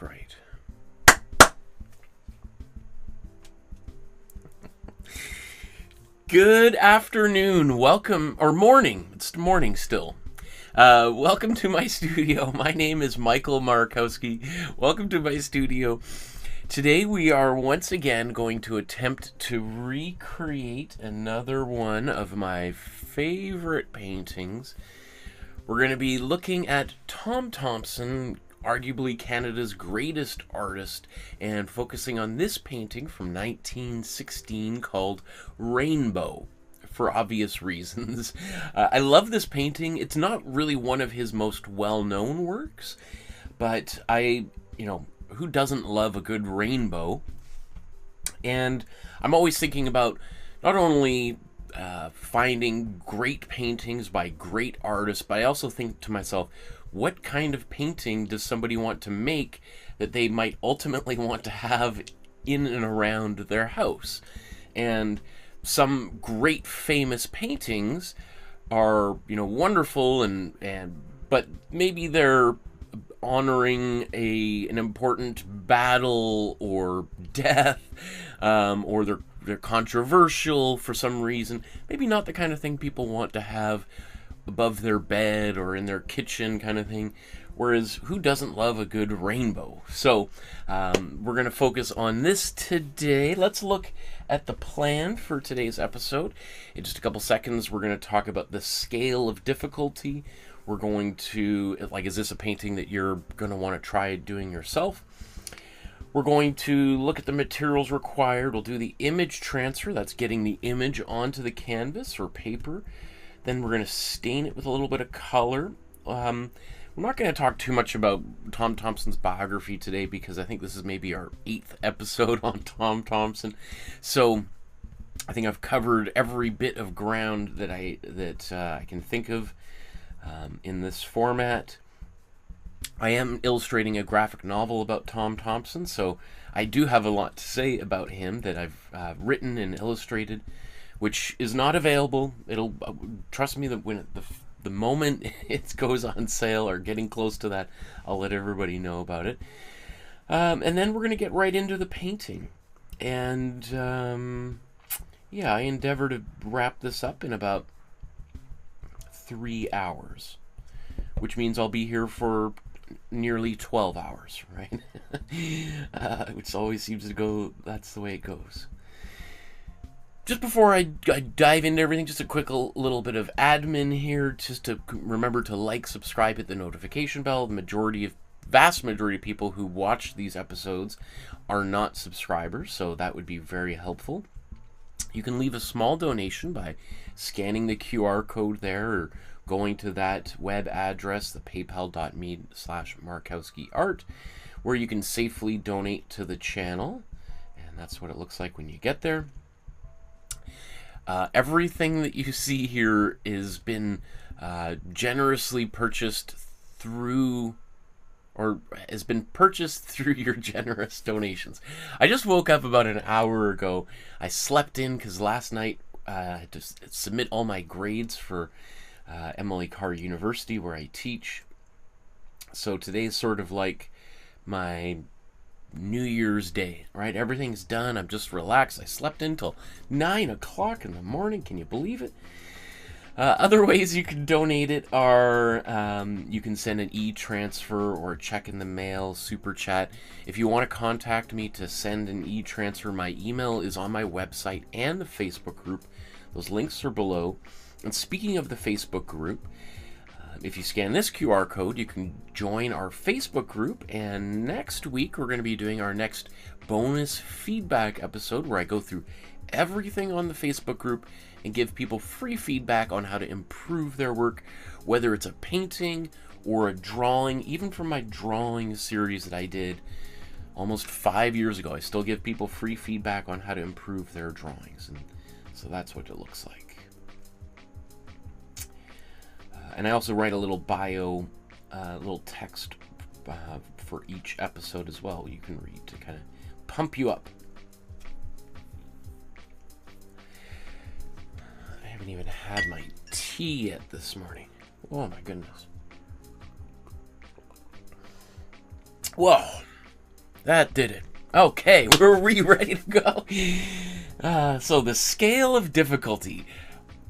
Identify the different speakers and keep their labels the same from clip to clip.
Speaker 1: right. Good afternoon. Welcome, or morning. It's morning still. Welcome to my studio. My name is Michael Markowsky. Welcome to my studio. Today we are once again going to attempt to recreate another one of my favorite paintings. We're going to be looking at Thomson, arguably Canada's greatest artist, and focusing on this painting from 1916 called Rainbow, for obvious reasons. I love this painting. It's not really one of his most well-known works, but who doesn't love a good rainbow? And I'm always thinking about not only finding great paintings by great artists, but I also think to myself, what kind of painting does somebody want to make that they might ultimately want to have in and around their house? And some great famous paintings are, wonderful but maybe they're honoring an important battle or death, or they're controversial for some reason. Maybe not the kind of thing people want to have above their bed or in their kitchen kind of thing. Whereas who doesn't love a good rainbow? So we're going to focus on this today. Let's look at the plan for today's episode. In just a couple seconds, we're going to talk about the scale of difficulty. We're going to, is this a painting that you're going to want to try doing yourself? We're going to look at the materials required. We'll do the image transfer. That's getting the image onto the canvas or paper. Then we're going to stain it with a little bit of color. We're not going to talk too much about Thomson's biography today because I think this is maybe our 8th episode on Thomson. So I think I've covered every bit of ground that I can think of in this format. I am illustrating a graphic novel about Thomson, so I do have a lot to say about him that I've written and illustrated, which is not available. It'll trust me that when the moment it goes on sale or getting close to that, I'll let everybody know about it. And then we're going to get right into the painting. And I endeavor to wrap this up in about 3 hours, which means I'll be here for nearly 12 hours, right? Which always seems to go, that's the way it goes. Just before I dive into everything, just a quick little bit of admin here, just to remember to like, subscribe, hit the notification bell. The vast majority of people who watch these episodes are not subscribers, so that would be very helpful. You can leave a small donation by scanning the QR code there or going to that web address, the paypal.me/markowskyart, where you can safely donate to the channel. And that's what it looks like when you get there. Everything that you see here has been generously purchased through your generous donations. I just woke up about an hour ago. I slept in because last night I had to submit all my grades for Emily Carr University, where I teach. So today's sort of like my New Year's Day, right? Everything's done. I'm just relaxed. I slept until 9 o'clock in the morning. Can you believe it? Other ways you can donate it are you can send an e-transfer or a check in the mail, super chat. If you want to contact me to send an e-transfer, my email is on my website and the Facebook group. Those links are below. And speaking of the Facebook group, if you scan this QR code, you can join our Facebook group. And next week, we're going to be doing our next bonus feedback episode where I go through everything on the Facebook group and give people free feedback on how to improve their work, whether it's a painting or a drawing. Even from my drawing series that I did almost 5 years ago, I still give people free feedback on how to improve their drawings. And so that's what it looks like. And I also write a little bio, little text for each episode as well. You can read to kind of pump you up. I haven't even had my tea yet this morning. Oh my goodness. Whoa. That did it. Okay, we're ready to go. So the scale of difficulty.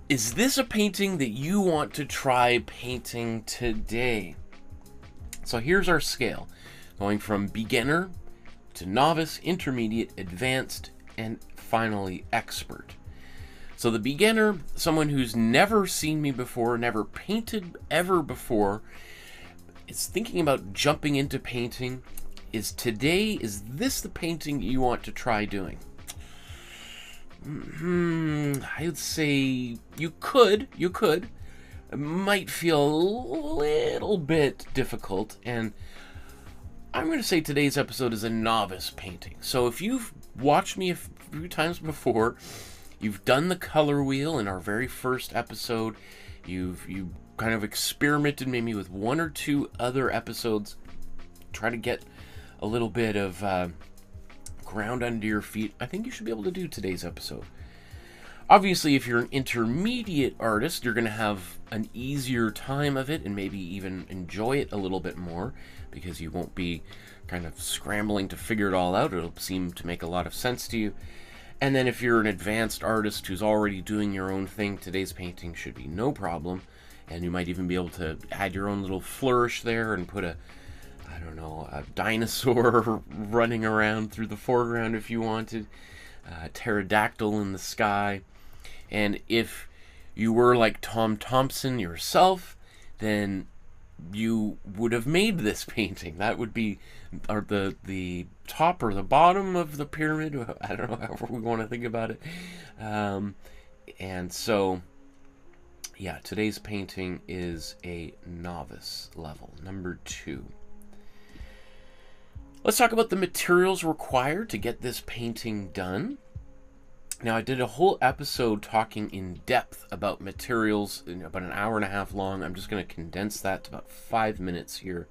Speaker 1: Is this a painting that you want to try painting today? So here's our scale, going from beginner to novice, intermediate, advanced, and finally expert. So the beginner, someone who's never seen me before, never painted ever before, is thinking about jumping into painting. Is this the painting you want to try doing? I would say you could. It might feel a little bit difficult, and I'm going to say today's episode is a novice painting. So if you've watched me a few times before, you've done the color wheel in our very first episode, you kind of experimented maybe with one or two other episodes, try to get a little bit of ground under your feet, I think you should be able to do today's episode. Obviously, if you're an intermediate artist, you're going to have an easier time of it and maybe even enjoy it a little bit more because you won't be kind of scrambling to figure it all out. It'll seem to make a lot of sense to you. And then if you're an advanced artist who's already doing your own thing, today's painting should be no problem. And you might even be able to add your own little flourish there and put a dinosaur running around through the foreground if you wanted, a pterodactyl in the sky. And if you were like Thomson yourself, then you would have made this painting. That would be the top or the bottom of the pyramid. I don't know, however we want to think about it. And so, yeah, today's painting is a novice level, number 2. Let's talk about the materials required to get this painting done. Now, I did a whole episode talking in depth about materials, about an hour and a half long. I'm just going to condense that to about 5 minutes here.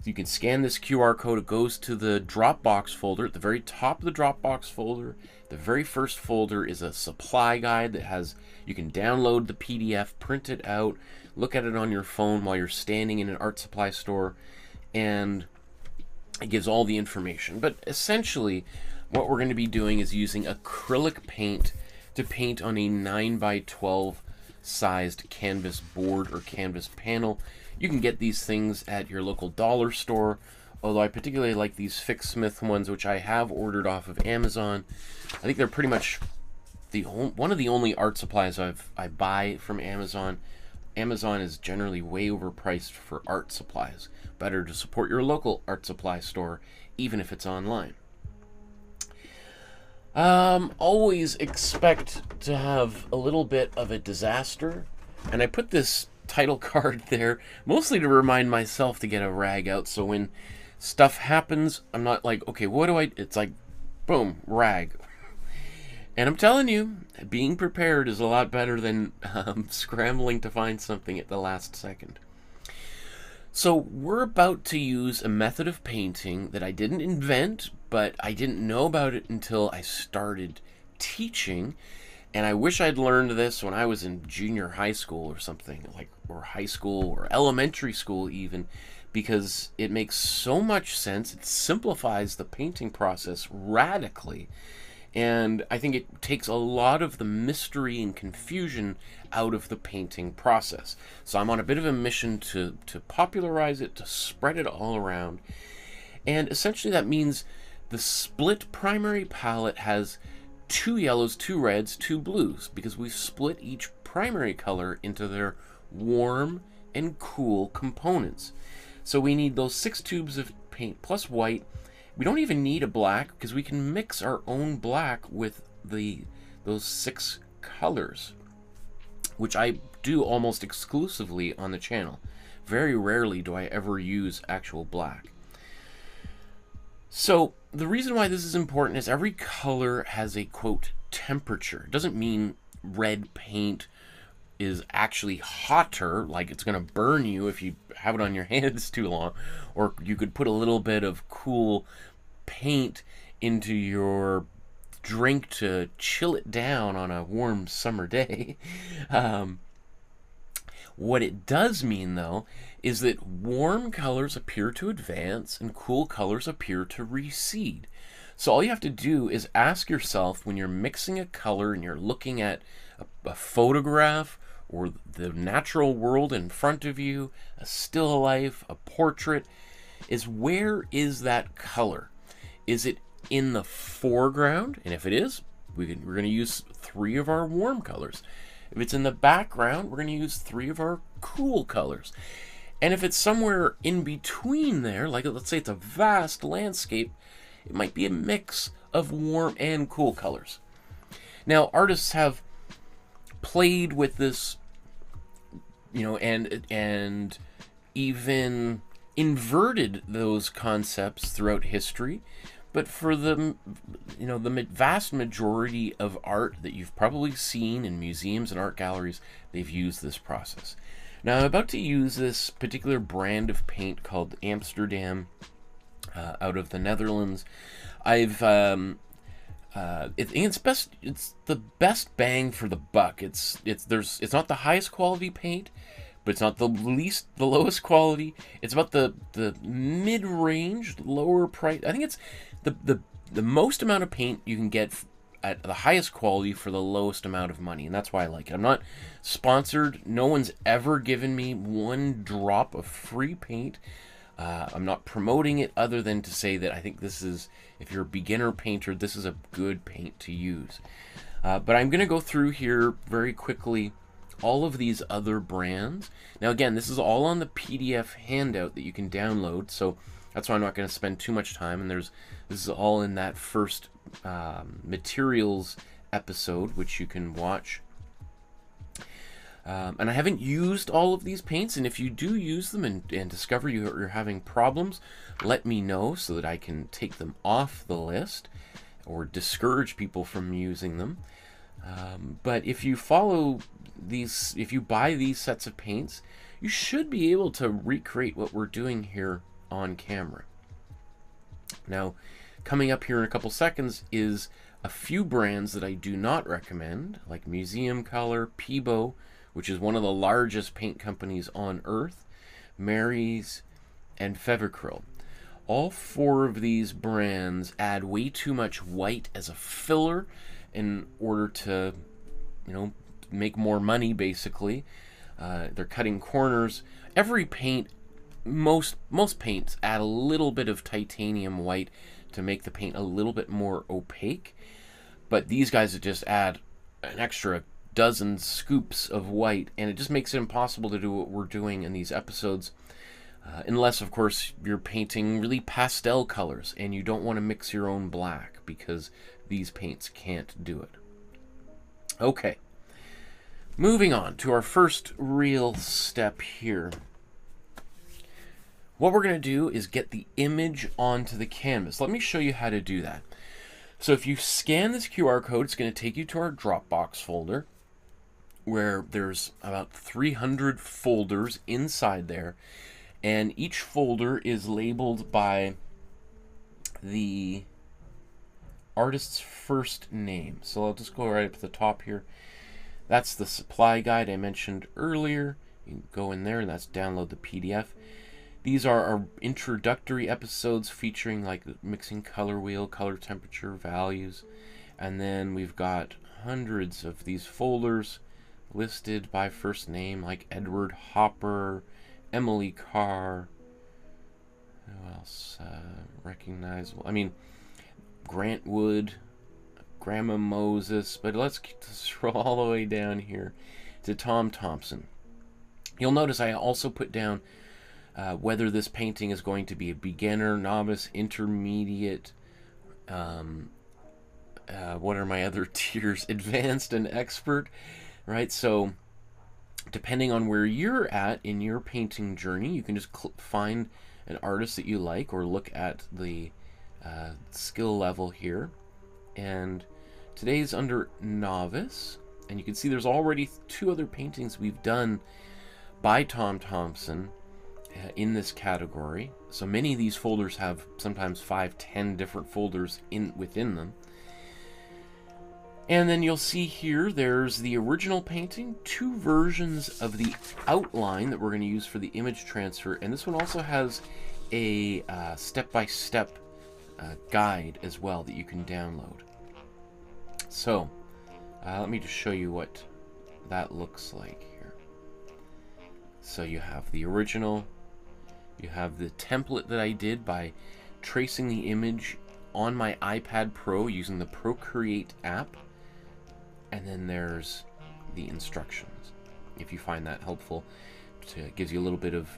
Speaker 1: You can scan this QR code. It goes to the Dropbox folder. At the very top of the Dropbox folder, the very first folder is a supply guide that has, you can download the PDF, print it out, look at it on your phone while you're standing in an art supply store, and it gives all the information. But essentially, what we're going to be doing is using acrylic paint to paint on a 9x12 sized canvas board or canvas panel. You can get these things at your local dollar store, although I particularly like these Fix-Smith ones, which I have ordered off of Amazon. I think they're pretty much one of the only art supplies I buy from Amazon. Amazon is generally way overpriced for art supplies. Better to support your local art supply store, even if it's online. Always expect to have a little bit of a disaster, and I put this title card there mostly to remind myself to get a rag out, so when stuff happens, I'm not like, okay, what do it's like, boom, rag. And I'm telling you, being prepared is a lot better than scrambling to find something at the last second. So we're about to use a method of painting that I didn't invent, but I didn't know about it until I started teaching. And I wish I'd learned this when I was in junior high school or something, or high school or elementary school even, because it makes so much sense. It simplifies the painting process radically. And I think it takes a lot of the mystery and confusion out of the painting process. So I'm on a bit of a mission to popularize it, to spread it all around. And essentially that means the split primary palette has 2 yellows, 2 reds, 2 blues, because we've split each primary color into their warm and cool components. So we need those 6 tubes of paint plus white. We don't even need a black because we can mix our own black with those 6 colors, which I do almost exclusively on the channel. Very rarely do I ever use actual black. So the reason why this is important is every color has a, quote, temperature. It doesn't mean red paint is actually hotter, like it's going to burn you if you have it on your hands too long, or you could put a little bit of cool paint into your drink to chill it down on a warm summer day. What it does mean, though, is that warm colors appear to advance and cool colors appear to recede. So all you have to do is ask yourself, when you're mixing a color and you're looking at a photograph or the natural world in front of you, a still life, a portrait, is where is that color? Is it in the foreground? And if it is, we're going to use 3 of our warm colors. If it's in the background, we're going to use 3 of our cool colors. And if it's somewhere in between there, like let's say it's a vast landscape, it might be a mix of warm and cool colors. Now, artists have played with this, you know, and even inverted those concepts throughout history. But for the, you know, the vast majority of art that you've probably seen in museums and art galleries, they've used this process. Now, I'm about to use this particular brand of paint called Amsterdam, out of the Netherlands. It's the best bang for the buck. It's not the highest quality paint, but it's not the lowest quality. It's about the mid-range, lower price. I think it's the most amount of paint you can get at the highest quality for the lowest amount of money, and that's why I like it. I'm not sponsored. No one's ever given me one drop of free paint. I'm not promoting it other than to say that I think this is, if you're a beginner painter, this is a good paint to use. But I'm going to go through here very quickly all of these other brands. Now again, this is all on the PDF handout that you can download, so that's why I'm not going to spend too much time. And this is all in that first materials episode, which you can watch. And I haven't used all of these paints, and if you do use them and discover you're having problems, let me know so that I can take them off the list or discourage people from using them. But if you follow these, if you buy these sets of paints, you should be able to recreate what we're doing here on camera. Now, coming up here in a couple seconds is a few brands that I do not recommend, like Museum Color, Peebo, which is one of the largest paint companies on earth, Mary's, and Fevicryl. All 4 of these brands add way too much white as a filler in order to, you know, make more money, basically. They're cutting corners. Every paint, most paints add a little bit of titanium white to make the paint a little bit more opaque, but these guys just add an extra dozen scoops of white, and it just makes it impossible to do what we're doing in these episodes, unless of course you're painting really pastel colors and you don't want to mix your own black, because these paints can't do it. Okay, moving on to our first real step here. What we're going to do is get the image onto the canvas. Let me show you how to do that. So if you scan this QR code, it's going to take you to our Dropbox folder, where there's about 300 folders inside there, and each folder is labeled by the artist's first name. So I'll just go right up to the top here. That's the supply guide I mentioned earlier. You can go in there, and that's download the PDF. These are our introductory episodes featuring like mixing color wheel, color temperature, values, and then we've got hundreds of these folders listed by first name, like Edward Hopper, Emily Carr, who else recognizable? I mean, Grant Wood, Grandma Moses, but let's scroll all the way down here to Tom Thomson. You'll notice I also put down whether this painting is going to be a beginner, novice, intermediate, what are my other tiers, advanced and expert, right? So depending on where you're at in your painting journey, you can just find an artist that you like, or look at the skill level here. And today's under novice, and you can see there's already 2 other paintings we've done by Tom Thomson in this category. So many of these folders have sometimes 5, 10 different folders within them. And then you'll see here, there's the original painting, 2 versions of the outline that we're going to use for the image transfer. And this one also has a step-by-step guide as well that you can download. So, let me just show you what that looks like here. So you have the original, you have the template that I did by tracing the image on my iPad Pro using the Procreate app. And then there's the instructions, if you find that helpful. It gives you a little bit of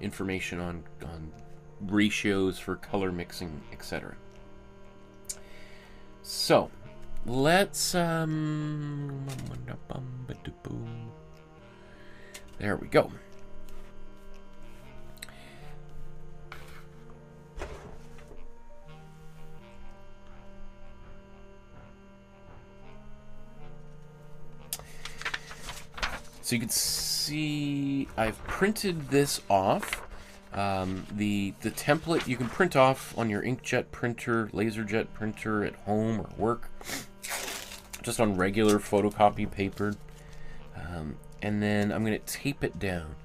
Speaker 1: information on ratios for color mixing, etc. So, let's... there we go. So you can see I've printed this off. The template you can print off on your inkjet printer, laserjet printer at home or work, just on regular photocopy paper. And then I'm going to tape it down.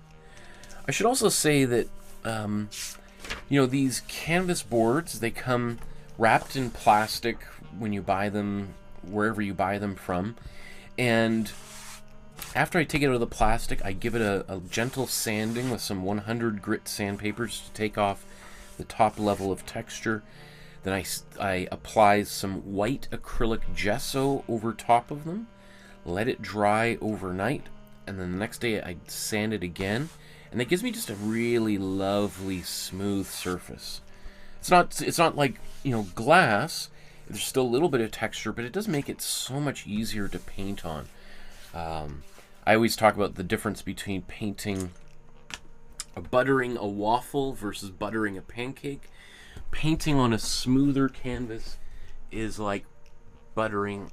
Speaker 1: I should also say that you know, these canvas boards, they come wrapped in plastic when you buy them, wherever you buy them from, and after I take it out of the plastic, I give it a gentle sanding with some 100 grit sandpapers to take off the top level of texture. Then I apply some white acrylic gesso over top of them, let it dry overnight, and then the next day I sand it again, and that gives me just a really lovely smooth surface. It's not like, you know, glass. There's still a little bit of texture, but it does make it so much easier to paint on. I always talk about the difference between buttering a waffle versus buttering a pancake. Painting on a smoother canvas is like buttering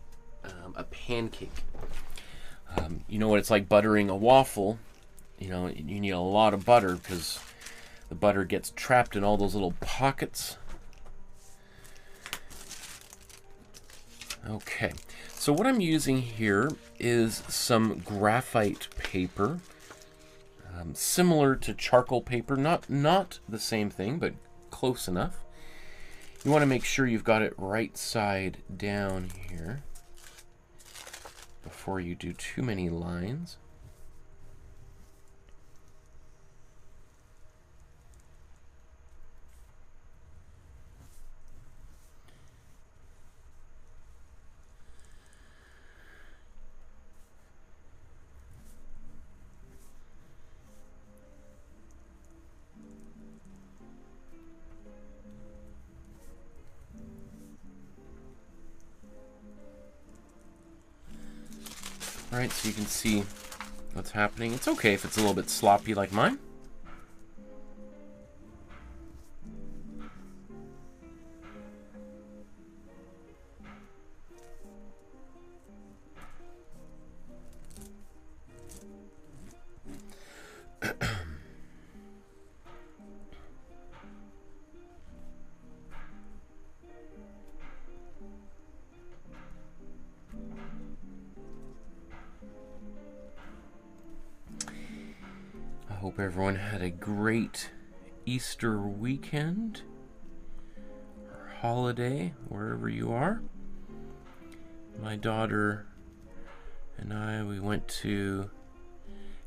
Speaker 1: a pancake. You know what it's like buttering a waffle? You know, you need a lot of butter because the butter gets trapped in all those little pockets. Okay. So what I'm using here is some graphite paper, similar to charcoal paper, not the same thing, but close enough. You want to make sure you've got it right side down here before you do too many lines. Alright, so you can see what's happening. It's okay if it's a little bit sloppy like mine. I hope everyone had a great Easter weekend or holiday, wherever you are. My daughter and I, we went to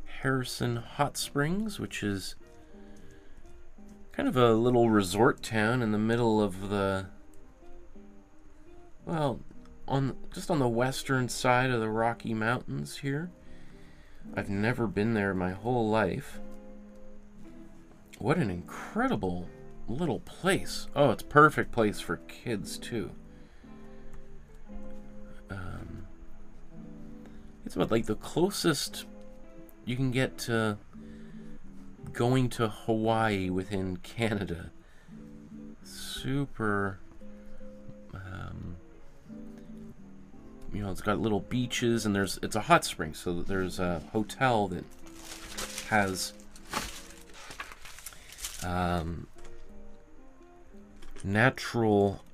Speaker 1: Harrison Hot Springs, which is kind of a little resort town in the middle of the, well, just on the western side of the Rocky Mountains here. I've never been there my whole life. What an incredible little place. Oh, it's a perfect place for kids too. It's about like the closest you can get to going to Hawaii within Canada. Super, you know, it's got little beaches, and it's a hot spring, so there's a hotel that has natural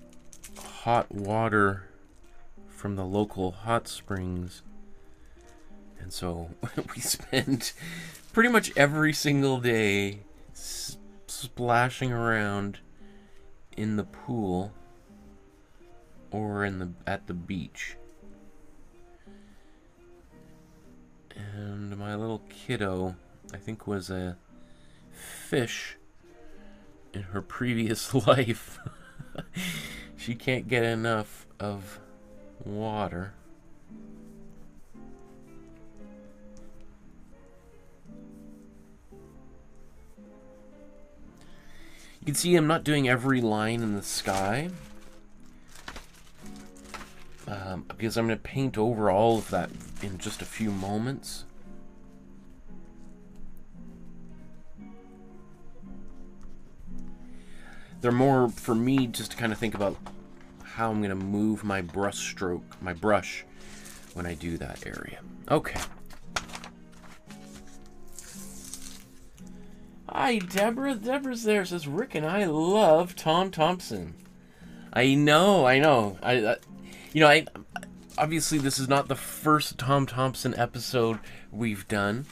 Speaker 1: hot water from the local hot springs. And so we spend pretty much every single day splashing around in the pool or at the beach. And my little kiddo, I think, was a fish in her previous life. She can't get enough of water. You can see I'm not doing every line in the sky, because I'm going to paint over all of that in just a few moments. They're more for me just to kind of think about how I'm going to move my brush when I do that area. Okay. Hi, Deborah. Deborah's there. Says, Rick and I love Tom Thomson. I know. Obviously this is not the first Tom Thomson episode we've done,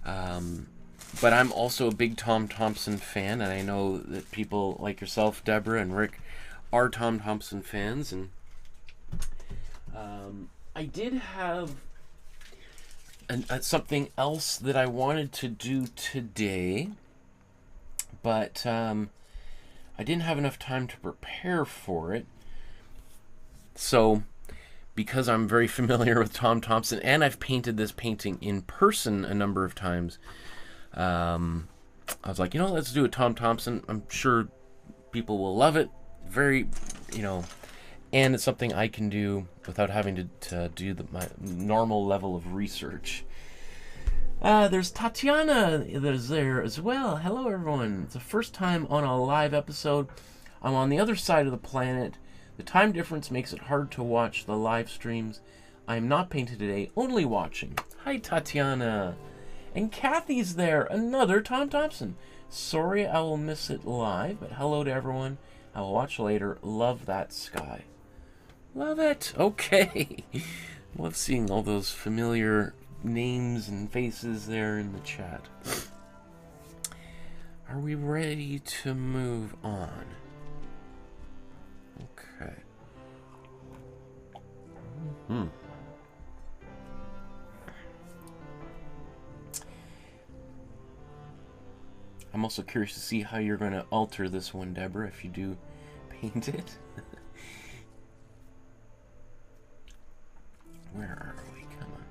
Speaker 1: but I'm also a big Tom Thomson fan, and I know that people like yourself, Deborah, and Rick are Tom Thomson fans. And I did have something else that I wanted to do today, but I didn't have enough time to prepare for it. So, because I'm very familiar with Tom Thomson, and I've painted this painting in person a number of times, I was like, let's do a Tom Thomson. I'm sure people will love it. Very, and it's something I can do without having to do my normal level of research. There's Tatiana that's there as well. Hello, everyone. It's the first time on a live episode. I'm on the other side of the planet. The time difference makes it hard to watch the live streams. I am not painting today, only watching. Hi, Tatiana. And Kathy's there, another Tom Thomson. Sorry I will miss it live, but hello to everyone. I will watch later. Love that sky. Love it. Okay. Love seeing all those familiar names and faces there in the chat. Are we ready to move on? Okay. I'm also curious to see how you're going to alter this one, Deborah, if you do paint it. Where are we? Come on.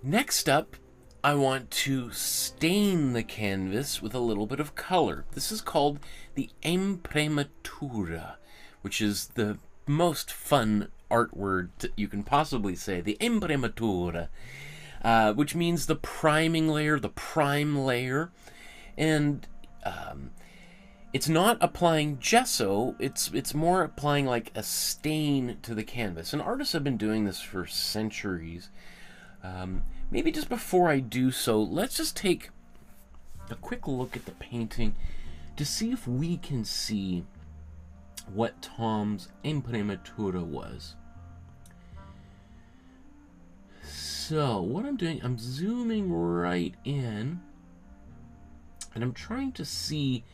Speaker 1: Next up, I want to stain the canvas with a little bit of color. This is called the Imprimatura, which is the most fun art word you can possibly say. The Imprimatura, which means the priming layer, the prime layer. And it's not applying gesso, it's more applying like a stain to the canvas. And artists have been doing this for centuries. Maybe just before I do so, let's just take a quick look at the painting to see if we can see what Tom's Imprimatura was. So, what I'm doing, I'm zooming right in, and I'm trying to see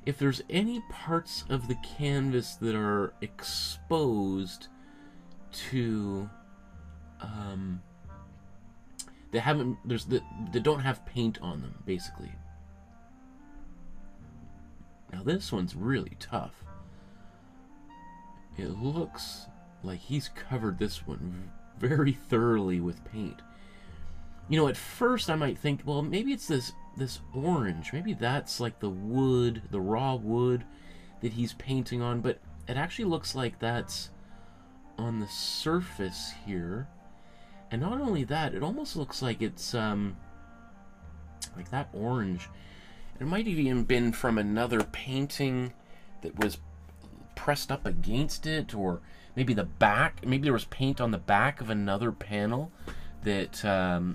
Speaker 1: if there's any parts of the canvas that are exposed to, that don't have paint on them, basically. Now this one's really tough. It looks like he's covered this one very thoroughly with paint. At first I might think, well, maybe it's this orange. Maybe that's like the wood, the raw wood that he's painting on, but it actually looks like that's on the surface here. And not only that, it almost looks like it's like that orange. It might have even been from another painting that was pressed up against it, or maybe the back. Maybe there was paint on the back of another panel that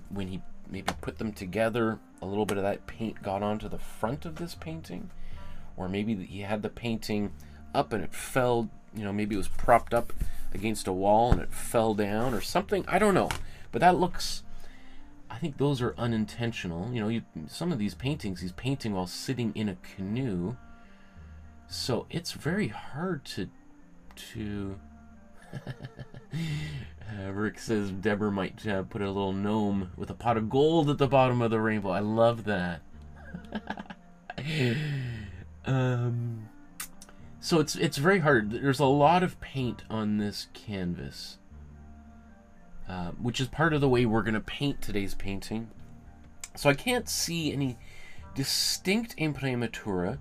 Speaker 1: when he maybe put them together, a little bit of that paint got onto the front of this painting, or maybe he had the painting up and it fell, you know, maybe it was propped up against a wall and it fell down or something. I don't know, but that looks, I think those are unintentional. You know, some of these paintings he's painting while sitting in a canoe, so it's very hard to Rick says Deborah might put a little gnome with a pot of gold at the bottom of the rainbow. I love that. So it's very hard. There's a lot of paint on this canvas, which is part of the way we're going to paint today's painting. So I can't see any distinct Imprimatura,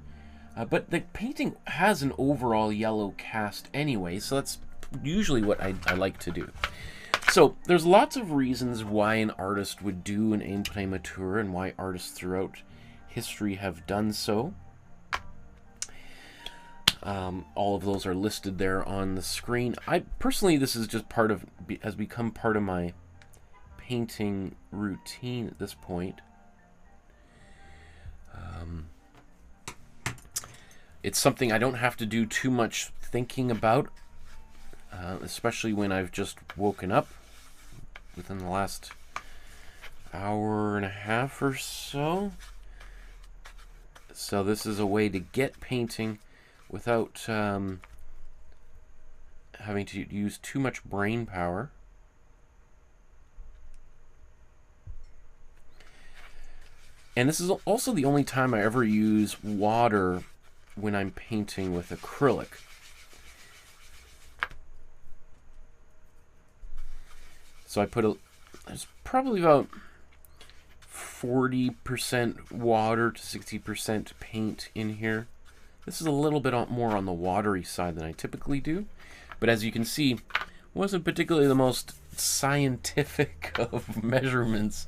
Speaker 1: but the painting has an overall yellow cast anyway, so that's usually what I like to do. So there's lots of reasons why an artist would do an Imprimatura and why artists throughout history have done so. All of those are listed there on the screen. I personally, this is just has become part of my painting routine at this point. It's something I don't have to do too much thinking about, especially when I've just woken up within the last hour and a half or so. So this is a way to get painting without having to use too much brain power. And this is also the only time I ever use water when I'm painting with acrylic. So I put there's probably about 40% water to 60% paint in here. This is a little bit more on the watery side than I typically do, but as you can see, wasn't particularly the most scientific of measurements.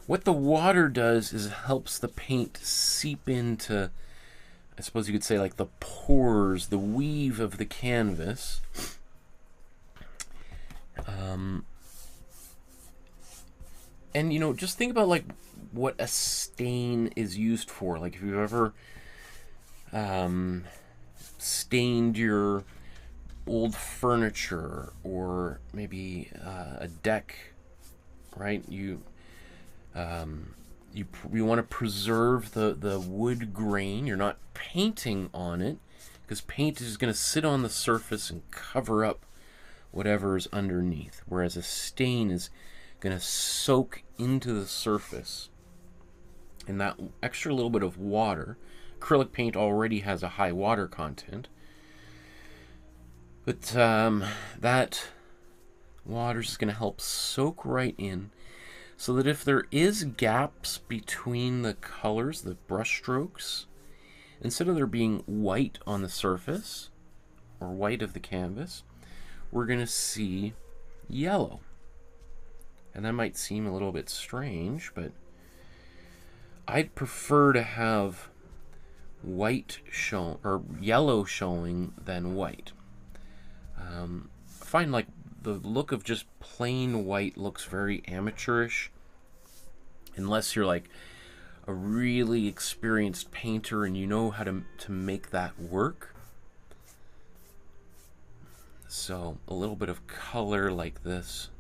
Speaker 1: What the water does is it helps the paint seep into, I suppose you could say, like the pores, the weave of the canvas. And you know, just think about like what a stain is used for. Like if you've ever stained your old furniture or maybe a deck, right? You want to preserve the wood grain. You're not painting on it because paint is going to sit on the surface and cover up whatever is underneath, whereas a stain is going to soak into the surface. And that extra little bit of water, acrylic paint already has a high water content, but that water is going to help soak right in, so that if there is gaps between the colors, the brush strokes, instead of there being white on the surface or white of the canvas, we're going to see yellow. And that might seem a little bit strange, but I'd prefer to have white show or yellow showing than white. I find like the look of just plain white looks very amateurish, unless you're like a really experienced painter and you know how to make that work. So a little bit of color like this,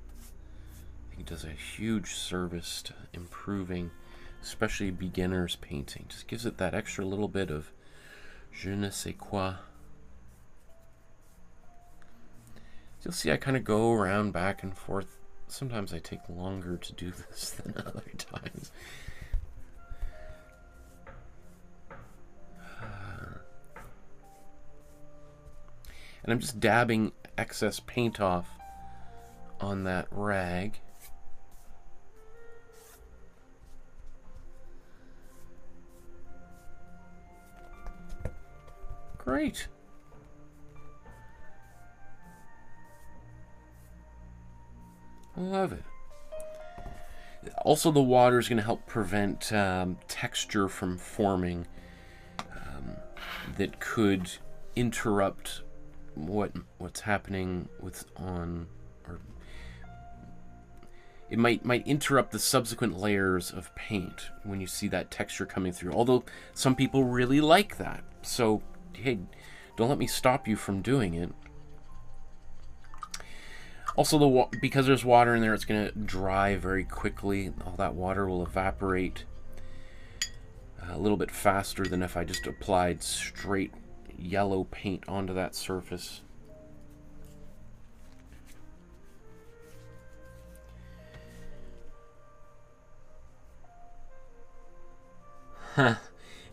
Speaker 1: I think, does a huge service to improving, especially beginners painting. Just gives it that extra little bit of je ne sais quoi. You'll see I kind of go around back and forth. Sometimes I take longer to do this than other times. And I'm just dabbing excess paint off on that rag. Great. I love it. Also, the water is going to help prevent texture from forming that could interrupt what's happening with on, or it might interrupt the subsequent layers of paint when you see that texture coming through. Although some people really like that. So, hey, don't let me stop you from doing it. Also, because there's water in there, it's going to dry very quickly. All that water will evaporate a little bit faster than if I just applied straight yellow paint onto that surface. Huh.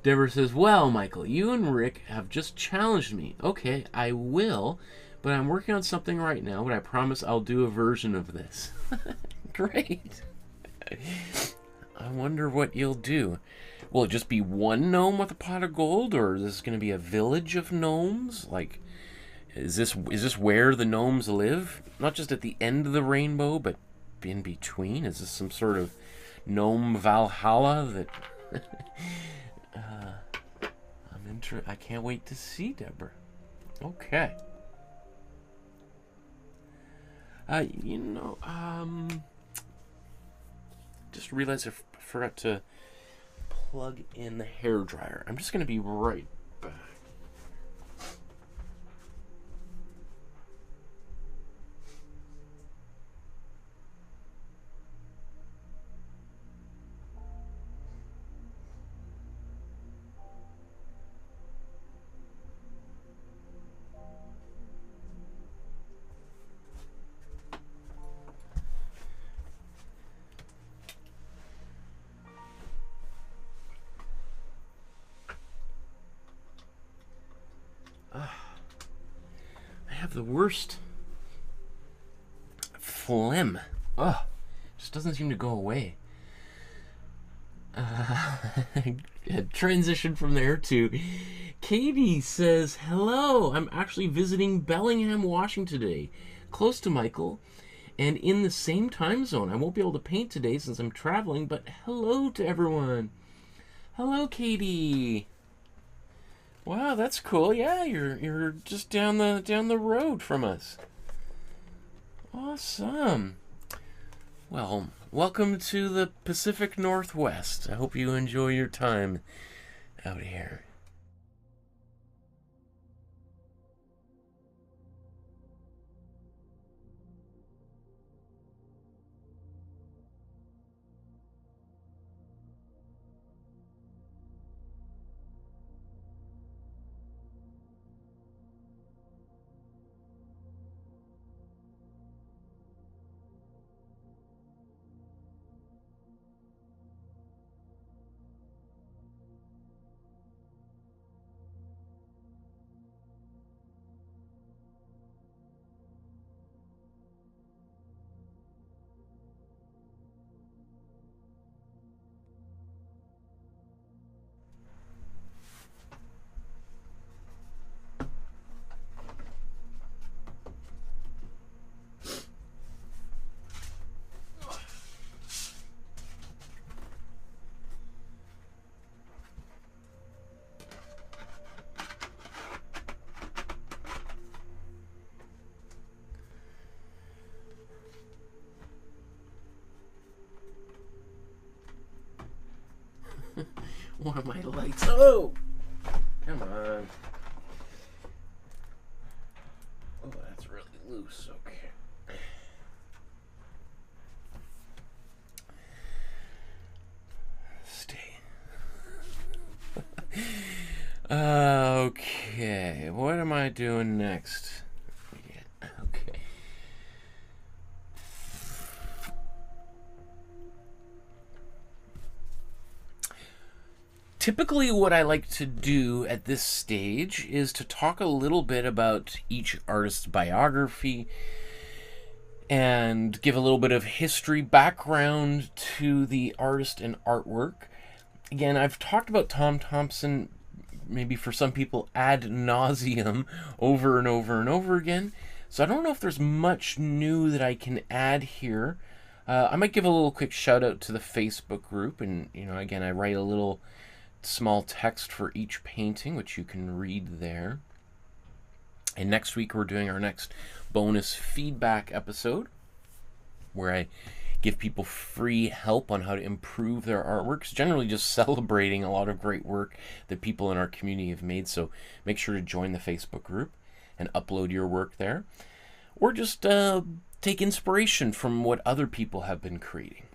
Speaker 1: Deborah says, well, Michael, you and Rick have just challenged me. Okay, I will, but I'm working on something right now, but I promise I'll do a version of this. Great. I wonder what you'll do. Will it just be one gnome with a pot of gold, or is this going to be a village of gnomes? Like, is this where the gnomes live? Not just at the end of the rainbow, but in between? Is this some sort of gnome Valhalla that... I can't wait to see, Deborah. Okay. Just realized I forgot to plug in the hairdryer. I'm just going to be right back. The worst phlegm. Oh, just doesn't seem to go away. Transition from there to Katie says, hello, I'm actually visiting Bellingham, Washington today, close to Michael, and in the same time zone. I won't be able to paint today since I'm traveling, but hello to everyone. Hello, Katie. Wow, that's cool. Yeah, you're just down the road from us. Awesome. Well, welcome to the Pacific Northwest. I hope you enjoy your time out here. One of my lights. Oh! Come on. Oh, that's really loose. Okay. Stay. Okay. What am I doing next? Okay. Typically what I like to do at this stage is to talk a little bit about each artist's biography and give a little bit of history background to the artist and artwork. Again, I've talked about Tom Thomson, maybe for some people ad nauseum, over and over and over again. So I don't know if there's much new that I can add here. I might give a little quick shout out to the Facebook group, and again, I write a little small text for each painting, which you can read there. And next week we're doing our next bonus feedback episode where I give people free help on how to improve their artworks, generally just celebrating a lot of great work that people in our community have made. So make sure to join the Facebook group and upload your work there, or just take inspiration from what other people have been creating.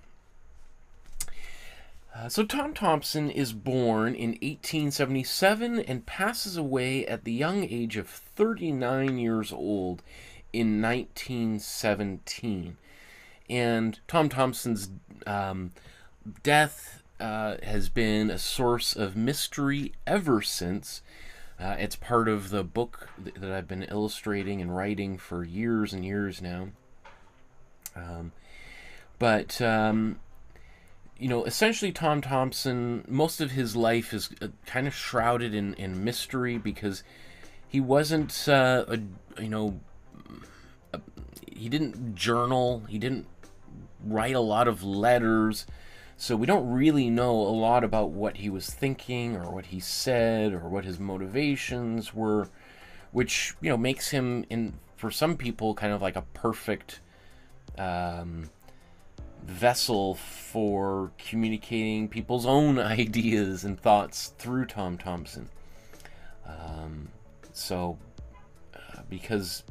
Speaker 1: So Tom Thomson is born in 1877 and passes away at the young age of 39 years old in 1917. And Tom Thomson's death has been a source of mystery ever since. It's part of the book that I've been illustrating and writing for years and years now. You know, essentially Tom Thomson, most of his life is kind of shrouded in mystery because he wasn't, he didn't journal, he didn't write a lot of letters, so we don't really know a lot about what he was thinking or what he said or what his motivations were, which, you know, makes him, for some people, kind of like a perfect vessel for communicating people's own ideas and thoughts through Tom Thomson. Because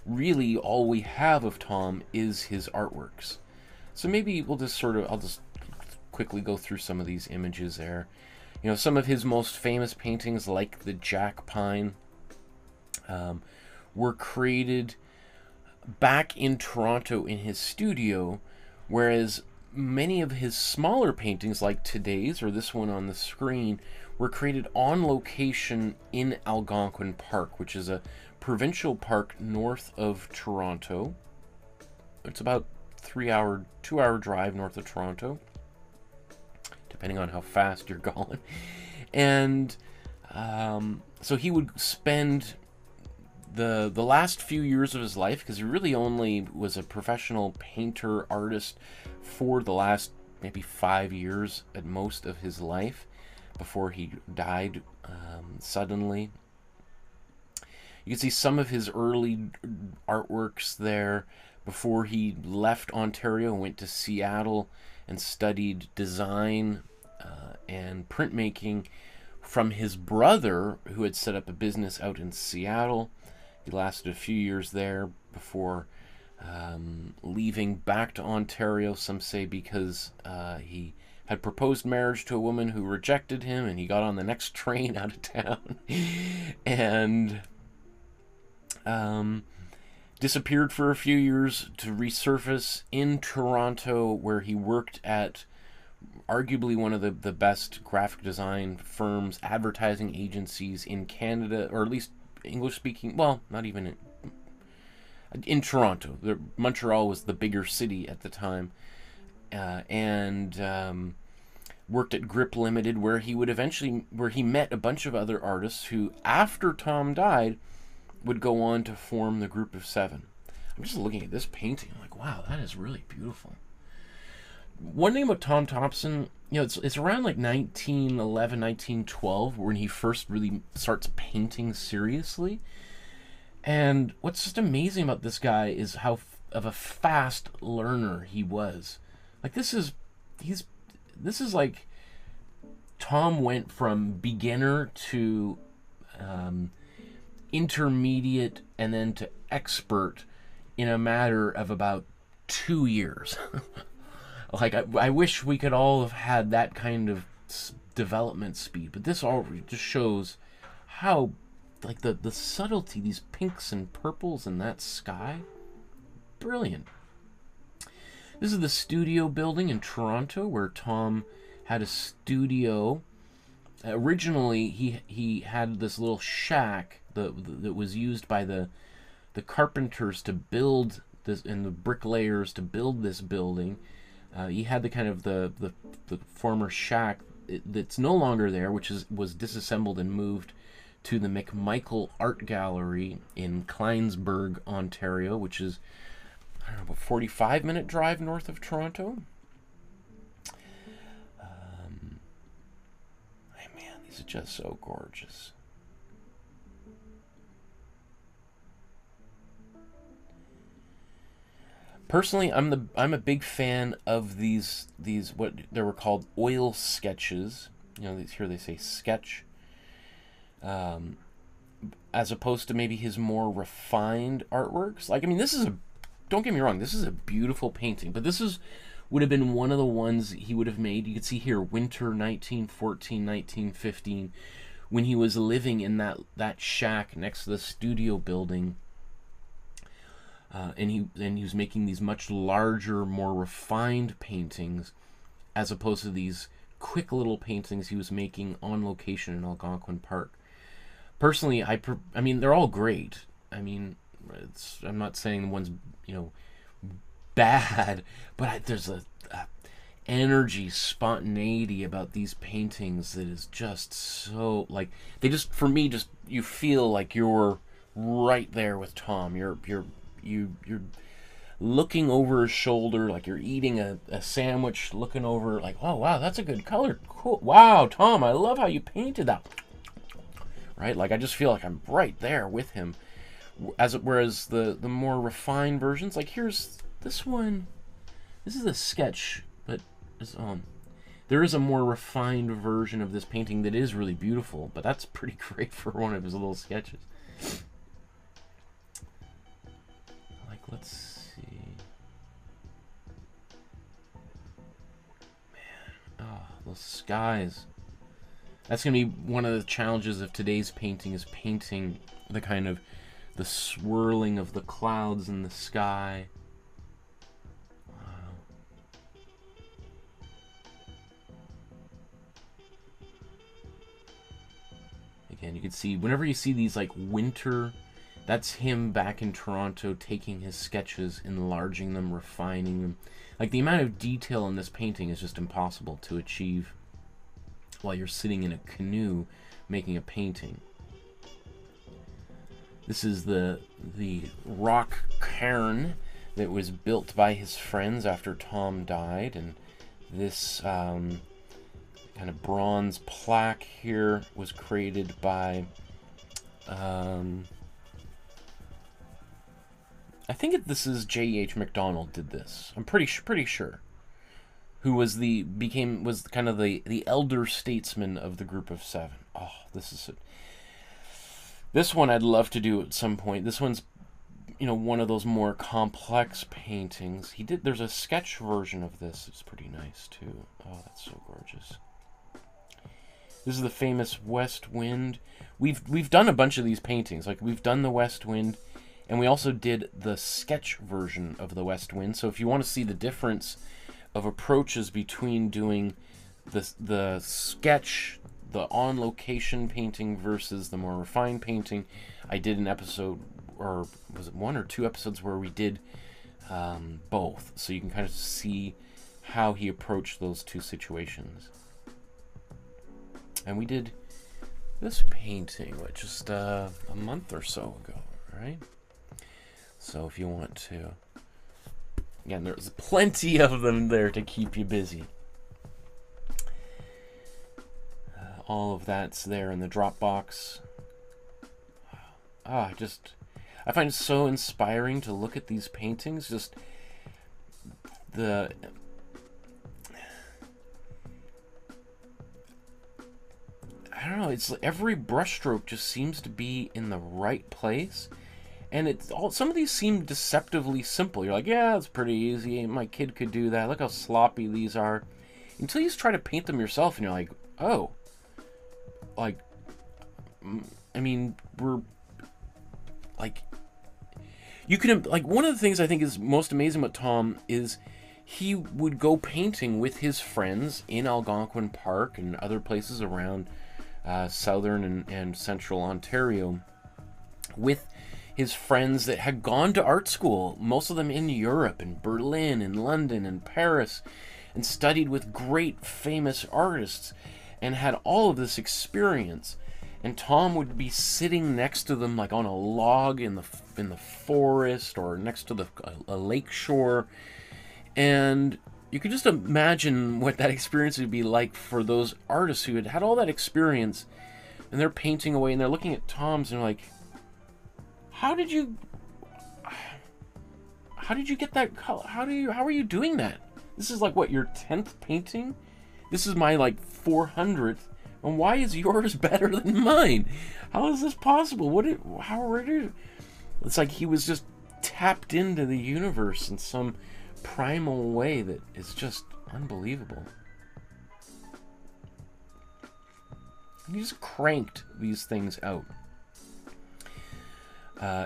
Speaker 1: really all we have of Tom is his artworks. So maybe we'll just I'll just quickly go through some of these images there. You know, some of his most famous paintings, like the Jack Pine, were created back in Toronto in his studio, whereas many of his smaller paintings, like today's or this one on the screen, were created on location in Algonquin Park, which is a provincial park north of Toronto. It's about 2-hour drive north of Toronto, depending on how fast you're going. And so he would spend the last few years of his life, because he really only was a professional painter, artist for the last maybe 5 years at most of his life before he died suddenly. You can see some of his early artworks there before he left Ontario and went to Seattle and studied design and printmaking from his brother, who had set up a business out in Seattle. He lasted a few years there before leaving back to Ontario, some say because he had proposed marriage to a woman who rejected him, and he got on the next train out of town and disappeared for a few years to resurface in Toronto, where he worked at arguably one of the best graphic design firms, advertising agencies in Canada, or at least English-speaking, well, not even in Toronto. Montreal was the bigger city at the time, and worked at Grip Limited, where he met a bunch of other artists who, after Tom died, would go on to form the Group of Seven. I'm just looking at this painting, I'm like, wow, that is really beautiful. One thing about Tom Thomson, you know, it's around like 1911, 1912 when he first really starts painting seriously. And what's just amazing about this guy is how of a fast learner he was. Like this is like Tom went from beginner to intermediate and then to expert in a matter of about 2 years. Like, I wish we could all have had that kind of development speed, but this all just shows how, like, the subtlety, these pinks and purples in that sky, brilliant. This is the studio building in Toronto where Tom had a studio. Originally, he had this little shack that was used by the carpenters to build this, and the bricklayers to build this building. He had the kind of the former shack that's no longer there, which was disassembled and moved to the McMichael Art Gallery in Kleinsburg, Ontario, which is, I don't know, about 45-minute drive north of Toronto. Man, these are just so gorgeous. Personally, I'm a big fan of these what they were called oil sketches. You know, here they say sketch, as opposed to maybe his more refined artworks. Like, I mean, don't get me wrong, this is a beautiful painting, but would have been one of the ones he would have made. You could see here, winter 1914, 1915, when he was living in that shack next to the studio building. And he was making these much larger, more refined paintings, as opposed to these quick little paintings he was making on location in Algonquin Park. Personally, I mean, they're all great. I mean, I'm not saying the one's, you know, bad, but there's a energy, spontaneity about these paintings that is just so, like, they just, for me, just, you feel like you're right there with Tom. You're looking over his shoulder, like you're eating a sandwich, looking over, like, oh wow, that's a good color, cool, wow, Tom, I love how you painted that, right? Like, I just feel like I'm right there with him. Whereas the more refined versions, like here's this one, this is a sketch, but there is a more refined version of this painting that is really beautiful, but that's pretty great for one of his little sketches. Like, let's see. Man, oh, those skies. That's going to be one of the challenges of today's painting, is painting the kind of the swirling of the clouds in the sky. Again, you can see, whenever you see these like winter, that's him back in Toronto taking his sketches, enlarging them, refining them. Like, the amount of detail in this painting is just impossible to achieve while you're sitting in a canoe making a painting. This is the rock cairn that was built by his friends after Tom died, and this kind of bronze plaque here was created by I think this is J.H. MacDonald did this. I'm pretty sure. Who was kind of the elder statesman of the group of seven. Oh, this one I'd love to do at some point. This one's, you know, one of those more complex paintings. There's a sketch version of this. It's pretty nice too. Oh, that's so gorgeous. This is the famous West Wind. We've done a bunch of these paintings. Like, we've done the West Wind, and we also did the sketch version of the West Wind. So if you want to see the difference of approaches between doing the sketch, the on-location painting versus the more refined painting, I did an episode, or was it 1 or 2 episodes, where we did both. So you can kind of see how he approached those two situations. And we did this painting, just a month or so ago, right? So if you want to, again, there's plenty of them there to keep you busy. All of that's there in the Dropbox. I find it so inspiring to look at these paintings. Just I don't know, it's like every brushstroke just seems to be in the right place. And some of these seem deceptively simple. You're like, yeah, it's pretty easy. My kid could do that. Look how sloppy these are. Until you try to paint them yourself, and you're like, oh. Like, I mean, we're, like, you can, like, one of the things I think is most amazing about Tom is he would go painting with his friends in Algonquin Park and other places around southern and central Ontario with his friends that had gone to art school, most of them in Europe, in Berlin, in London, and Paris, and studied with great famous artists, and had all of this experience. And Tom would be sitting next to them, like on a log in the forest, or next to a lake shore, and you could just imagine what that experience would be like for those artists who had all that experience, and they're painting away, and they're looking at Tom's, and they're like, how how did you get that color? How are you doing that? This is like, what, your 10th painting? This is my, like, 400th. And why is yours better than mine? How is this possible? It's like he was just tapped into the universe in some primal way that is just unbelievable. He just cranked these things out.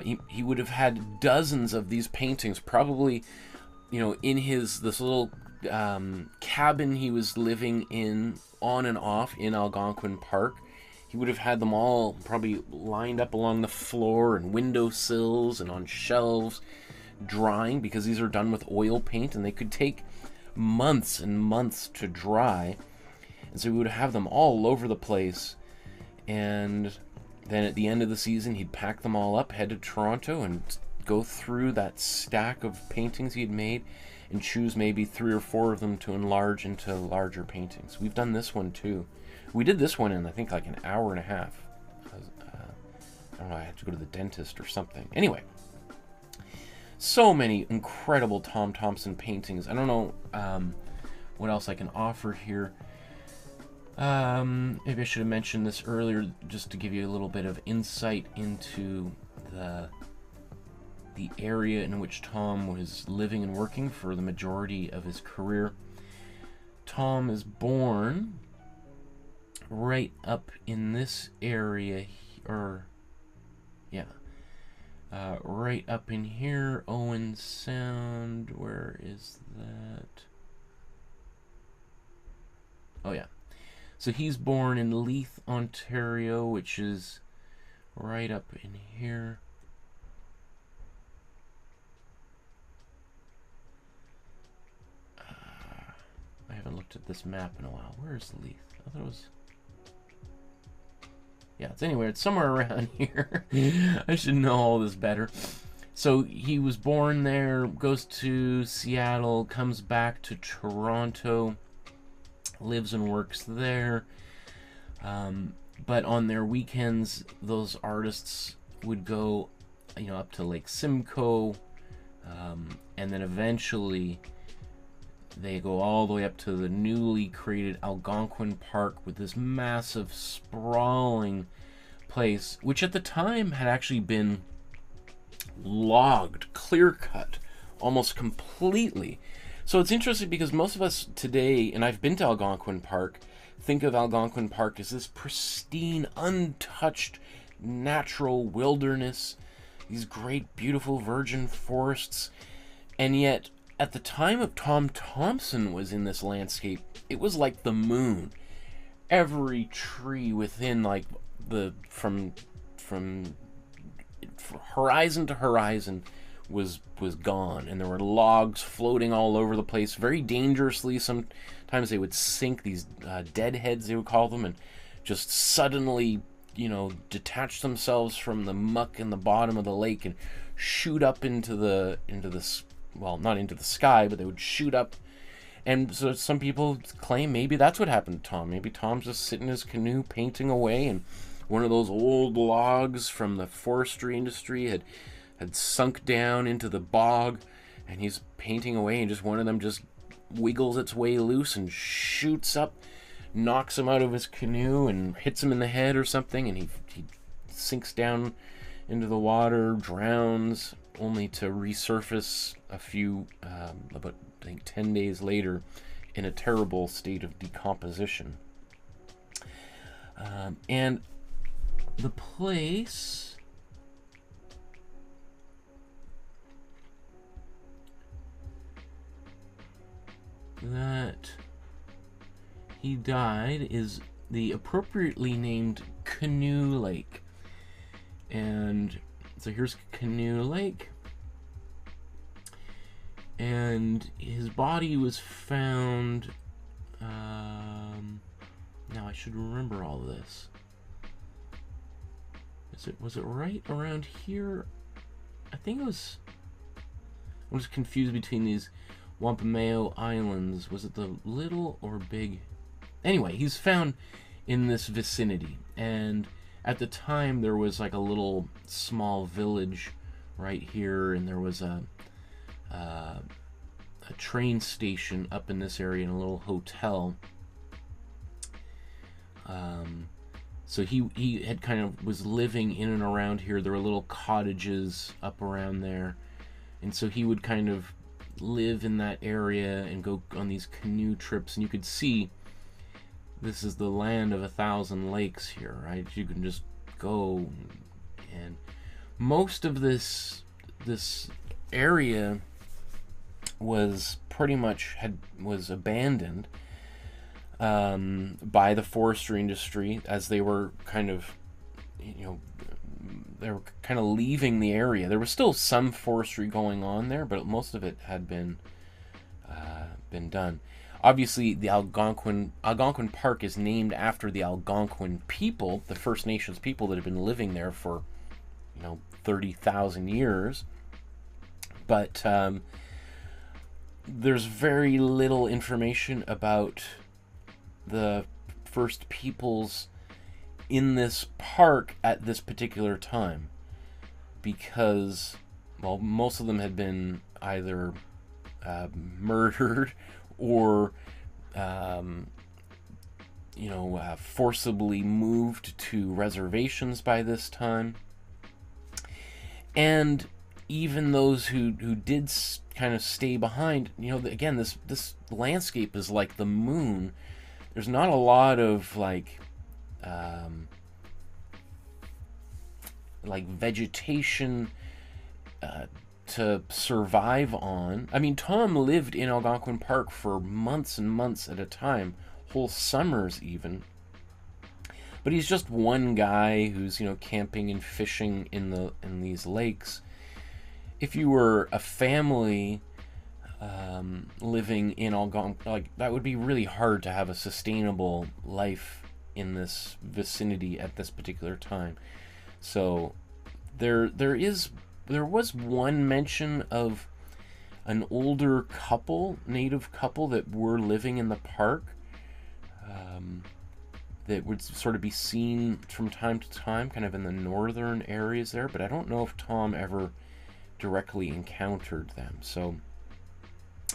Speaker 1: He would have had dozens of these paintings, probably, you know, in this little cabin he was living in, on and off in Algonquin Park. He would have had them all probably lined up along the floor and windowsills and on shelves, drying, because these are done with oil paint and they could take months and months to dry. And so we would have them all over the place, and then at the end of the season he'd pack them all up, head to Toronto, and go through that stack of paintings he had made and choose maybe 3 or 4 of them to enlarge into larger paintings. We've done this one too. We did this one in, I think, like an hour and a half. I don't know, I had to go to the dentist or something. Anyway, so many incredible Tom Thomson paintings. I don't know what else I can offer here. Maybe I should have mentioned this earlier, just to give you a little bit of insight into the area in which Tom was living and working for the majority of his career. Tom is born right up in this area, right up in here, Owen Sound. Where is that? Oh yeah. So he's born in Leith, Ontario, which is right up in here. I haven't looked at this map in a while. Where's Leith? I thought it was... Yeah, it's anywhere. It's somewhere around here. I should know all this better. So he was born there, goes to Seattle, comes back to Toronto, lives and works there. But on their weekends, those artists would go, you know, up to Lake Simcoe, and then eventually they go all the way up to the newly created Algonquin Park with this massive, sprawling place, which at the time had actually been logged, clear-cut, almost completely. So it's interesting because most of us today, and I've been to Algonquin Park, think of Algonquin Park as this pristine, untouched, natural wilderness, these great, beautiful virgin forests, and yet at the time of Tom Thomson was in this landscape, it was like the moon. Every tree within, like, from horizon to horizon was gone, and there were logs floating all over the place, very dangerously. Sometimes they would sink, these deadheads, they would call them, and just suddenly, you know, detach themselves from the muck in the bottom of the lake and shoot up into the well, not into the sky, but they would shoot up. And so some people claim maybe that's what happened to Tom. Maybe Tom's just sitting in his canoe painting away, and one of those old logs from the forestry industry had sunk down into the bog, and he's painting away, and just one of them just wiggles its way loose and shoots up, knocks him out of his canoe and hits him in the head or something, and he sinks down into the water, drowns, only to resurface a few, about, I think, 10 days later in a terrible state of decomposition. And the place that he died is the appropriately named Canoe Lake. And so here's Canoe Lake, and his body was found, now I should remember all of this. Was it right around here? I think it was, I'm just confused between these Wampumeo Islands. Was it the little or big? Anyway, he's found in this vicinity, and at the time there was like a little small village right here, and there was a a train station up in this area, in a little hotel. So he had kind of was living in and around here. There were little cottages up around there, and so he would kind of live in that area and go on these canoe trips. And you could see this is the land of 1,000 lakes here, right? You can just go, and most of this area was pretty much was abandoned by the forestry industry, as they were kind of, they were kind of leaving the area. There was still some forestry going on there, but most of it had been done. Obviously, the Algonquin Park is named after the Algonquin people, the First Nations people that have been living there for 30,000 years. But there's very little information about the first peoples in this park at this particular time, because, well, most of them had been either murdered or forcibly moved to reservations by this time. And even those who did kind of stay behind, again, this landscape is like the moon. There's not a lot of like vegetation to survive on. I mean, Tom lived in Algonquin Park for months and months at a time, whole summers even. But he's just one guy who's camping and fishing in these lakes. If you were a family living in Algonquin, that would be really hard to have a sustainable life in this vicinity at this particular time. So there was one mention of an older couple, native couple, that were living in the park, that would sort of be seen from time to time, kind of in the northern areas there, but I don't know if Tom ever directly encountered them. So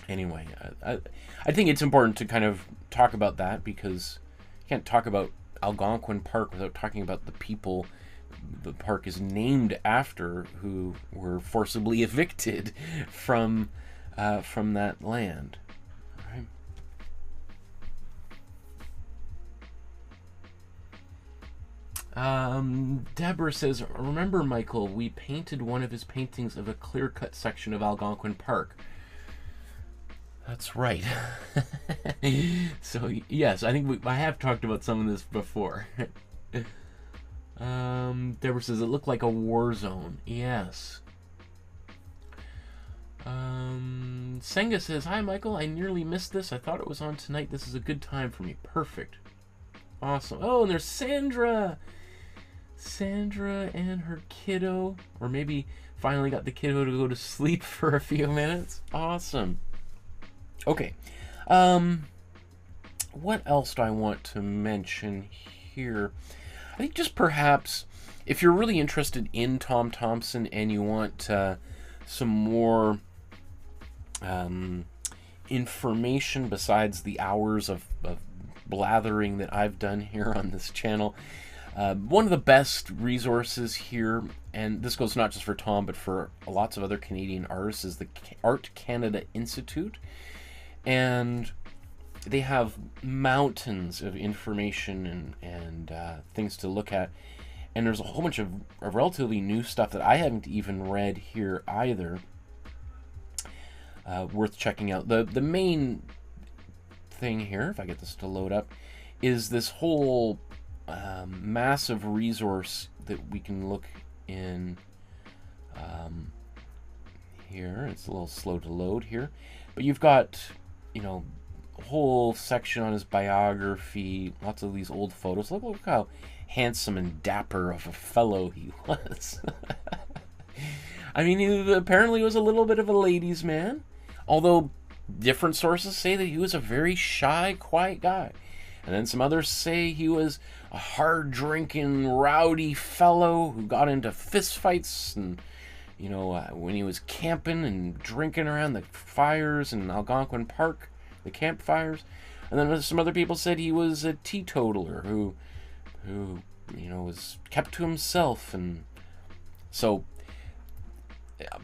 Speaker 1: anyway, I think it's important to kind of talk about that, because you can't talk about Algonquin Park without talking about the people the park is named after, who were forcibly evicted from that land. Deborah says, remember, Michael, we painted one of his paintings of a clear-cut section of Algonquin Park. That's right. So, yes, I think I have talked about some of this before. Deborah says, it looked like a war zone. Yes. Senga says, hi, Michael, I nearly missed this. I thought it was on tonight. This is a good time for me. Perfect. Awesome. Oh, and there's Sandra. Sandra and her kiddo. Or maybe finally got the kiddo to go to sleep for a few minutes. Awesome. Okay. What else do I want to mention here? I think just perhaps, if you're really interested in Tom Thomson and you want some more information besides the hours of blathering that I've done here on this channel, one of the best resources here, and this goes not just for Tom but for lots of other Canadian artists, is the Art Canada Institute. And they have mountains of information and things to look at. And there's a whole bunch of relatively new stuff that I haven't even read here either, worth checking out. The main thing here, if I get this to load up, is this whole massive resource that we can look in here. It's a little slow to load here, but you've got a whole section on his biography, lots of these old photos. Look how handsome and dapper of a fellow he was. I mean, he apparently was a little bit of a ladies' man, although different sources say that he was a very shy, quiet guy. And then some others say he was a hard-drinking, rowdy fellow who got into fistfights and, when he was camping and drinking around the fires in Algonquin Park, the campfires. And then some other people said he was a teetotaler who was kept to himself. And so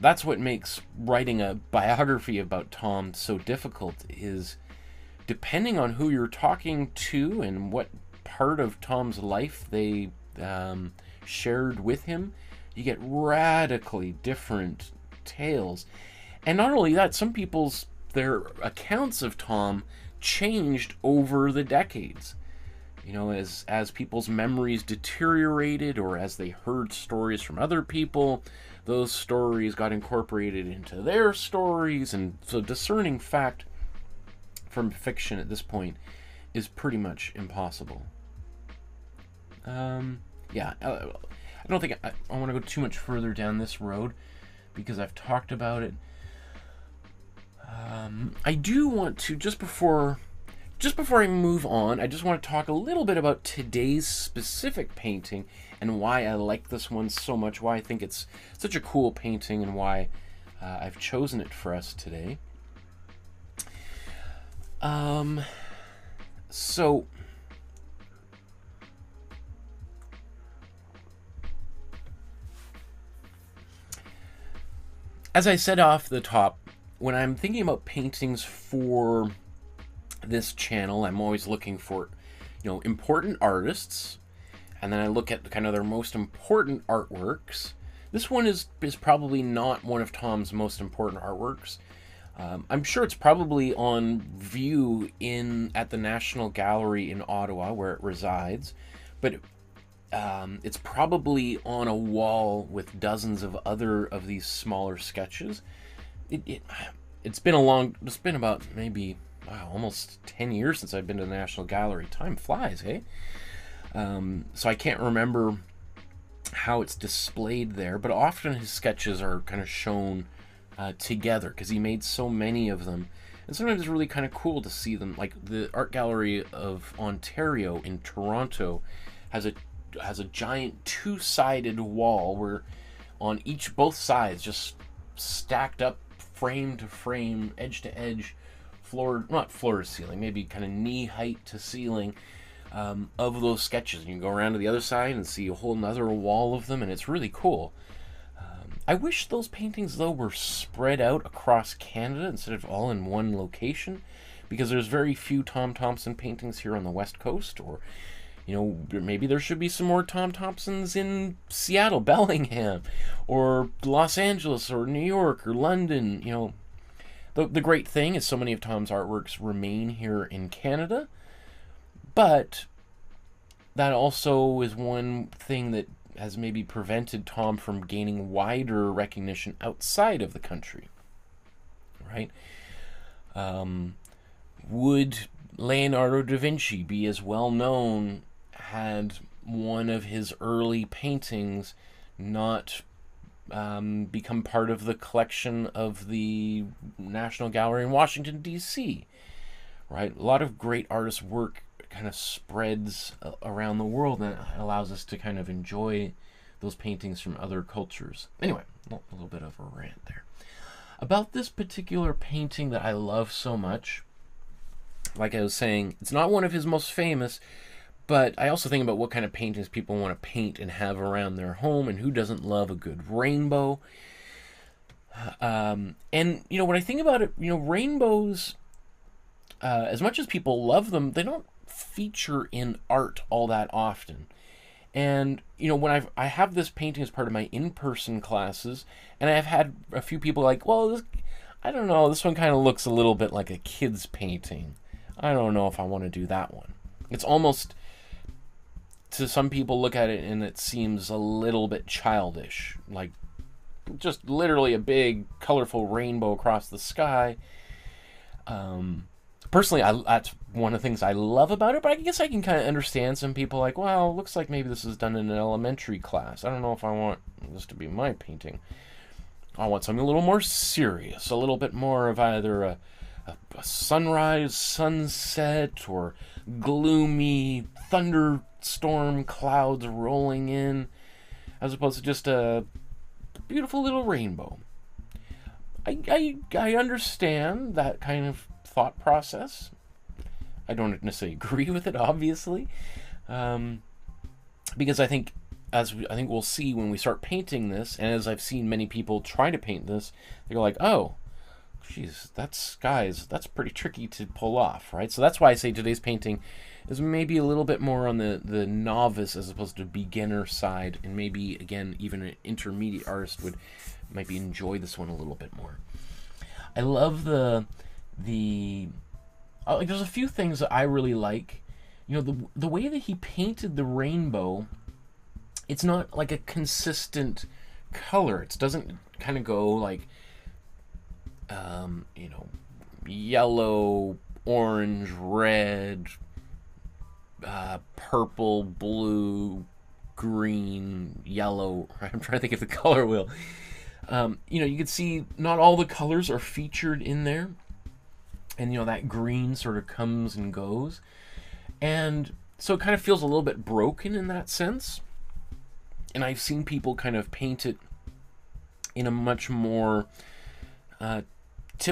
Speaker 1: that's what makes writing a biography about Tom so difficult, is depending on who you're talking to and what part of Tom's life they shared with him, you get radically different tales. And not only that, some their accounts of Tom changed over the decades. As people's memories deteriorated, or as they heard stories from other people, those stories got incorporated into their stories. And so discerning fact from fiction at this point is pretty much impossible. Yeah, I don't think I want to go too much further down this road, because I've talked about it. I do want to, just before I move on, I just want to talk a little bit about today's specific painting and why I like this one so much, why I think it's such a cool painting, and why I've chosen it for us today. So as I said off the top, when I'm thinking about paintings for this channel, I'm always looking for, important artists, and then I look at kind of their most important artworks. This one is probably not one of Tom's most important artworks. I'm sure it's probably on view at the National Gallery in Ottawa, where it resides, but it's probably on a wall with dozens of other of these smaller sketches. It's been about maybe almost 10 years since I've been to the National Gallery. Time flies, hey? So I can't remember how it's displayed there, but often his sketches are kind of shown together, because he made so many of them. And sometimes it's really kind of cool to see them. Like the Art Gallery of Ontario in Toronto has a giant two-sided wall where on both sides, just stacked up, frame to frame, edge to edge, not floor to ceiling, maybe kind of knee height to ceiling, of those sketches. You can go around to the other side and see a whole nother wall of them, and it's really cool. I wish those paintings, though, were spread out across Canada instead of all in one location, because there's very few Tom Thomson paintings here on the West Coast, or maybe there should be some more Tom Thomsons in Seattle, Bellingham, or Los Angeles, or New York, or London. The great thing is so many of Tom's artworks remain here in Canada, but that also is one thing that has maybe prevented Tom from gaining wider recognition outside of the country, right? Would Leonardo da Vinci be as well known had one of his early paintings not become part of the collection of the National Gallery in Washington, D.C., right? A lot of great artists' work kind of spreads around the world, and it allows us to kind of enjoy those paintings from other cultures. Anyway, a little bit of a rant there. About this particular painting that I love so much, like I was saying, it's not one of his most famous, but I also think about what kind of paintings people want to paint and have around their home, and who doesn't love a good rainbow. And, when I think about it, rainbows, as much as people love them, they don't feature in art all that often. And when I have this painting as part of my in-person classes, and I've had a few people like, well, I don't know, this one kind of looks a little bit like a kid's painting. I don't know if I want to do that one. It's almost, to some people, look at it and it seems a little bit childish, like just literally a big colorful rainbow across the sky. Personally, that's one of the things I love about it, but I guess I can kind of understand some people like, well, it looks like maybe this was done in an elementary class. I don't know if I want this to be my painting. I want something a little more serious, a little bit more of either a sunrise, sunset, or gloomy thunderstorm clouds rolling in, as opposed to just a beautiful little rainbow. I understand that kind of thought process. I don't necessarily agree with it, obviously, because I think we'll see when we start painting this, and as I've seen many people try to paint this, they're like, oh, geez, that's pretty tricky to pull off, right? So that's why I say today's painting is maybe a little bit more on the novice as opposed to beginner side, and maybe again even an intermediate artist would maybe enjoy this one a little bit more. I love the like there's a few things that I really like. You know, the way that he painted the rainbow, it's not like a consistent color. It doesn't kind of go like you know, yellow, orange, red, purple, blue, green, yellow. I'm trying to think of the color wheel. You know, you can see not all the colors are featured in there. And, you know, that green sort of comes and goes. And so it kind of feels a little bit broken in that sense. And I've seen people kind of paint it in a much more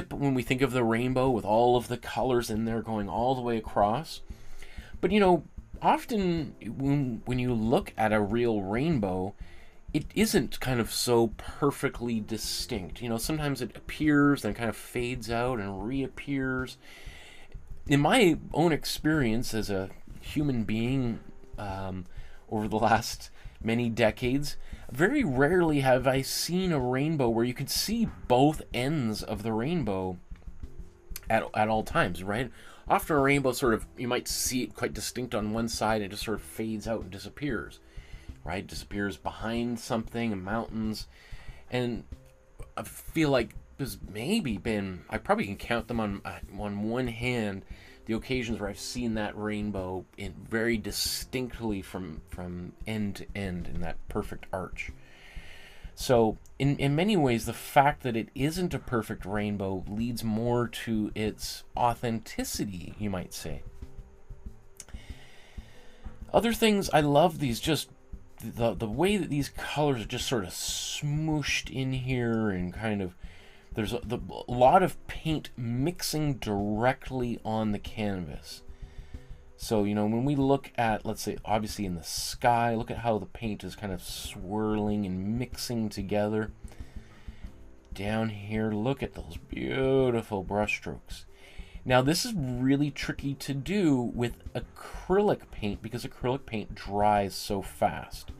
Speaker 1: when we think of the rainbow with all of the colors in there going all the way across. But, you know, often when you look at a real rainbow, it isn't kind of so perfectly distinct. You know, sometimes it appears, then kind of fades out and reappears. In my own experience as a human being over the last many decades, very rarely have I seen a rainbow where you could see both ends of the rainbow at all times, right? Often a rainbow sort of, you might see it quite distinct on one side, and it just sort of fades out and disappears. Right, disappears behind something, mountains, and I feel like there's maybe been, I probably can count them on one hand, the occasions where I've seen that rainbow in very distinctly from end to end in that perfect arch. So in many ways, the fact that it isn't a perfect rainbow leads more to its authenticity, you might say. Other things, I love these just the way that these colors are just sort of smooshed in here, and kind of there's a lot of paint mixing directly on the canvas. So, you know, when we look at, let's say, obviously in the sky, look at how the paint is kind of swirling and mixing together. Down here, look at those beautiful brushstrokes. Now, this is really tricky to do with acrylic paint because acrylic paint dries so fast.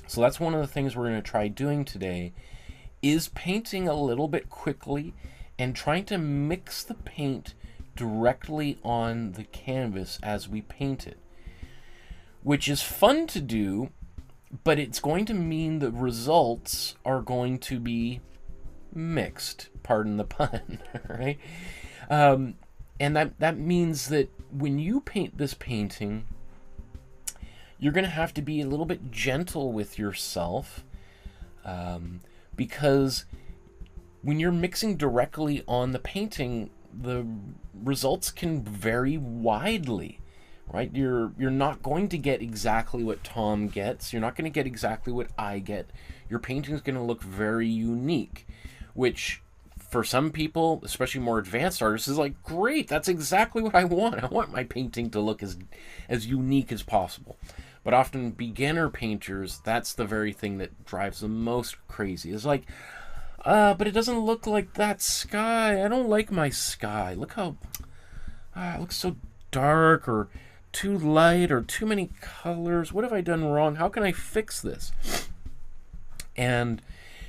Speaker 1: So that's one of the things we're going to try doing today, is painting a little bit quickly and trying to mix the paint directly on the canvas as we paint it, which is fun to do, but it's going to mean the results are going to be mixed, pardon the pun, right? And that means that when you paint this painting, you're going to have to be a little bit gentle with yourself, because when you're mixing directly on the painting, the results can vary widely, right? You're not going to get exactly what Tom gets. You're not going to get exactly what I get. Your painting is going to look very unique, which for some people, especially more advanced artists, is like, great, that's exactly what I want. I want my painting to look as unique as possible. But often beginner painters, that's the very thing that drives them most crazy. It's like, but it doesn't look like that sky. I don't like my sky. Look how it looks so dark, or too light, or too many colors. What have I done wrong? How can I fix this? And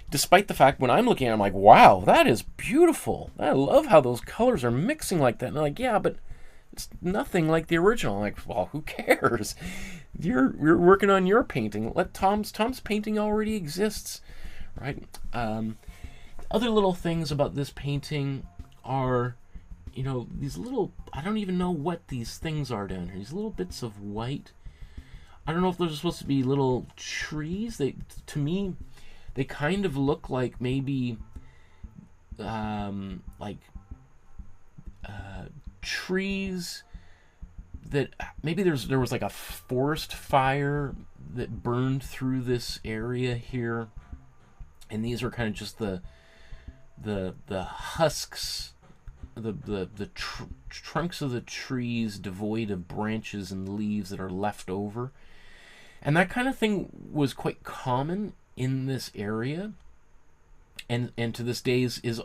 Speaker 1: despite the fact when I'm looking at it, I'm like, wow, that is beautiful. I love how those colors are mixing like that. And they're like, yeah, but it's nothing like the original. I'm like, well, who cares? You're working on your painting. Let Tom's painting already exists, right? Other little things about this painting are, you know, these little, I don't even know what these things are down here. These little bits of white. I don't know if those are supposed to be little trees. To me, they kind of look like maybe trees that maybe there was like a forest fire that burned through this area here. and these are kind of just the husks, the trunks of the trees devoid of branches and leaves that are left over. And that kind of thing was quite common in this area, and to this day is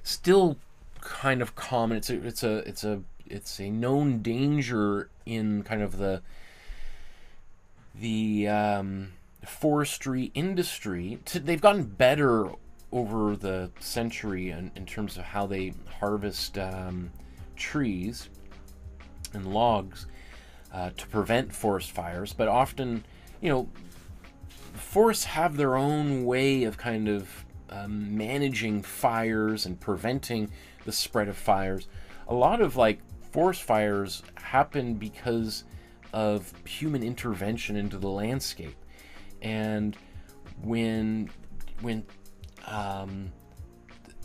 Speaker 1: still kind of common. It's a known danger in kind of the forestry industry. They've gotten better over the century in terms of how they harvest trees and logs to prevent forest fires, but often, forests have their own way of kind of managing fires and preventing the spread of fires. A lot of forest fires happen because of human intervention into the landscape, and when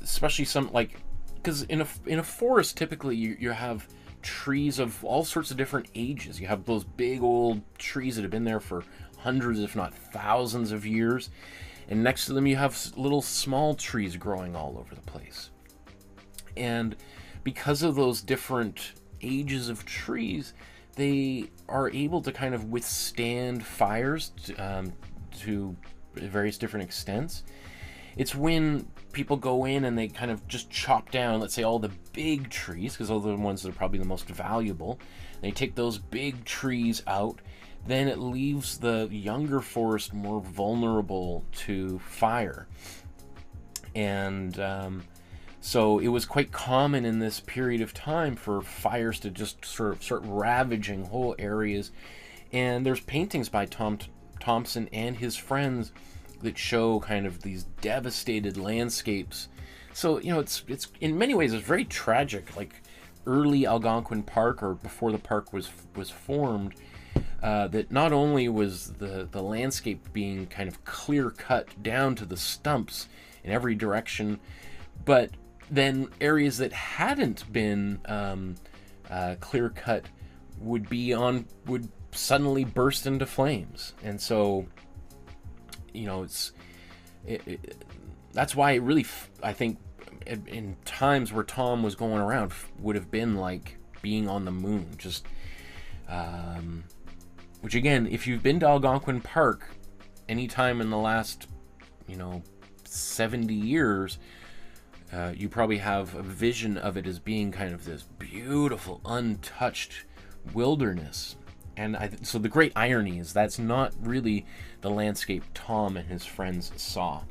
Speaker 1: especially some because in a forest typically you have trees of all sorts of different ages. You have those big old trees that have been there for hundreds, if not thousands of years, and next to them you have little small trees growing all over the place. And because of those different ages of trees, they are able to kind of withstand fires to various different extents. It's when people go in and they kind of just chop down, let's say, all the big trees, because those are the ones that are probably the most valuable. They take those big trees out, then it leaves the younger forest more vulnerable to fire. And so it was quite common in this period of time for fires to just sort of start ravaging whole areas. And there's paintings by Thomson and his friends that show kind of these devastated landscapes. So it's in many ways it's very tragic. Like early Algonquin Park, or before the park was formed, that not only was the landscape being kind of clear cut down to the stumps in every direction, but then areas that hadn't been clear cut would suddenly burst into flames. And so that's why it really, I think, in times where Tom was going around, would have been like being on the moon. Just, which again, if you've been to Algonquin Park anytime in the last, 70 years, you probably have a vision of it as being kind of this beautiful, untouched wilderness. And so the great irony is that's not really the landscape Tom and his friends saw.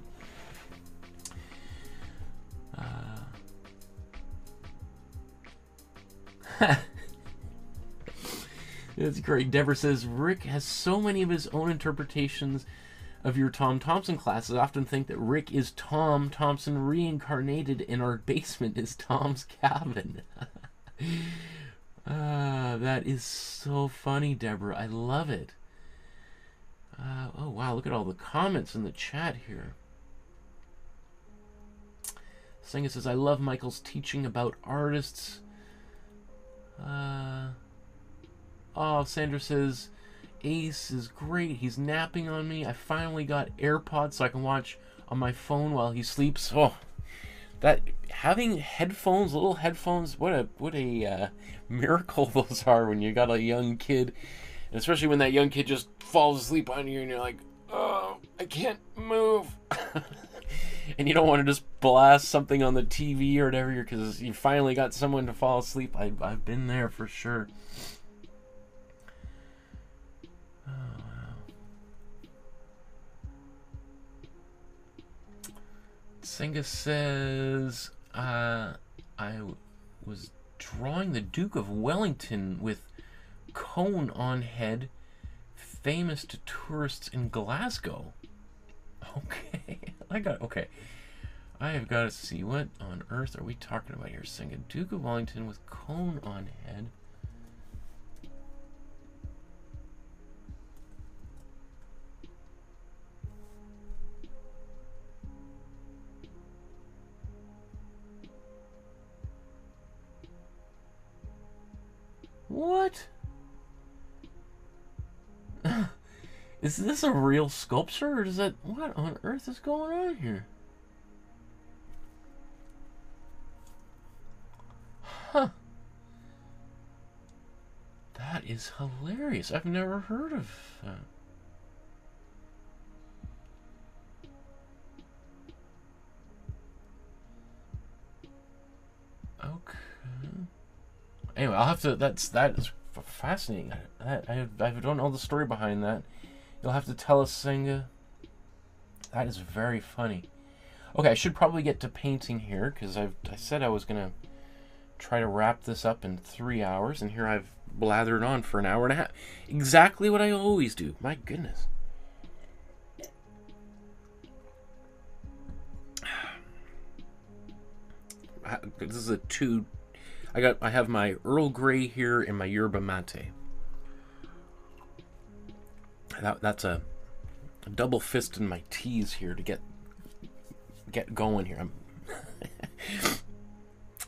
Speaker 1: It's great. Deborah says, Rick has so many of his own interpretations of your Tom Thompson classes. I often think that Rick is Tom Thompson reincarnated and our basement is Tom's cabin. That is so funny, Deborah. I love it. Oh, wow. Look at all the comments in the chat here. Senga says, I love Michael's teaching about artists. Oh, Sandra says, Ace is great. He's napping on me. I finally got AirPods so I can watch on my phone while he sleeps. Oh, that having headphones, little headphones, what a miracle those are when you got a young kid, and especially when that young kid just falls asleep on you and you're like, oh, I can't move. And you don't want to just blast something on the TV or whatever because you finally got someone to fall asleep. I've been there for sure. Oh, wow. Senga says, I was drawing the Duke of Wellington with cone on head, famous to tourists in Glasgow. Okay. I have got to see, what on earth are we talking about here? Senga, Duke of Wellington with cone on head. What? Is this a real sculpture, or is that... What on earth is going on here? Huh. That is hilarious. I've never heard of that. Okay. Anyway, I'll have to... that is fascinating. I don't know the story behind that. You'll have to tell us, Senga. That is very funny. Okay, I should probably get to painting here, because I said I was going to try to wrap this up in 3 hours, and here I've blathered on for an hour and a half. Exactly what I always do. My goodness. This is a two... I have my Earl Grey here and my yerba mate. That's a double fist in my teas here to get going here.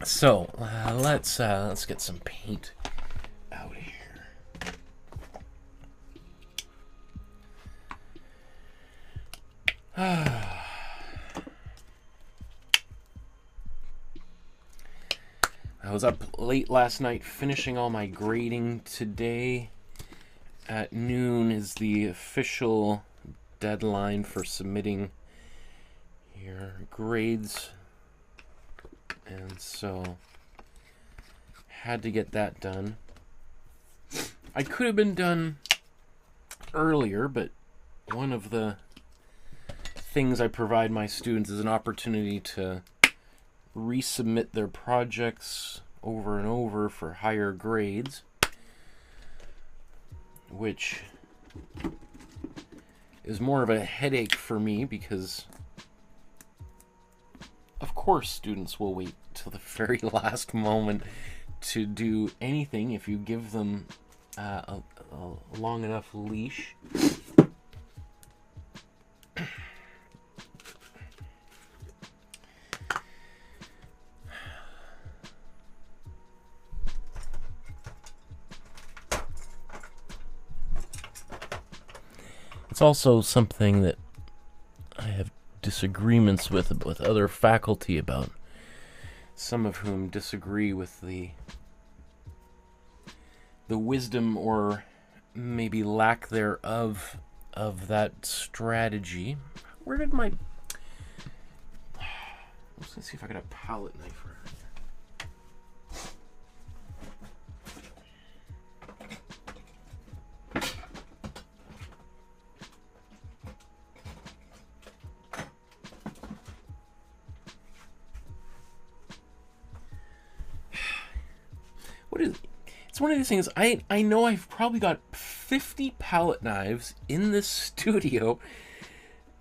Speaker 1: So let's get some paint out here. I was up late last night finishing all my grading. Today at noon is the official deadline for submitting your grades, and so had to get that done. I could have been done earlier, but one of the things I provide my students is an opportunity to resubmit their projects over and over for higher grades, which is more of a headache for me because, of course, students will wait till the very last moment to do anything if you give them a long enough leash. It's also something that I have disagreements with other faculty about, some of whom disagree with the wisdom or maybe lack thereof of that strategy. Where did my... Let's see if I got a palette knife right here. It's one of these things, I know I've probably got 50 palette knives in this studio,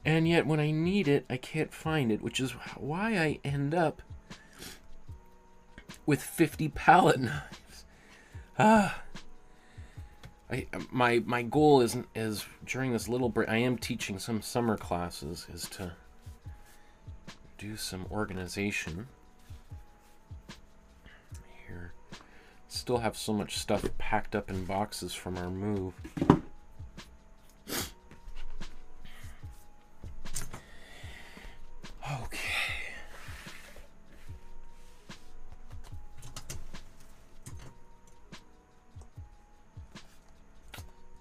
Speaker 1: and yet when I need it, I can't find it, which is why I end up with 50 palette knives. My goal is during this little break, I am teaching some summer classes, is to do some organization. Here. Still have so much stuff packed up in boxes from our move. Okay.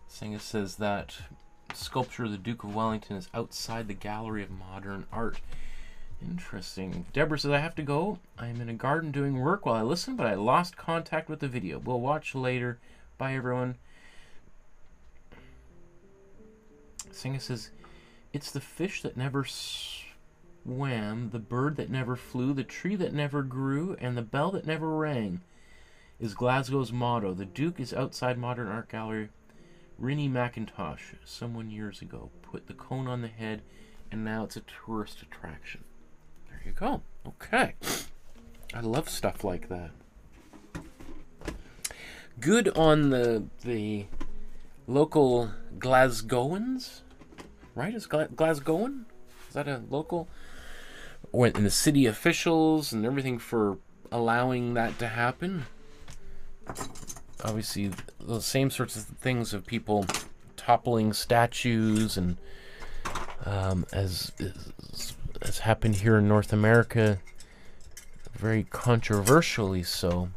Speaker 1: Senga says that sculpture of the Duke of Wellington is outside the Gallery of Modern Art. Interesting. Deborah says, I have to go. I'm in a garden doing work while I listen, but I lost contact with the video. We'll watch later. Bye, everyone. Senga says, it's the fish that never swam, the bird that never flew, the tree that never grew, and the bell that never rang is Glasgow's motto. The Duke is outside Modern Art Gallery. Rinnie McIntosh, someone years ago, put the cone on the head, and now it's a tourist attraction. There you go. Okay. I love stuff like that. Good on the local Glasgowans, right? Is Glasgowan? Is that a local? And the city officials and everything for allowing that to happen. Obviously, the same sorts of things of people toppling statues, and as happened here in North America, very controversially so.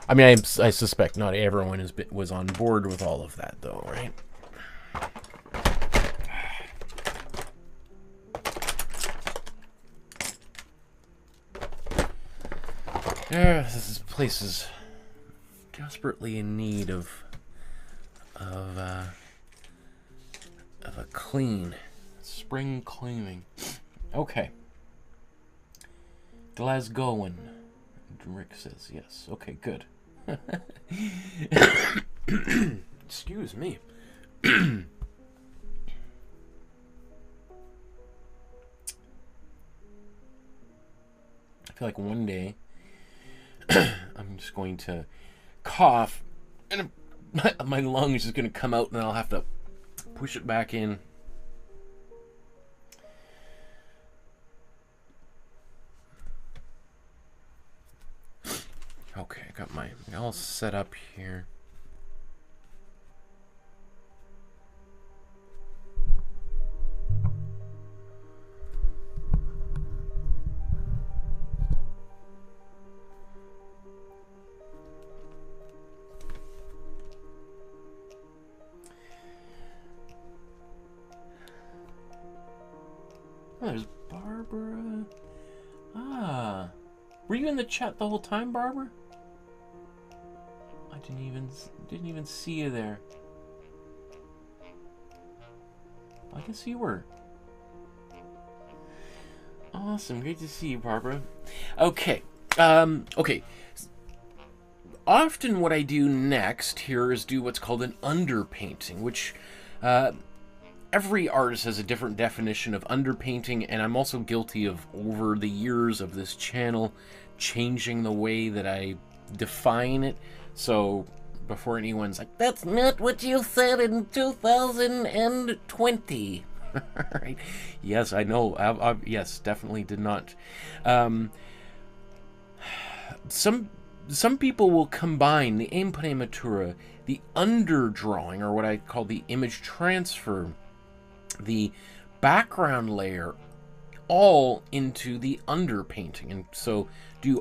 Speaker 1: I mean, I suspect not everyone was on board with all of that, though, right? This place is desperately in need of a clean, spring cleaning. Okay. Glasgowan, Rick says yes. Okay, good. Excuse me. I feel like one day I'm just going to cough and my lung is just going to come out and I'll have to push it back in. Okay, I got my all set up here. Oh, there's Barbara. Ah. Were you in the chat the whole time, Barbara? I didn't even see you there. I guess you were. Awesome. Great to see you, Barbara. Okay. Okay. Often what I do next here is do what's called an underpainting, which every artist has a different definition of underpainting, and I'm also guilty of, over the years of this channel, changing the way that I define it. So before anyone's like, that's not what you said in 2020. Right? Yes, I know. Yes, definitely did not. Some people will combine the Imprimatura, the underdrawing, or what I call the image transfer, the background layer, all into the underpainting. And so do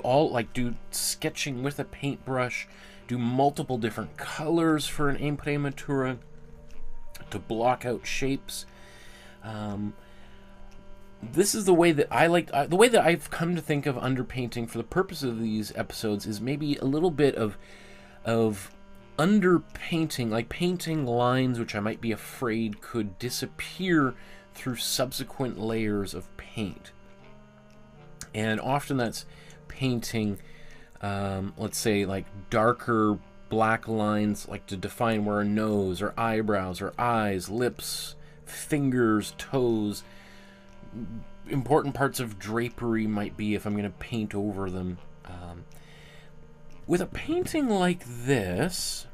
Speaker 1: sketching with a paintbrush, do multiple different colors for an Imprimatura to block out shapes. This is the way that the way that I've come to think of underpainting for the purpose of these episodes is maybe a little bit of underpainting, like painting lines which I might be afraid could disappear through subsequent layers of paint. And often that's painting, let's say, like darker black lines, like to define where a nose or eyebrows or eyes, lips, fingers, toes, important parts of drapery might be if I'm going to paint over them. With a painting like this,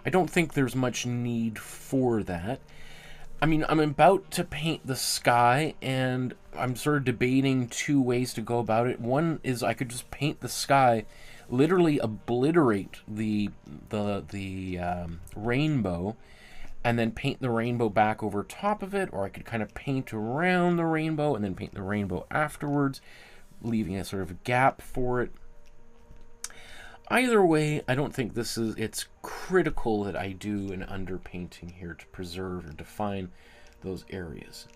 Speaker 1: I don't think there's much need for that. I mean, I'm about to paint the sky, and I'm sort of debating two ways to go about it. One is I could just paint the sky, literally obliterate the rainbow, and then paint the rainbow back over top of it, or I could kind of paint around the rainbow and then paint the rainbow afterwards, leaving a sort of gap for it. Either way, I don't think it's critical that I do an underpainting here to preserve or define those areas.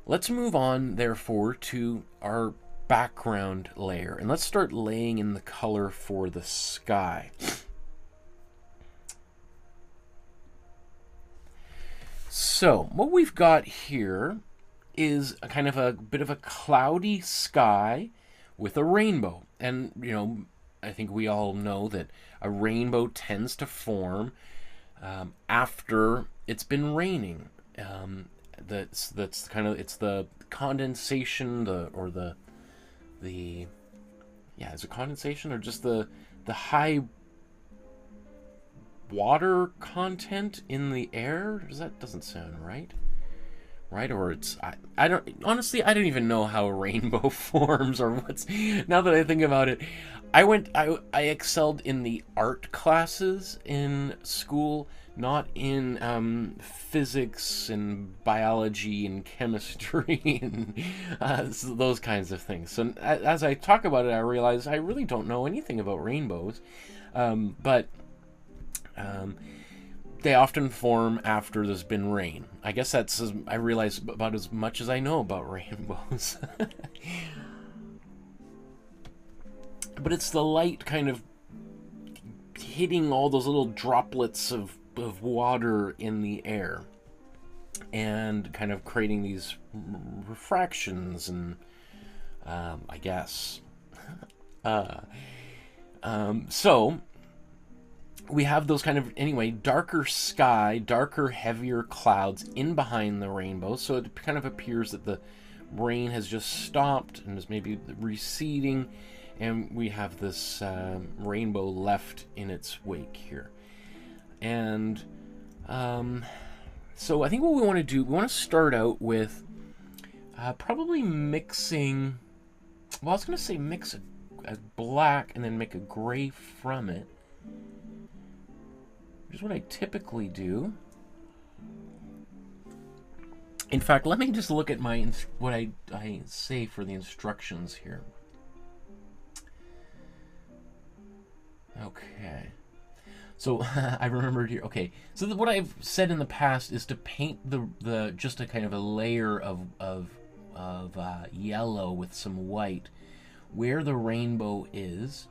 Speaker 1: Let's move on, therefore, to our background layer, and let's start laying in the color for the sky. So what we've got here is a kind of a bit of a cloudy sky with a rainbow. And, you know, I think we all know that a rainbow tends to form after it's been raining. That's kind of, it's the condensation, yeah, is it condensation or just the high water content in the air? That doesn't sound right. right? Or it's I don't honestly I don't even know how a rainbow forms or what's. Now that I think about it, I excelled in the art classes in school, not in physics and biology and chemistry and those kinds of things. So as I talk about it, I realize I really don't know anything about rainbows, but they often form after there's been rain. I guess that's, I realize, about as much as I know about rainbows. But it's the light kind of hitting all those little droplets of water in the air and kind of creating these refractions and I guess. So we have those kind of, anyway, darker sky, darker, heavier clouds in behind the rainbow. So it kind of appears that the rain has just stopped and is maybe receding. And we have this rainbow left in its wake here. And so I think what we want to do, we want to start out with probably mixing, well, I was going to say mix a black and then make a gray from it, which is what I typically do. In fact, let me just look at my what I say for the instructions here. Okay. So I remembered here. Okay. So what I've said in the past is to paint the just a kind of a layer of yellow with some white where the rainbow is,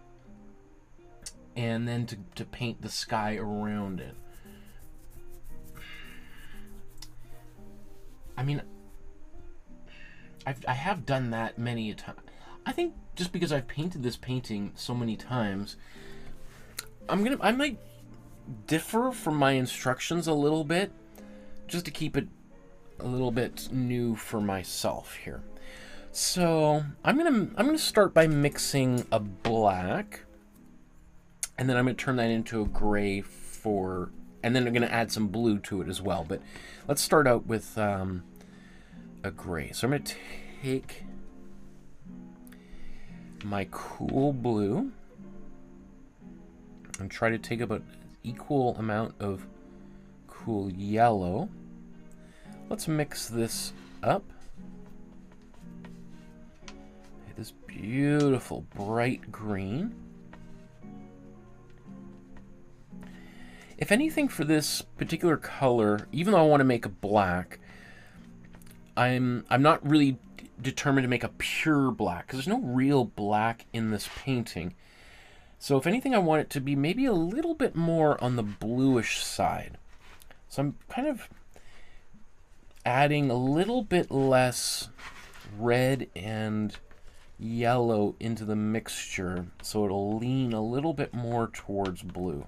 Speaker 1: and then to paint the sky around it. I mean, I have done that many a time. I think just because I've painted this painting so many times, I might differ from my instructions a little bit, just to keep it a little bit new for myself here. So I'm gonna start by mixing a black, and then I'm gonna turn that into a gray and then I'm gonna add some blue to it as well. But let's start out with a gray. So I'm gonna take my cool blue and try to take about equal amount of cool yellow. Let's mix this up. This beautiful bright green. If anything, for this particular color, even though I want to make a black, I'm not really determined to make a pure black, because there's no real black in this painting. So if anything, I want it to be maybe a little bit more on the bluish side. So I'm kind of adding a little bit less red and yellow into the mixture, so it'll lean a little bit more towards blue.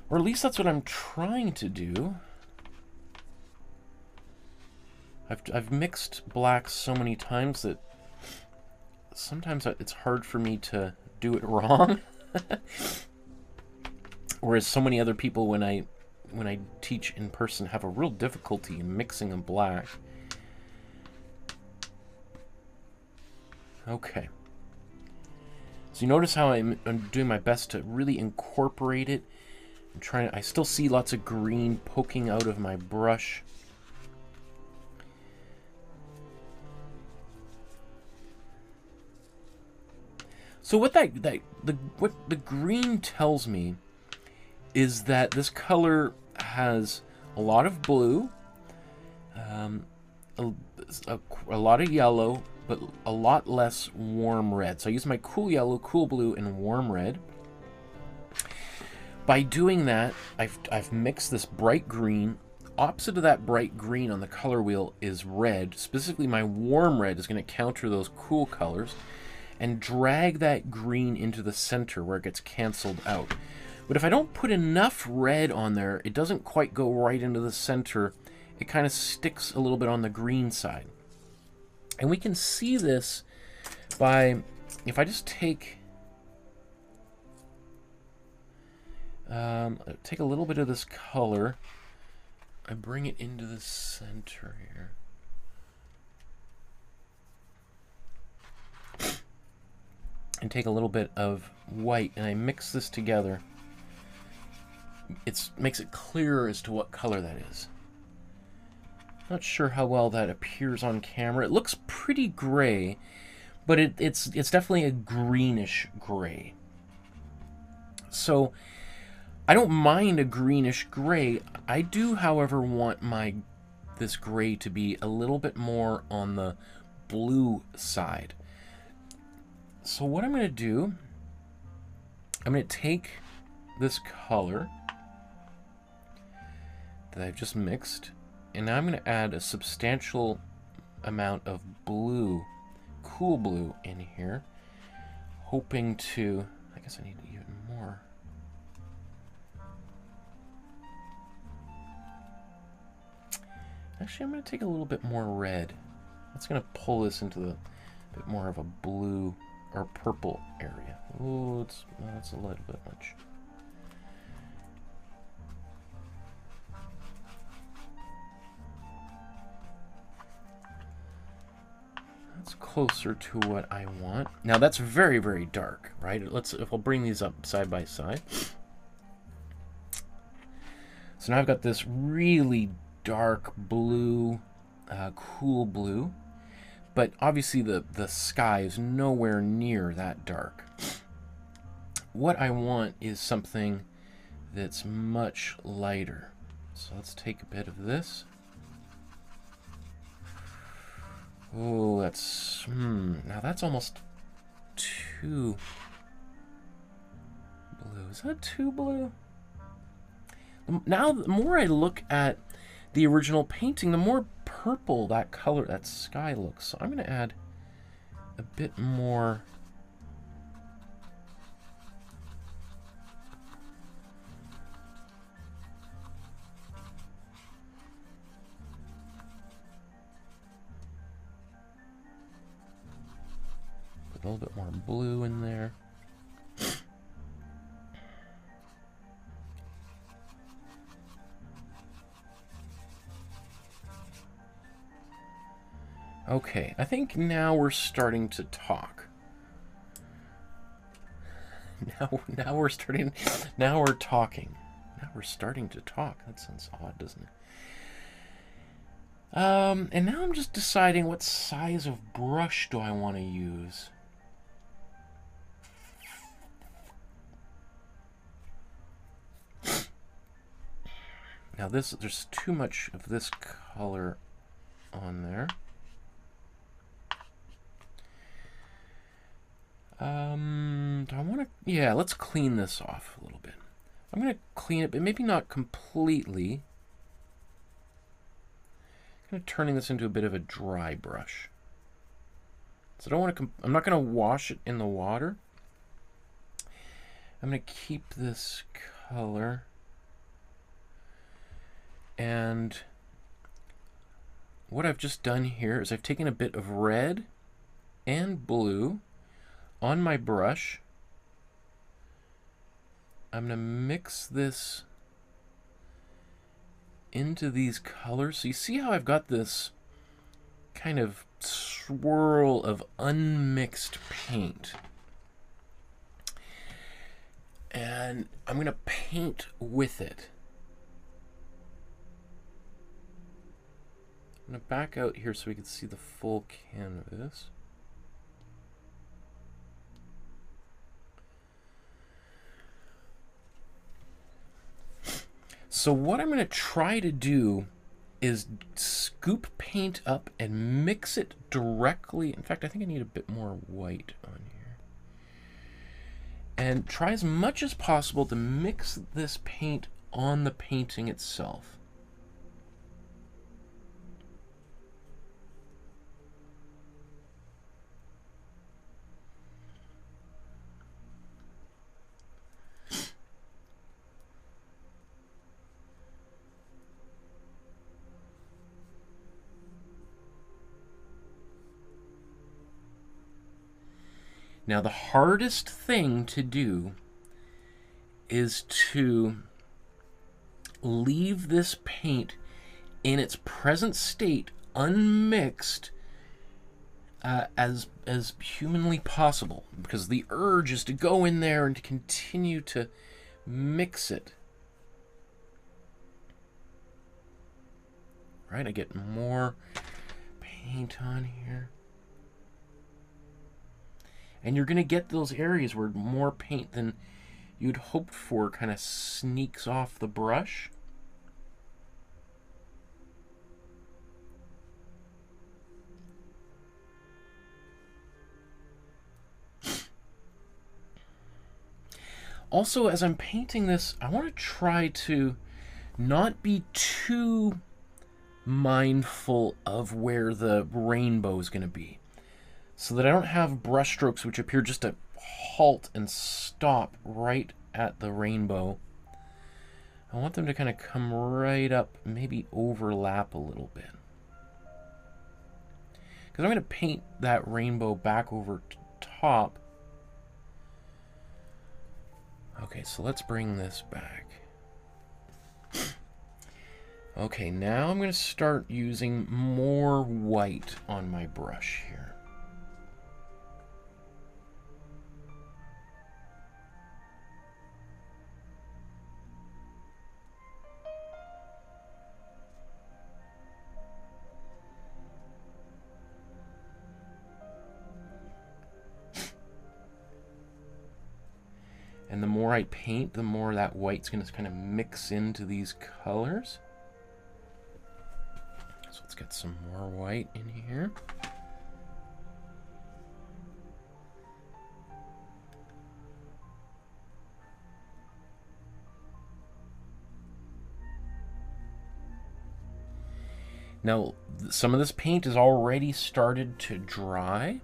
Speaker 1: Or at least that's what I'm trying to do. I've mixed blacks so many times that sometimes it's hard for me to do it wrong. Whereas so many other people, when I teach in person, have a real difficulty in mixing a black. Okay. So you notice how I'm doing my best to really incorporate it. I still see lots of green poking out of my brush. So what the green tells me is that this color has a lot of blue, a lot of yellow, but a lot less warm red. So I use my cool yellow, cool blue, and warm red. By doing that, I've mixed this bright green. Opposite of that bright green on the color wheel is red. Specifically, my warm red is going to counter those cool colors and drag that green into the center where it gets canceled out. But if I don't put enough red on there, it doesn't quite go right into the center. It kind of sticks a little bit on the green side. And we can see this by, if I just take a little bit of this color, I bring it into the center here. And take a little bit of white and I mix this together. It makes it clearer as to what color that is. Not sure how well that appears on camera. It looks pretty gray, but it's definitely a greenish gray. So I don't mind a greenish gray. I do, however, want this gray to be a little bit more on the blue side. So what I'm going to do, I'm going to take this color that I've just mixed, and now I'm going to add a substantial amount of blue, cool blue in here, hoping to, I guess I need even more. Actually, I'm going to take a little bit more red. That's going to pull this into the bit more of a blue or purple area. Oh, that's a little bit much. That's closer to what I want. Now that's very, very dark, right? If I'll bring these up side by side. So now I've got this really dark blue, cool blue, but obviously the sky is nowhere near that dark. What I want is something that's much lighter. So let's take a bit of this. Oh, that's, now that's almost too blue. Is that too blue? Now, the more I look at the original painting, the more purple that color, that sky looks. So I'm going to add a bit more. Put a little bit more blue in there. Okay, I think now we're starting to talk. Now we're starting. Now we're talking. Now we're starting to talk. That sounds odd, doesn't it? And now I'm just deciding what size of brush do I want to use. Now there's too much of this color on there. Do I want to? Yeah, let's clean this off a little bit. I'm going to clean it, but maybe not completely. I'm going to turning this into a bit of a dry brush. So I don't want to. I'm not going to wash it in the water. I'm going to keep this color, and what I've just done here is I've taken a bit of red and blue on my brush. I'm going to mix this into these colors. So you see how I've got this kind of swirl of unmixed paint. And I'm going to paint with it. I'm going to back out here so we can see the full canvas. So what I'm going to try to do is scoop paint up and mix it directly. In fact, I think I need a bit more white on here. And try as much as possible to mix this paint on the painting itself. Now, the hardest thing to do is to leave this paint in its present state, unmixed, as humanly possible, because the urge is to go in there and to continue to mix it. Right, I get more paint on here. And you're going to get those areas where more paint than you'd hoped for kind of sneaks off the brush. Also, as I'm painting this, I want to try to not be too mindful of where the rainbow is going to be, so that I don't have brush strokes which appear just to halt and stop right at the rainbow. I want them to kind of come right up, maybe overlap a little bit. Because I'm going to paint that rainbow back over top. Okay, so let's bring this back. Okay, now I'm going to start using more white on my brush here. And the more I paint, the more that white's going to kind of mix into these colors. So let's get some more white in here. Now, some of this paint is already started to dry.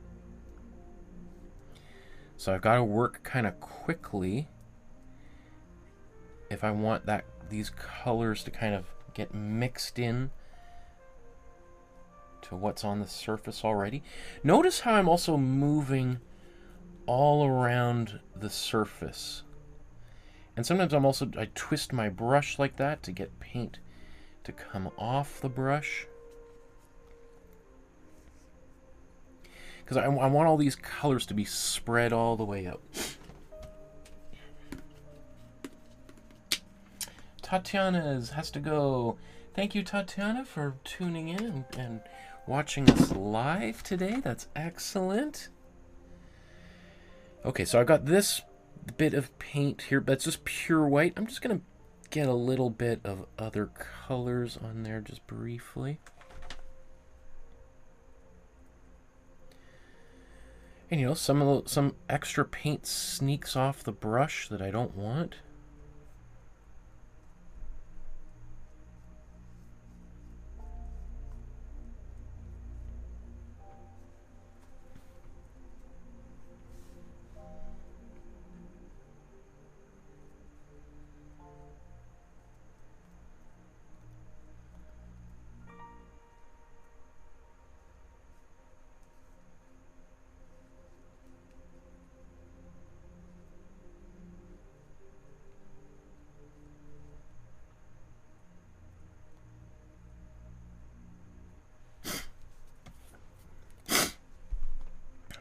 Speaker 1: So I've got to work kind of quickly if I want these colors to kind of get mixed in to what's on the surface already. Notice how I'm also moving all around the surface. And sometimes I twist my brush like that to get paint to come off the brush. Because I want all these colors to be spread all the way out. Tatiana has to go. Thank you, Tatiana, for tuning in and watching us live today. That's excellent. Okay, so I've got this bit of paint here. That's just pure white. I'm just going to get a little bit of other colors on there just briefly. And you know, some extra paint sneaks off the brush that I don't want.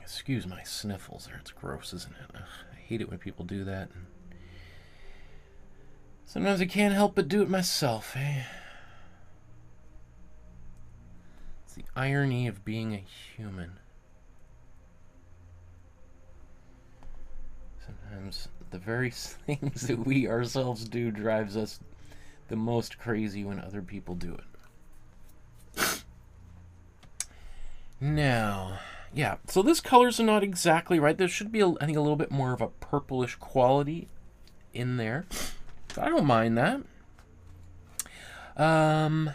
Speaker 1: Excuse my sniffles there. It's gross, isn't it? Ugh, I hate it when people do that. Sometimes I can't help but do it myself, eh? It's the irony of being a human. Sometimes the very things that we ourselves do drives us the most crazy when other people do it. Now, yeah, so this colors are not exactly right. There should be, I think, a little bit more of a purplish quality in there. So I don't mind that. I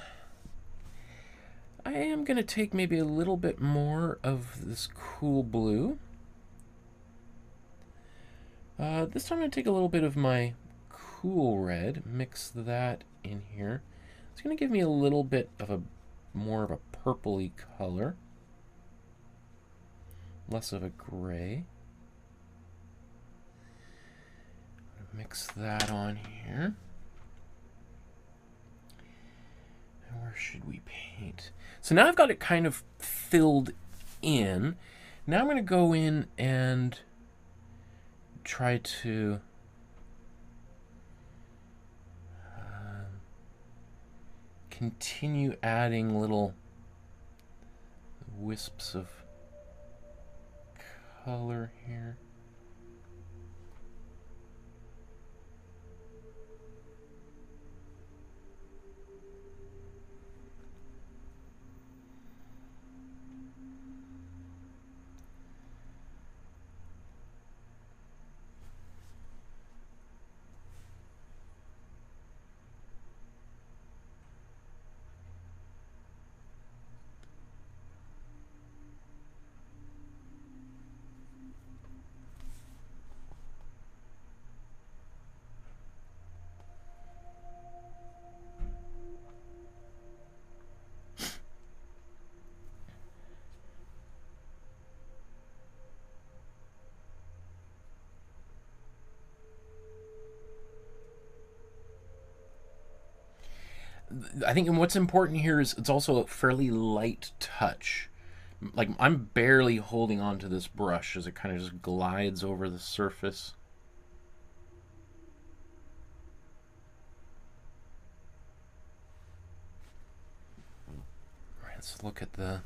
Speaker 1: am going to take maybe a little bit more of this cool blue. This time I'm going to take a little bit of my cool red, mix that in here. It's going to give me a little bit of a more of a purpley color. Less of a gray. Mix that on here. And we're should we paint? So now I've got it kind of filled in. Now I'm going to go in and try to continue adding little wisps of color here. I think what's important here is it's also a fairly light touch. Like, I'm barely holding on to this brush as it kind of just glides over the surface. All right, let's look at the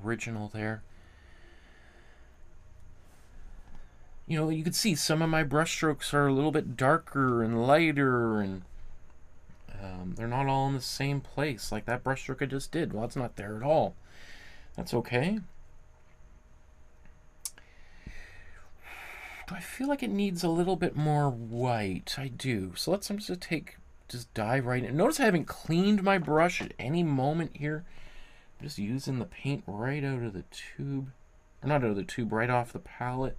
Speaker 1: original there. You know, you can see some of my brush strokes are a little bit darker and lighter, and they're not all in the same place, like that brush stroke I just did. Well, it's not there at all. That's okay. Do I feel like it needs a little bit more white? I do. So let's just dive right in. Notice I haven't cleaned my brush at any moment here. I'm just using the paint right out of the tube. Or not out of the tube, right off the palette.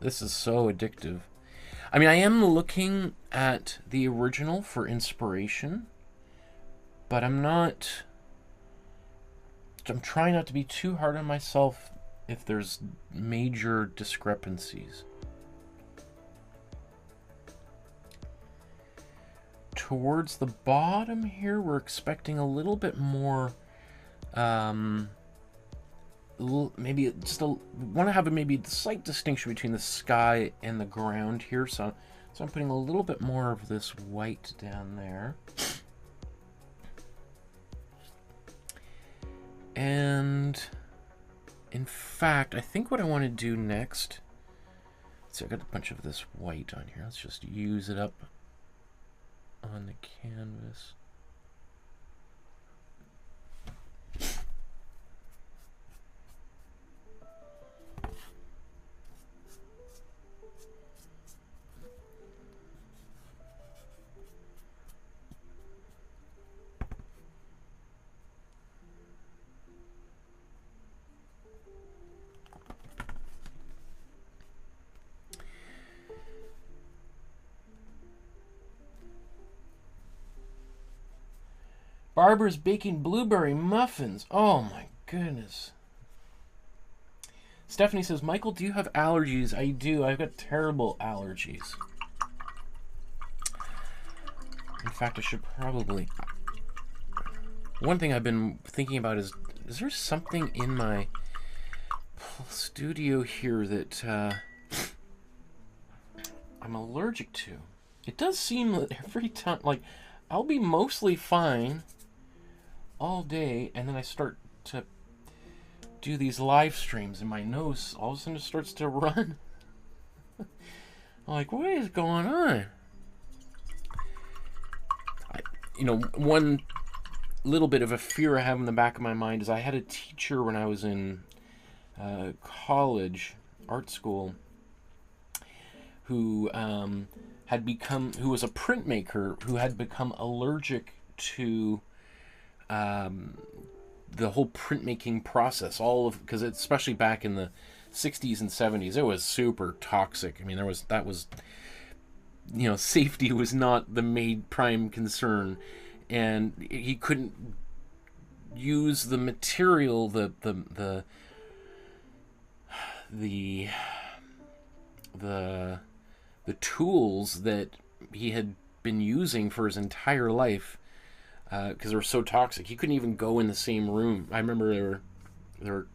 Speaker 1: This is so addictive. I mean, I am looking at the original for inspiration, but I'm trying not to be too hard on myself if there's major discrepancies. Towards the bottom here, we're expecting a little bit more, maybe just want to have maybe a slight distinction between the sky and the ground here. So I'm putting a little bit more of this white down there. And in fact, I think what I want to do next, see, I got a bunch of this white on here. Let's just use it up on the canvas. Barbara's baking blueberry muffins. Oh my goodness. Stephanie says, Michael, do you have allergies? I do. I've got terrible allergies. In fact, I should probably... One thing I've been thinking about is there something in my studio here that I'm allergic to. It does seem that every time, like, I'll be mostly fine all day, and then I start to do these live streams, and my nose all of a sudden starts to run. I'm like, what is going on? One little bit of a fear I have in the back of my mind is I had a teacher when I was in college, art school, who who was a printmaker who had become allergic to the whole printmaking process, because especially back in the 60s and 70s, it was super toxic. I mean, safety was not the prime concern, and he couldn't use the material, the tools that he had been using for his entire life, because they were so toxic. He couldn't even go in the same room. I remember there were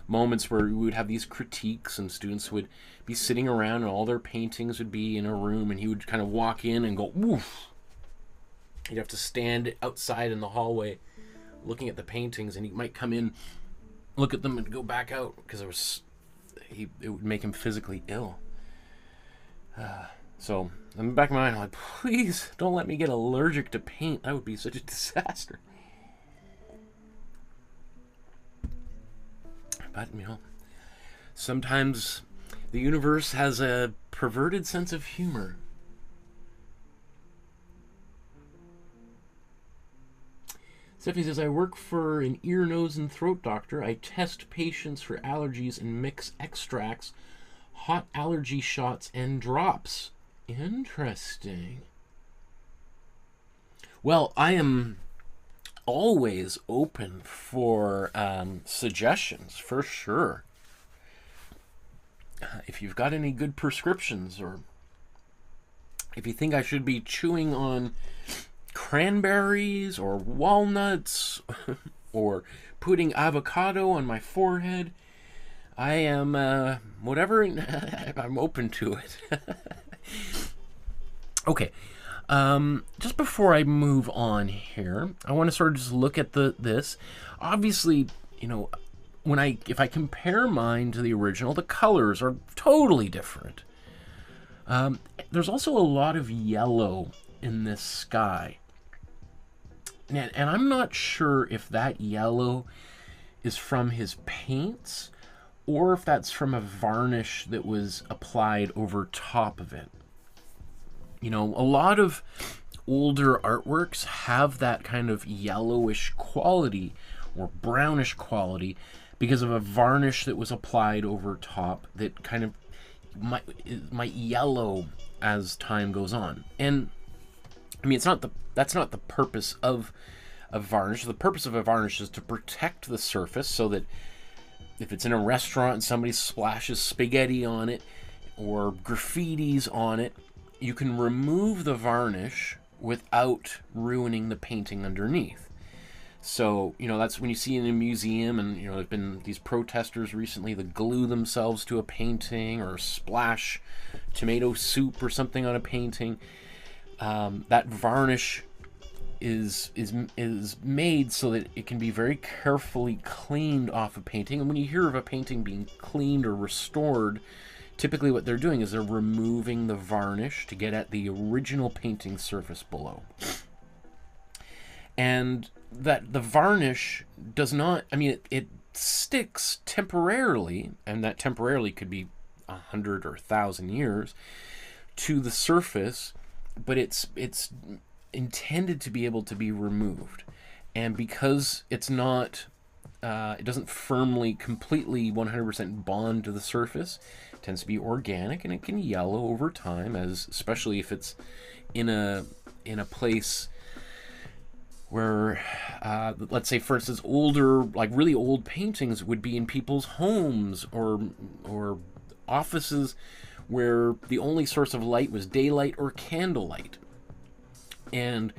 Speaker 1: moments where we would have these critiques, and students would be sitting around, and all their paintings would be in a room, and he would kind of walk in and go, woof. He'd have to stand outside in the hallway looking at the paintings, and he might come in, look at them, and go back out, because it would make him physically ill. So in the back of my mind, I'm like, please don't let me get allergic to paint. That would be such a disaster. But, sometimes the universe has a perverted sense of humor. Stephanie says, I work for an ear, nose, and throat doctor. I test patients for allergies and mix extracts, hot allergy shots, and drops. Interesting. Well, I am always open for suggestions, for sure. If you've got any good prescriptions, or if you think I should be chewing on cranberries or walnuts or putting avocado on my forehead, I am whatever. I'm open to it. Okay, just before I move on here, I want to sort of just look at this. Obviously, if I compare mine to the original, the colors are totally different. There's also a lot of yellow in this sky. And I'm not sure if that yellow is from his paints or if that's from a varnish that was applied over top of it. A lot of older artworks have that kind of yellowish quality or brownish quality because of a varnish that was applied over top that kind of might yellow as time goes on. And I mean, that's not the purpose of a varnish. The purpose of a varnish is to protect the surface so that if it's in a restaurant and somebody splashes spaghetti on it or graffitis on it, you can remove the varnish without ruining the painting underneath. So, that's when you see in a museum, and, there's been these protesters recently that glue themselves to a painting or splash tomato soup or something on a painting. That varnish is made so that it can be very carefully cleaned off a painting. And when you hear of a painting being cleaned or restored, typically what they're doing is they're removing the varnish to get at the original painting surface below. And that the varnish does not, it sticks temporarily, and that temporarily could be 100 or 1,000 years, to the surface, but it's intended to be able to be removed. And because it's not, it doesn't firmly, completely 100% bond to the surface, it tends to be organic, and it can yellow over time, especially if it's in a place where, let's say, for instance, really old paintings would be in people's homes or offices where the only source of light was daylight or candlelight. And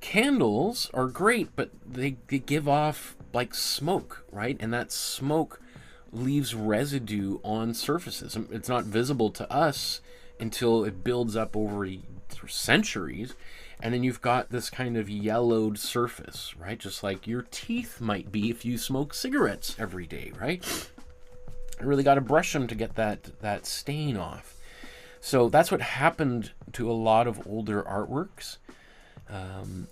Speaker 1: candles are great, but they give off like smoke, right? And that smoke leaves residue on surfaces. It's not visible to us until it builds up over centuries, and then you've got this kind of yellowed surface, right? Just like your teeth might be if you smoke cigarettes every day, right? You really got to brush them to get that stain off. So that's what happened to a lot of older artworks.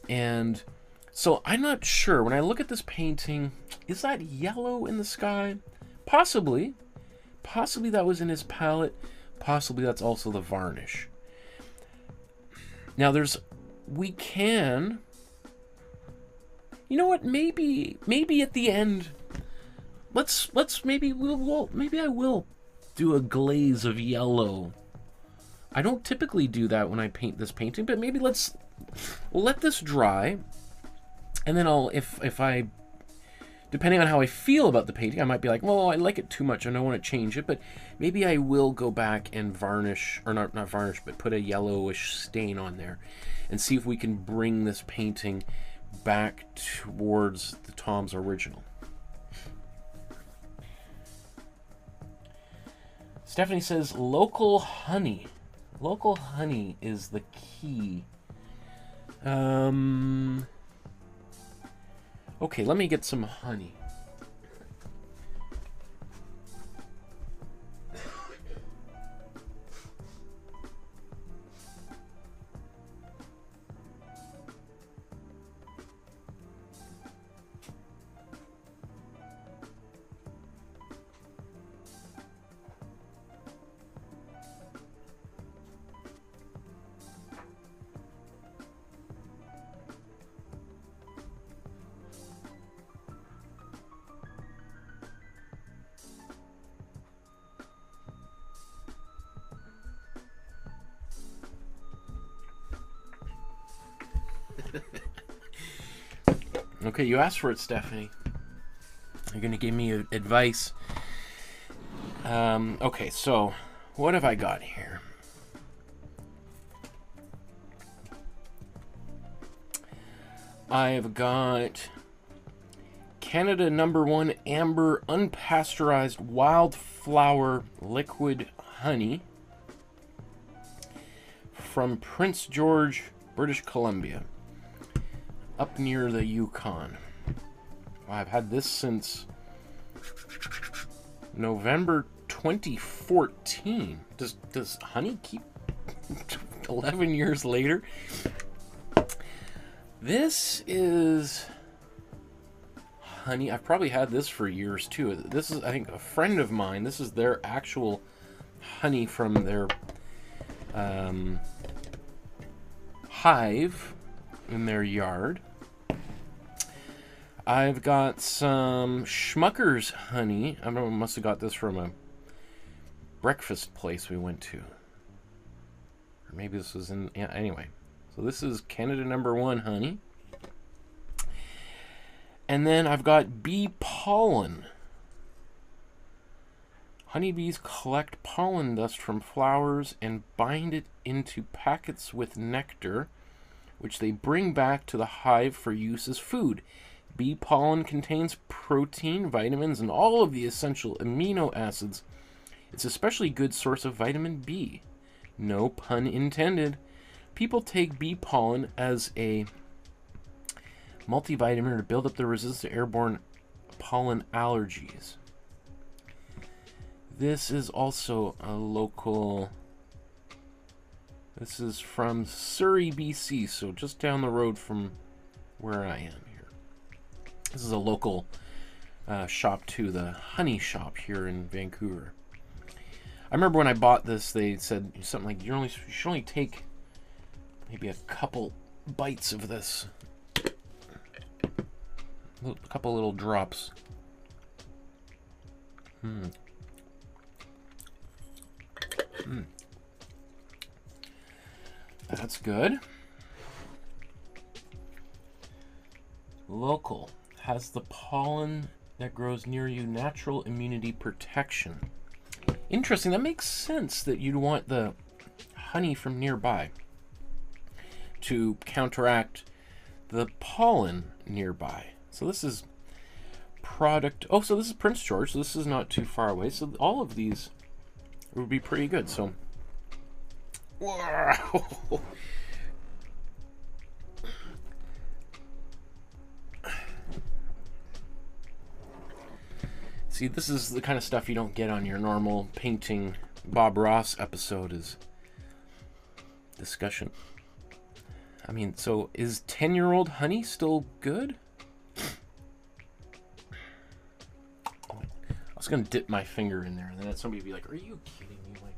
Speaker 1: And so I'm not sure. When I look at this painting, is that yellow in the sky? Possibly. Possibly that was in his palette. Possibly that's also the varnish. Now we can, you know what, maybe at the end, maybe I will do a glaze of yellow. I don't typically do that when I paint this painting, but maybe we'll let this dry, and then if I, depending on how I feel about the painting, I might be like, well, I like it too much and I want to change it, but maybe I will go back and varnish, or not varnish, but put a yellowish stain on there and see if we can bring this painting back towards the Tom's original. Stephanie says, local honey. Local honey is the key. Okay, let me get some honey. Okay, you asked for it, Stephanie. You're going to give me advice. Okay, so what have I got here? I've got Canada #1 Amber Unpasteurized Wildflower Liquid Honey from Prince George, British Columbia, up near the Yukon. Well, I've had this since November 2014. Does honey keep 11 years later? This is honey. I've probably had this for years too. This is, I think, a friend of mine. This is their actual honey from their hive in their yard. I've got some Schmucker's honey. I don't know, must have got this from a breakfast place we went to. Or maybe this was in, yeah, anyway. So this is Canada #1 honey. And then I've got bee pollen. Honeybees collect pollen dust from flowers and bind it into packets with nectar, which they bring back to the hive for use as food. Bee pollen contains protein, vitamins, and all of the essential amino acids. It's an especially good source of vitamin B. No pun intended. People take bee pollen as a multivitamin to build up their resistance to airborne pollen allergies. This is also a local... This is from Surrey, BC, so just down the road from where I am here. This is a local shop too, the Honey Shop here in Vancouver. I remember when I bought this, they said something like, you should only take maybe a couple bites of this. A couple little drops. That's good. Local. Has the pollen that grows near you, natural immunity protection. Interesting. That makes sense that you'd want the honey from nearby to counteract the pollen nearby. So this is product. Oh, so this is Prince George, so this is not too far away. So all of these would be pretty good. So, wow. See, this is the kind of stuff you don't get on your normal painting Bob Ross episode is discussion. I mean, so is 10-year-old honey still good? Oh, I was going to dip my finger in there, and then somebody would be like, are you kidding me? Like,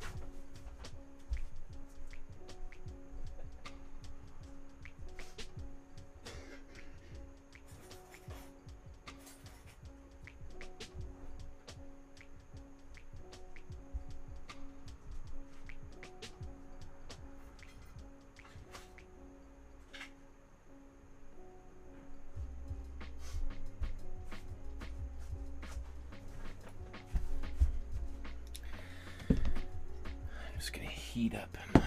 Speaker 1: just gonna heat up my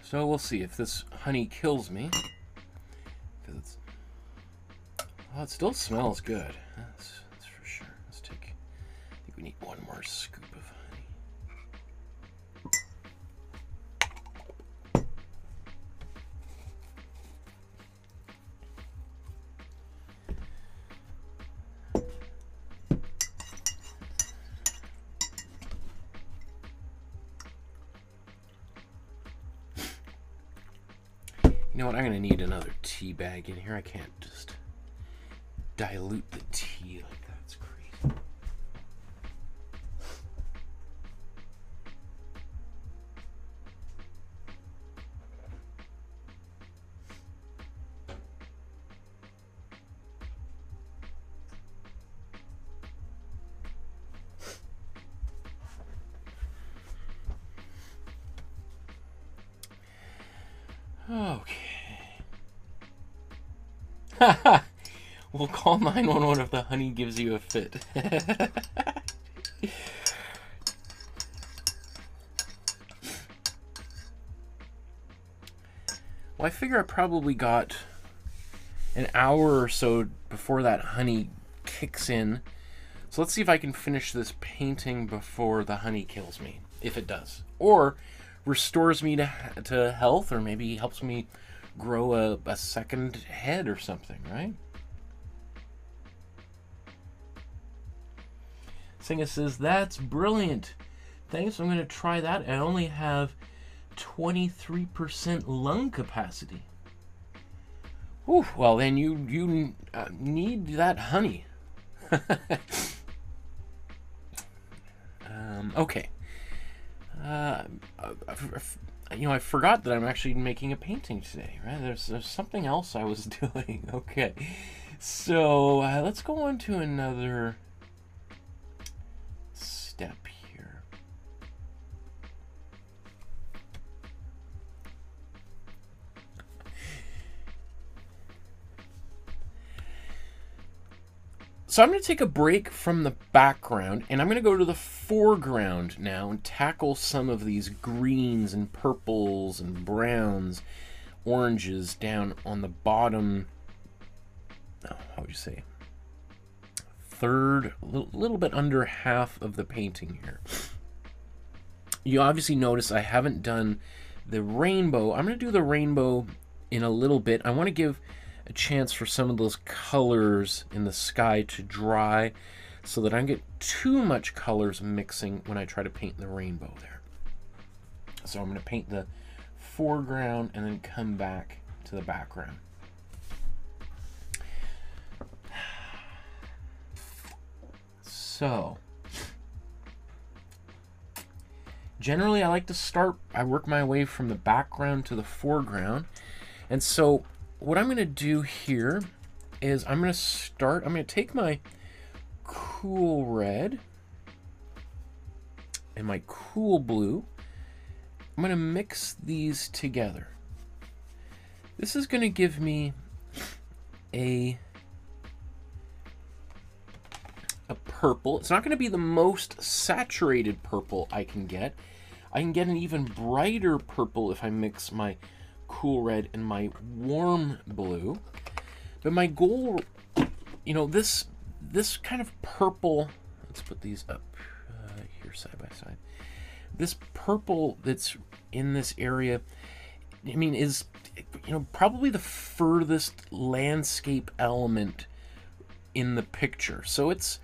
Speaker 1: so we'll see if this honey kills me, because it's, well, it still smells good. That's for sure. Let's take, I think we need one more scoop of honey. You know what, I'm going to need another tea bag in here. I can't just dilute the tea like that. It's crazy. Okay. We'll call 911 if the honey gives you a fit. Well, I figure I probably got an hour or so before that honey kicks in. So let's see if I can finish this painting before the honey kills me, if it does. Or restores me to health, or maybe helps me grow a second head or something, right? Singa says, that's brilliant. Thanks, I'm going to try that. I only have 23% lung capacity. Whew, well, then you need that honey. Okay. You know, I forgot that I'm actually making a painting today, right? There's something else I was doing. Okay. So, let's go on to another step here. So I'm going to take a break from the background, and I'm going to go to the foreground now and tackle some of these greens and purples and browns, oranges down on the bottom, how would you say, third, a little bit under half of the painting here. You obviously notice I haven't done the rainbow. I'm going to do the rainbow in a little bit. I want to give a chance for some of those colors in the sky to dry so that I don't get too much colors mixing when I try to paint the rainbow there. So I'm going to paint the foreground and then come back to the background. So generally I like to I work my way from the background to the foreground. And so what I'm going to do here is I'm going to take my cool red and my cool blue. I'm going to mix these together. This is going to give me a purple. It's not going to be the most saturated purple I can get. I can get an even brighter purple if I mix my cool red and my warm blue. But my goal, you know, this kind of purple, let's put these up here side by side. This purple that's in this area, I mean, is, you know, probably the furthest landscape element in the picture. So it's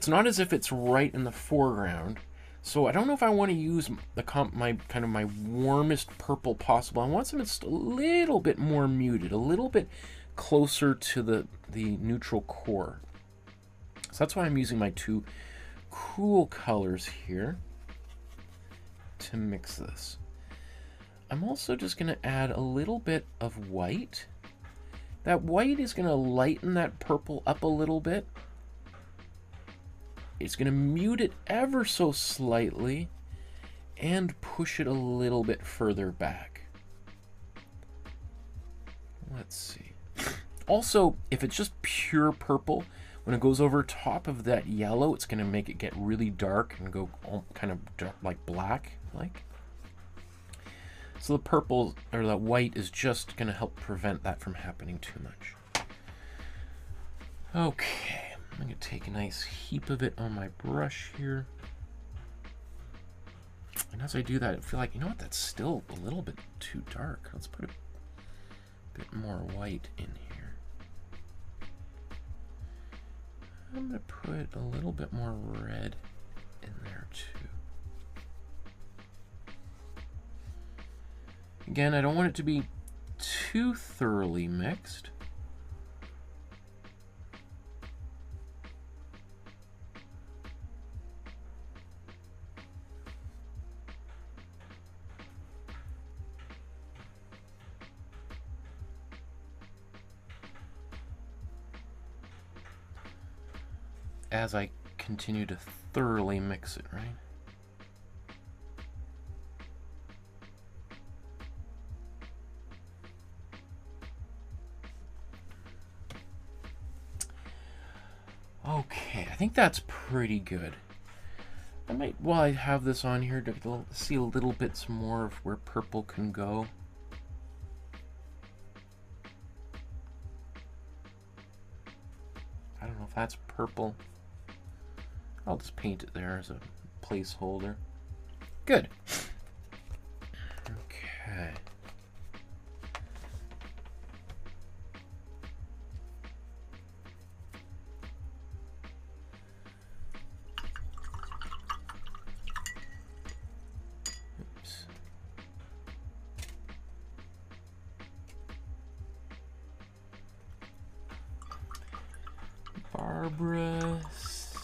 Speaker 1: not as if it's right in the foreground. So I don't know if I want to use my warmest purple possible. I want something just a little bit more muted, a little bit closer to the neutral core. So that's why I'm using my two cool colors here to mix this. I'm also just going to add a little bit of white. That white is going to lighten that purple up a little bit. It's going to mute it ever so slightly and push it a little bit further back. Let's see. Also, if it's just pure purple, when it goes over top of that yellow, it's going to make it get really dark and go all kind of dark, like black, like. So the purple, or the white, is just going to help prevent that from happening too much. Okay, I'm going to take a nice heap of it on my brush here. And as I do that, I feel like, you know what, that's still a little bit too dark. Let's put a bit more white in here. I'm going to put a little bit more red in there too. Again, I don't want it to be too thoroughly mixed. As I continue to thoroughly mix it, right? Okay, I think that's pretty good. I might, while I have this on here, to see a little bit more of where purple can go. I don't know if that's purple. I'll just paint it there as a placeholder. Good. Okay. Oops. Barbara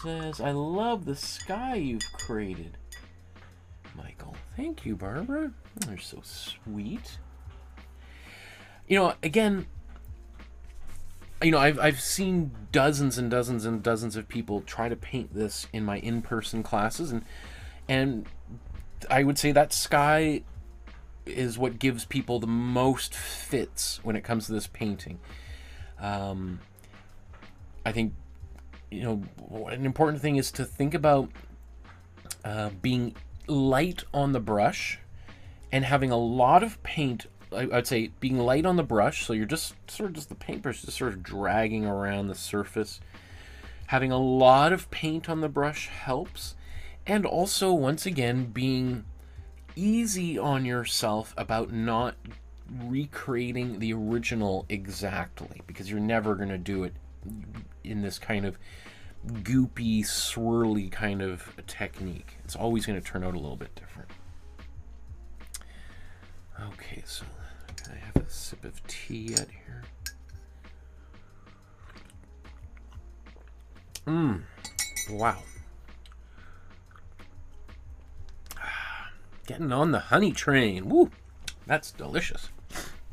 Speaker 1: says, I love the sky you've created. Michael, thank you, Barbara. You're so sweet. You know, again, you know, I've seen dozens and dozens and dozens of people try to paint this in my in-person classes, and I would say that sky is what gives people the most fits when it comes to this painting. I think, you know, an important thing is to think about being light on the brush and having a lot of paint. I'd say being light on the brush, so you're just sort of the paintbrush just sort of dragging around the surface. Having a lot of paint on the brush helps, and also, once again, being easy on yourself about not recreating the original exactly, because you're never going to do it in this kind of goopy, swirly kind of technique. It's always going to turn out a little bit different. Okay, so I have a sip of tea out here. Wow. Getting on the honey train. Woo! That's delicious.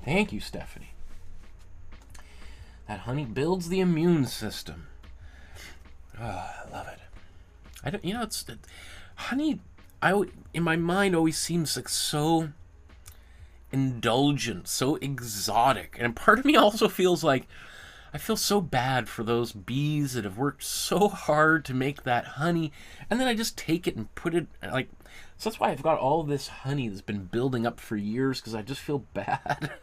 Speaker 1: Thank you, Stephanie. That honey builds the immune system. Oh, I love it. I don't, you know, honey, in my mind always seems like so indulgent, so exotic. And part of me also feels like I feel so bad for those bees that have worked so hard to make that honey, and then I just take it and put it, like, so that's why I've got all this honey that's been building up for years, because I just feel bad.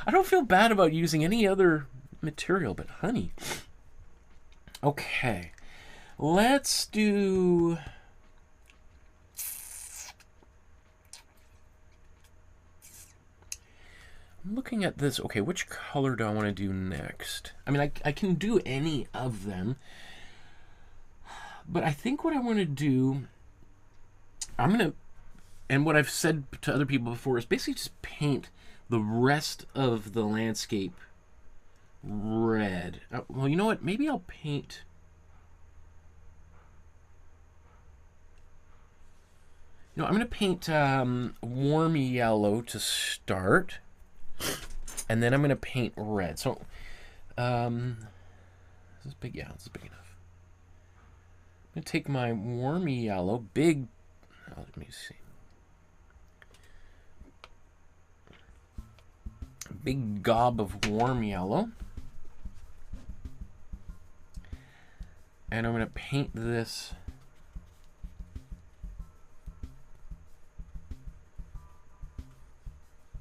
Speaker 1: I don't feel bad about using any other material but honey. Okay, let's do... I'm looking at this. Okay, which color do I want to do next? I mean, I can do any of them. But I think what I want to do... I'm going to... And what I've said to other people before is basically just paint the rest of the landscape red. Well, you know what? Maybe I'll paint... You know, I'm going to paint warm yellow to start. And then I'm going to paint red. So, is this big? Yeah, this is big enough. I'm going to take my warm yellow, big... Oh, let me see. Big gob of warm yellow. And I'm going to paint this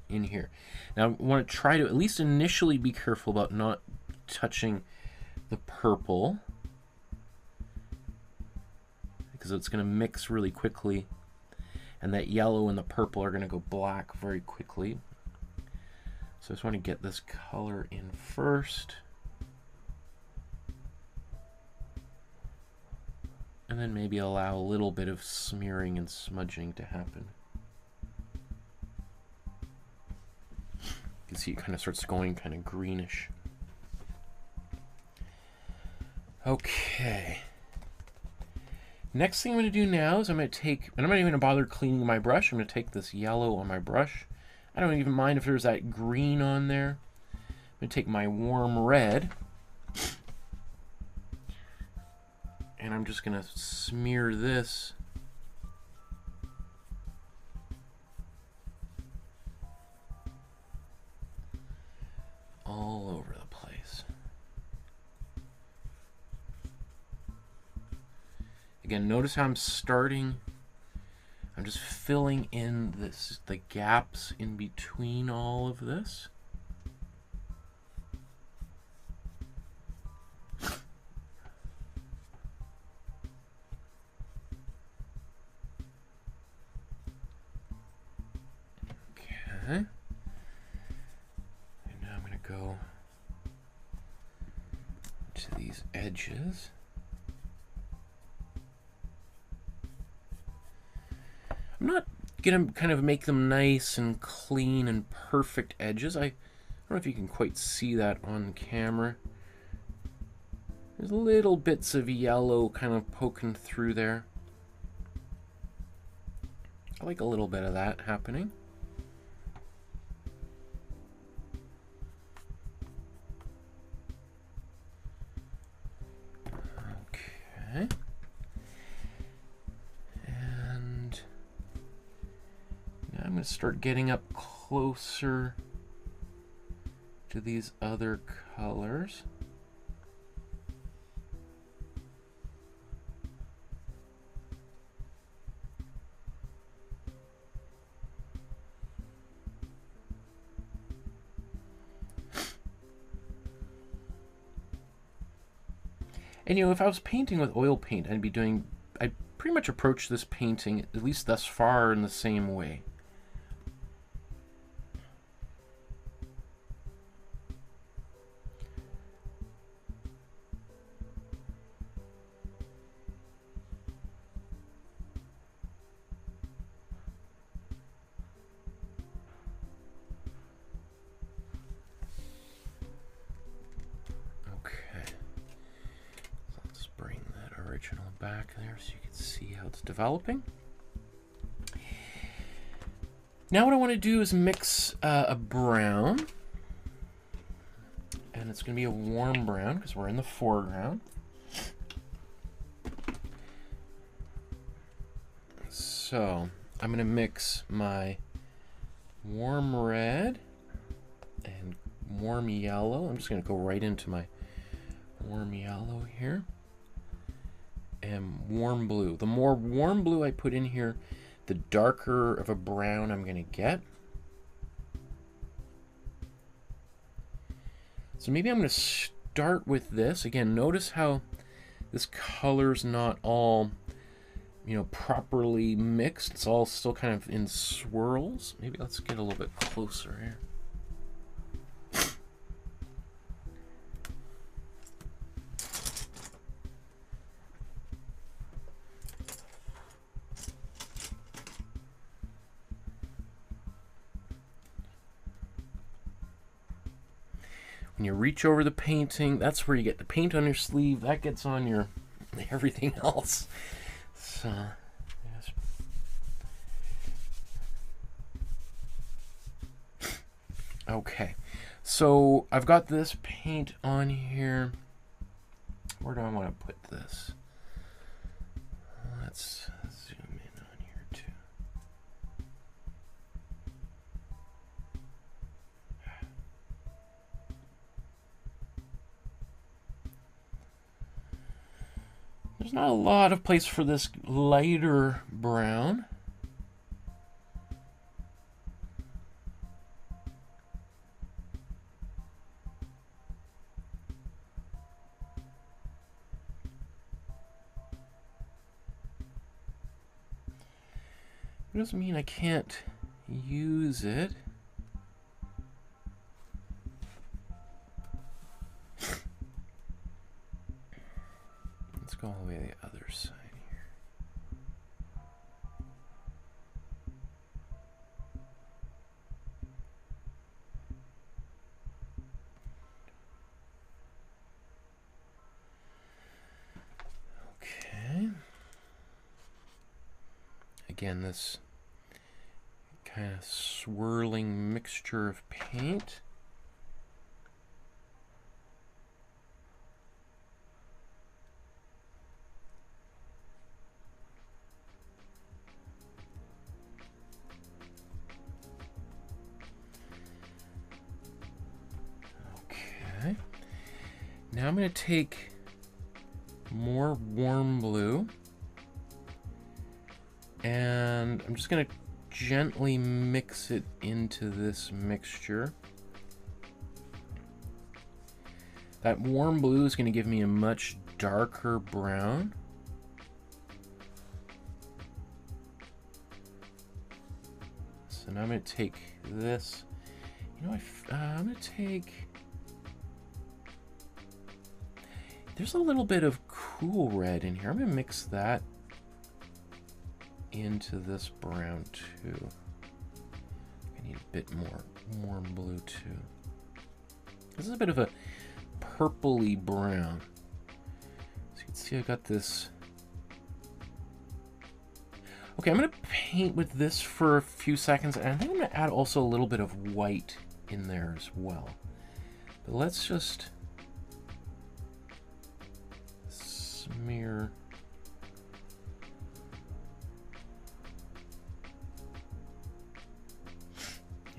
Speaker 1: in here. Now I want to try to at least initially be careful about not touching the purple, because it's going to mix really quickly, and that yellow and the purple are going to go black very quickly. So I just want to get this color in first, and then maybe allow a little bit of smearing and smudging to happen. You can see it kind of starts going kind of greenish. Okay. Next thing I'm going to do now is I'm going to take, and I'm not even going to bother cleaning my brush. I'm going to take this yellow on my brush. I don't even mind if there's that green on there. I'm going to take my warm red, and I'm just going to smear this all over the place. Again, notice how I'm starting. I'm just filling in the gaps in between all of this. Okay. Go to these edges. I'm not gonna kind of make them nice and clean and perfect edges. I don't know if you can quite see that on camera. There's little bits of yellow kind of poking through there. I like a little bit of that happening. Okay. And now I'm going to start getting up closer to these other colors. And you know, if I was painting with oil paint, I'd pretty much approach this painting, at least thus far, in the same way. Back there so you can see how it's developing. Now what I want to do is mix a brown, and it's going to be a warm brown because we're in the foreground. So I'm going to mix my warm red and warm yellow. I'm just going to go right into my warm yellow here. And warm blue. The more warm blue I put in here, the darker of a brown I'm going to get. So maybe I'm going to start with this. Again, notice how this color's not all, you know, properly mixed. It's all still kind of in swirls. Maybe let's get a little bit closer here. When you reach over the painting, that's where you get the paint on your sleeve. That gets on your everything else. So, yes. Okay, so I've got this paint on here. Where do I want to put this? Let's zoom in on here too. There's not a lot of place for this lighter brown. It doesn't mean I can't use it. Let's go all the way to the other side here. Okay. Again, this kind of swirling mixture of paint. Okay. Now I'm going to take more warm blue. And I'm just going to gently mix it into this mixture. That warm blue is going to give me a much darker brown. So now I'm going to take this. You know, I'm going to take... There's a little bit of cool red in here. I'm going to mix that into this brown too. I need a bit more warm blue too. This is a bit of a purpley brown. So you can see I got this. Okay, I'm going to paint with this for a few seconds, and I think I'm going to add also a little bit of white in there as well. But let's just smear.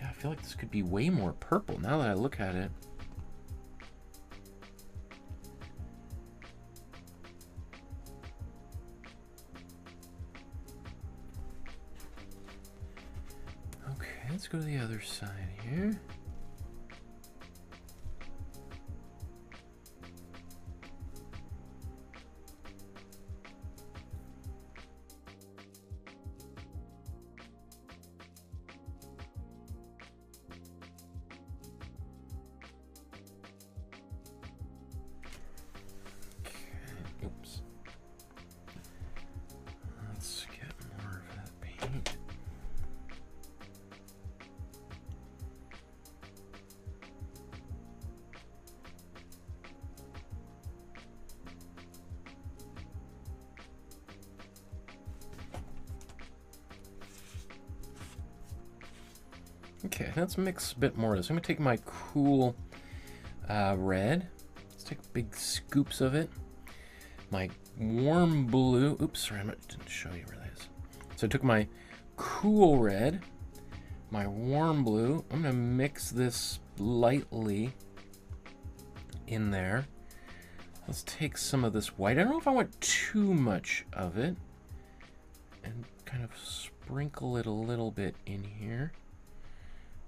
Speaker 1: I feel like this could be way more purple now that I look at it. Okay, let's go to the other side here. Oops. Let's get more of that paint. Okay, let's mix a bit more of this. I'm going to take my cool red. Let's take big scoops of it. My warm blue. Oops, sorry, I didn't show you where that is. So I took my cool red, my warm blue. I'm going to mix this lightly in there. Let's take some of this white. I don't know if I want too much of it. And kind of sprinkle it a little bit in here.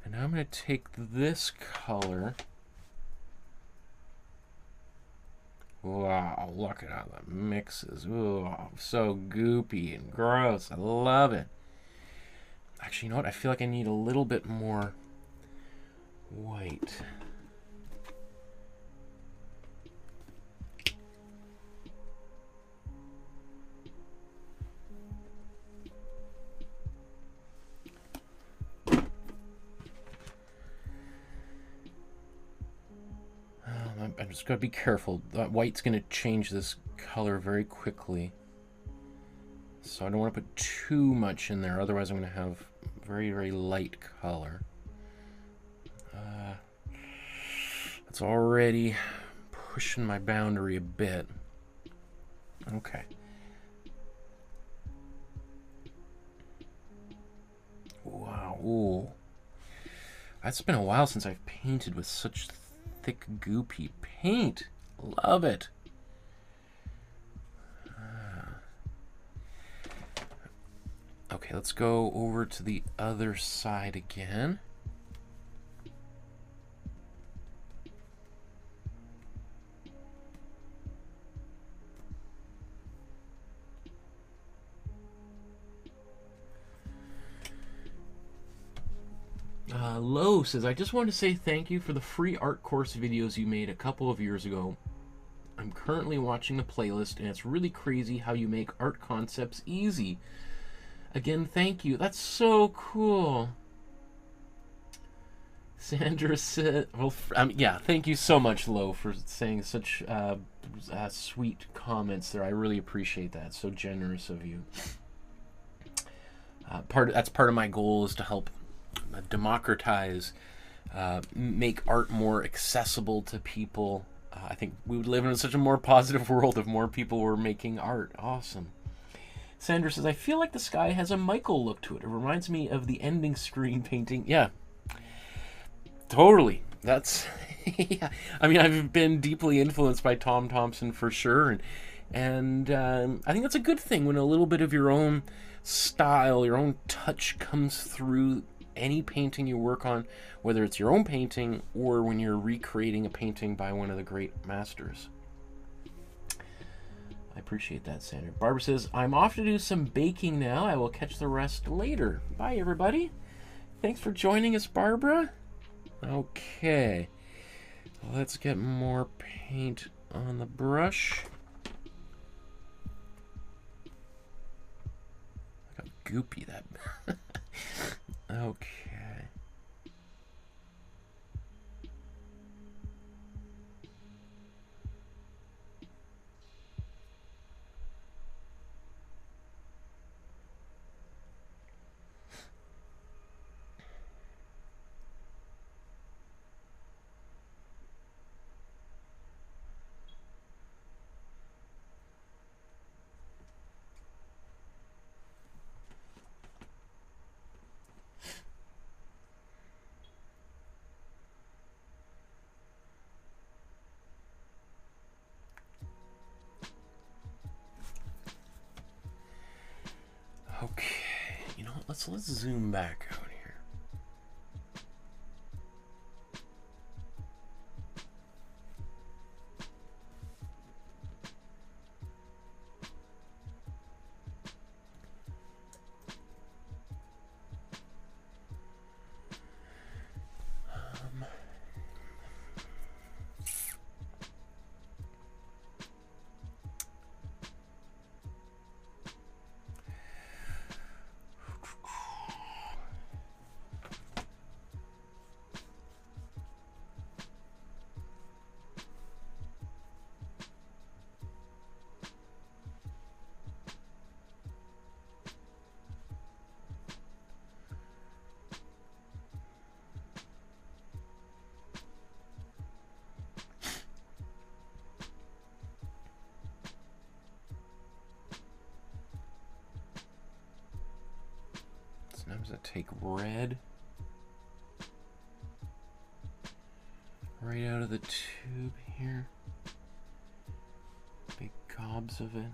Speaker 1: And now I'm going to take this color Wow, look at how that mixes. Ooh, so goopy and gross. I love it. Actually, you know what? I feel like I need a little bit more white. I'm just going to be careful. That white's going to change this color very quickly. So I don't want to put too much in there. Otherwise, I'm going to have very, very light color. It's already pushing my boundary a bit. Okay. Wow. Ooh. It's been a while since I've painted with such thick, goopy paint. Love it. Okay, let's go over to the other side again. Lo says, I just want to say thank you for the free art course videos you made a couple of years ago. I'm currently watching the playlist, and it's really crazy how you make art concepts easy. Again, thank you. That's so cool. Sandra said, well, yeah, thank you so much, Lo, for saying such sweet comments there. I really appreciate that. So generous of you. That's part of my goal, is to help democratize, make art more accessible to people. I think we would live in such a more positive world if more people were making art. Awesome. Sandra says, I feel like the sky has a Michael look to it. It reminds me of the ending screen painting. Yeah, totally. That's, yeah. I mean, I've been deeply influenced by Thomson for sure. And I think that's a good thing when a little bit of your own style, your own touch comes through any painting you work on, whether it's your own painting or when you're recreating a painting by one of the great masters. I appreciate that, Sandra. Barbara says, I'm off to do some baking now. I will catch the rest later. Bye, everybody. Thanks for joining us, Barbara. Okay. Let's get more paint on the brush. Look how goopy that. Okay. Okay, you know what? Let's zoom back out here. Sometimes I take red right out of the tube here. Big gobs of it.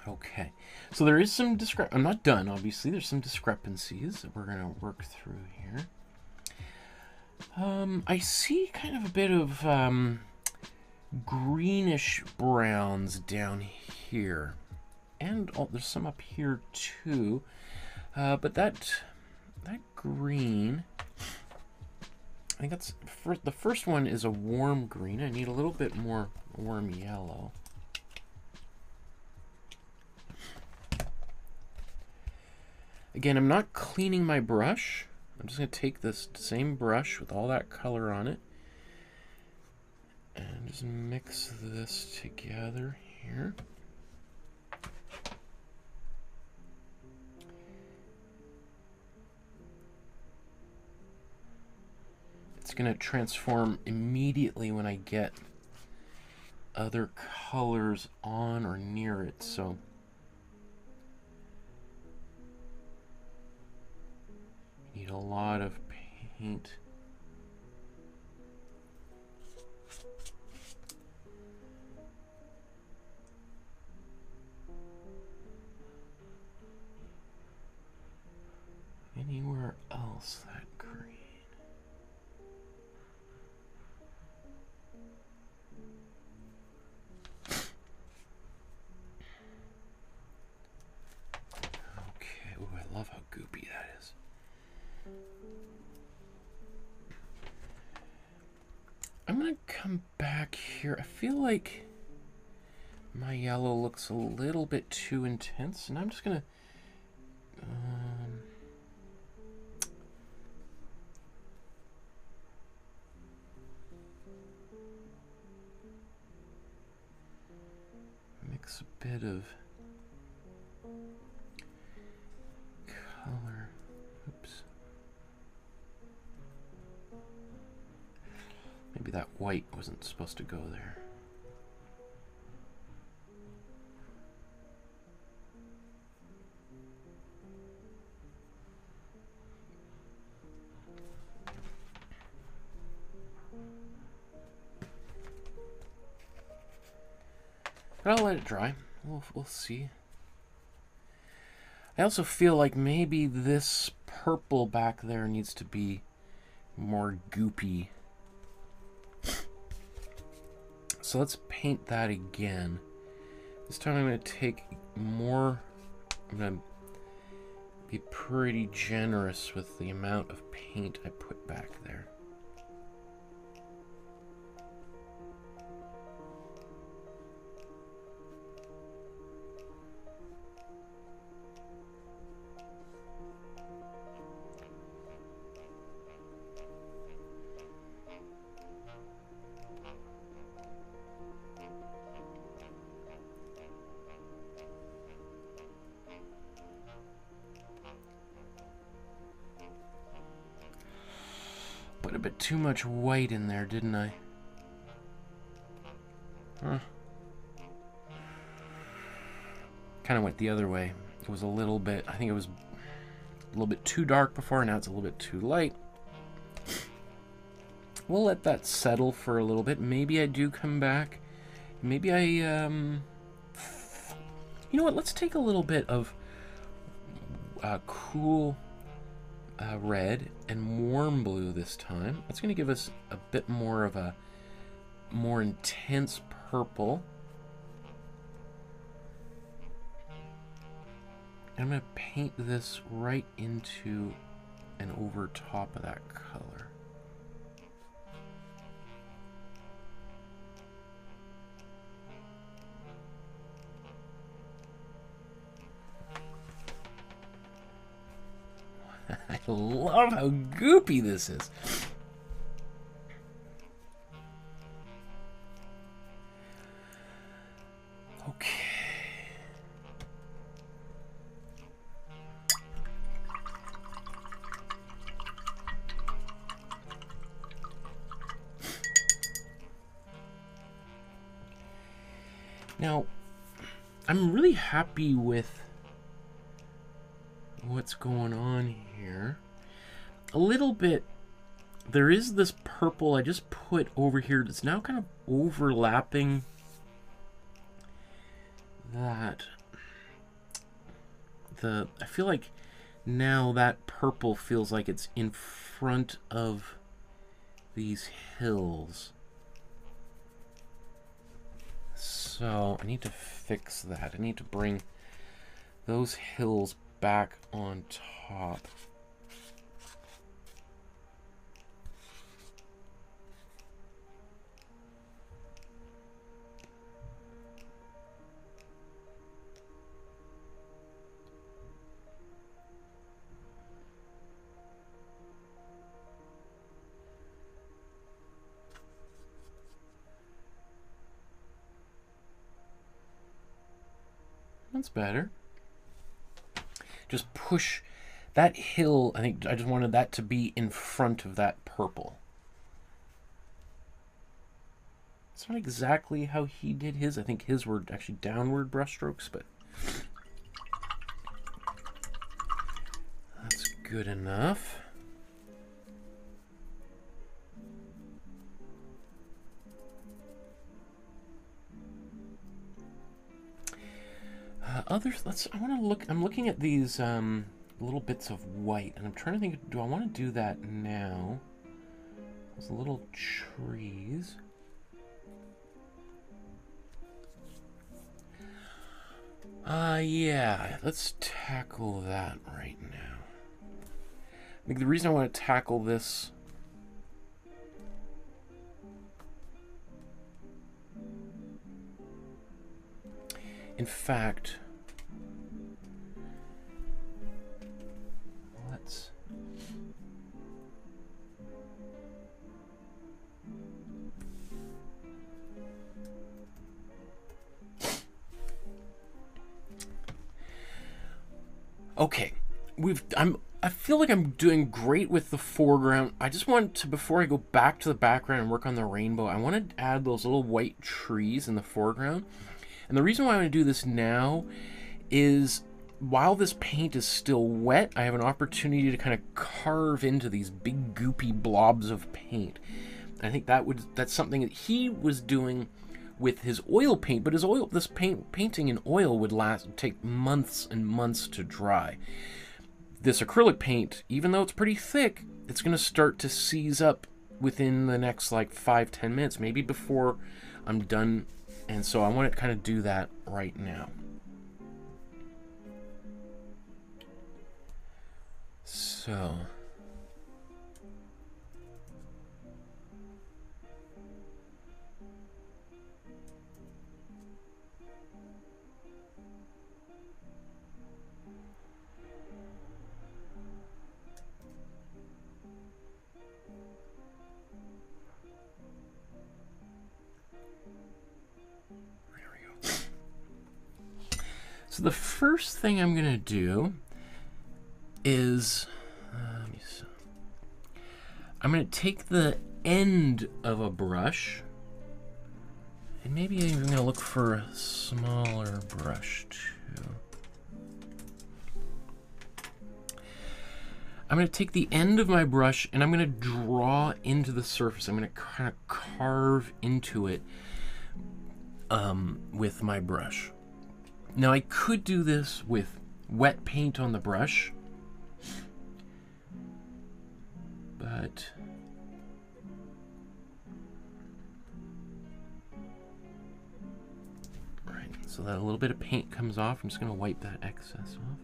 Speaker 1: Okay, so there is some I'm not done, obviously. There's some discrepancies that we're going to work through here. I see kind of a bit of greenish browns down here. And there's some up here too. But that green, I think that's the first one is a warm green. I need a little bit more warm yellow. Again, I'm not cleaning my brush. I'm just going to take this same brush with all that color on it and just mix this together here. It's going to transform immediately when I get other colors on or near it. So need a lot of paint. Anywhere else that green? Okay, ooh, I love how goopy that is. I'm gonna come back here. I feel like my yellow looks a little bit too intense, and I'm just gonna mix a bit of color. Oops. Maybe that white wasn't supposed to go there. But I'll let it dry. We'll see. I also feel like maybe this purple back there needs to be more goopy. So let's paint that again. This time I'm going to take more. I'm going to be pretty generous with the amount of paint I put back there. Put a bit too much white in there, didn't I? Huh. Kind of went the other way. It was a little bit, I think it was a little bit too dark before, now it's a little bit too light. We'll let that settle for a little bit. Maybe I do come back. Maybe I, you know what, let's take a little bit of cool red and warm blue this time. That's going to give us a bit more of a more intense purple. I'm going to paint this right into and over top of that color. I love how goopy this is. Okay. Now, I'm really happy with what's going on here. A little bit, there is this purple I just put over here that's now kind of overlapping that. I feel like now that purple feels like it's in front of these hills. So I need to fix that. I need to bring those hills back on top. That's better. Just push that hill. I think I just wanted that to be in front of that purple. It's not exactly how he did his. I think his were actually downward brushstrokes, but that's good enough. I want to look. I'm looking at these little bits of white, and I'm trying to think. Do I want to do that now? Those little trees. Yeah. Let's tackle that right now. I think the reason I want to tackle this. In fact, let's okay. I feel like I'm doing great with the foreground. I just want to, before I go back to the background and work on the rainbow, I want to add those little white trees in the foreground. And the reason why I want to do this now is while this paint is still wet, I have an opportunity to kind of carve into these big goopy blobs of paint. And I think that's something that he was doing with his oil paint, but this painting in oil would take months and months to dry. This acrylic paint, even though it's pretty thick, it's going to start to seize up within the next like 5-10 minutes, maybe before I'm done. And so I want to kind of do that right now. So So the first thing I'm going to do is, I'm going to take the end of a brush, and maybe I'm going to look for a smaller brush too. I'm going to take the end of my brush and I'm going to draw into the surface. I'm going to kind of carve into it with my brush. Now I could do this with wet paint on the brush, but right, so that a little bit of paint comes off. I'm just going to wipe that excess off.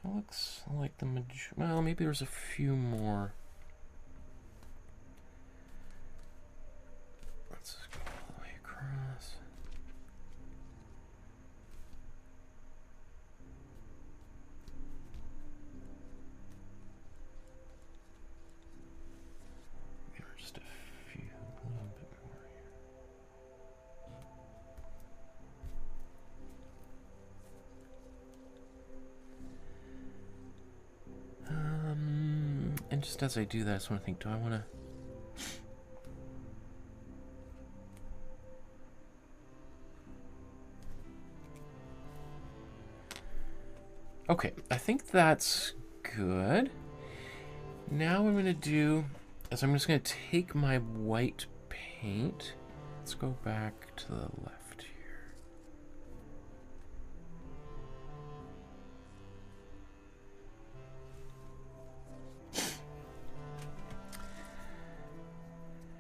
Speaker 1: Looks like well, maybe there's a few more. Let's go all the way across. Maybe just a few, a little bit more here. And just as I do that, I just want to think, do I want to Okay, I think that's good. Now what I'm going to do is I'm just going to take my white paint. Let's go back to the left here.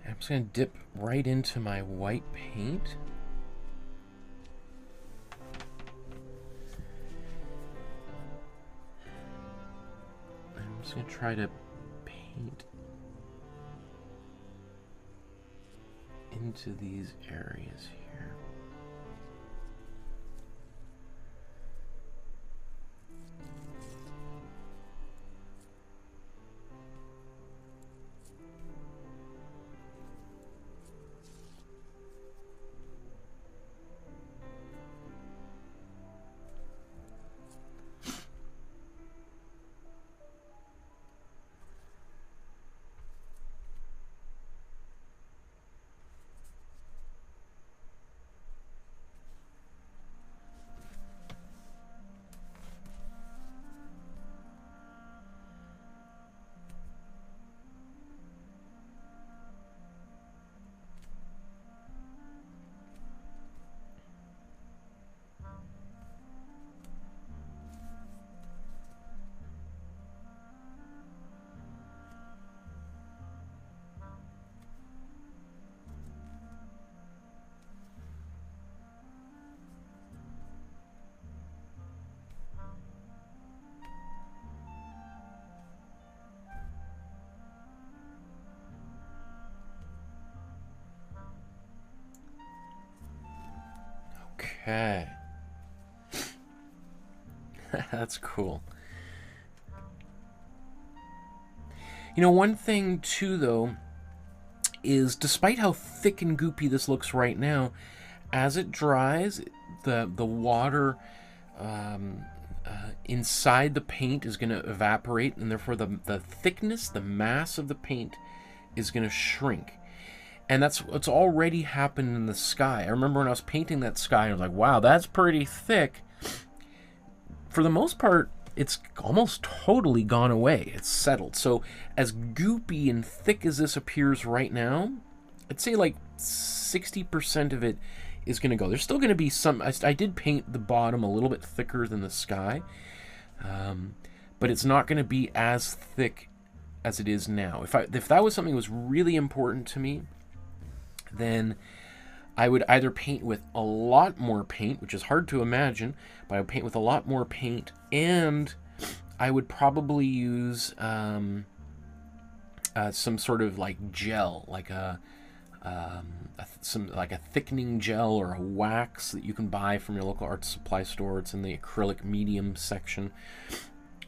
Speaker 1: I'm just going to dip right into my white paint. I'm just going to try to paint into these areas here. Okay. That's cool. You know, one thing too, though, is despite how thick and goopy this looks right now, as it dries, the water inside the paint is going to evaporate, and therefore the thickness, the mass of the paint is going to shrink. And that's what's already happened in the sky. I remember when I was painting that sky, I was like, wow, that's pretty thick. For the most part, it's almost totally gone away. It's settled. So as goopy and thick as this appears right now, I'd say like 60% of it is going to go. There's still going to be some... I did paint the bottom a little bit thicker than the sky, but it's not going to be as thick as it is now. If that was something that was really important to me, then I would either paint with a lot more paint, which is hard to imagine, but I would paint with a lot more paint, and I would probably use some sort of like gel, like a thickening gel or a wax that you can buy from your local art supply store. It's in the acrylic medium section.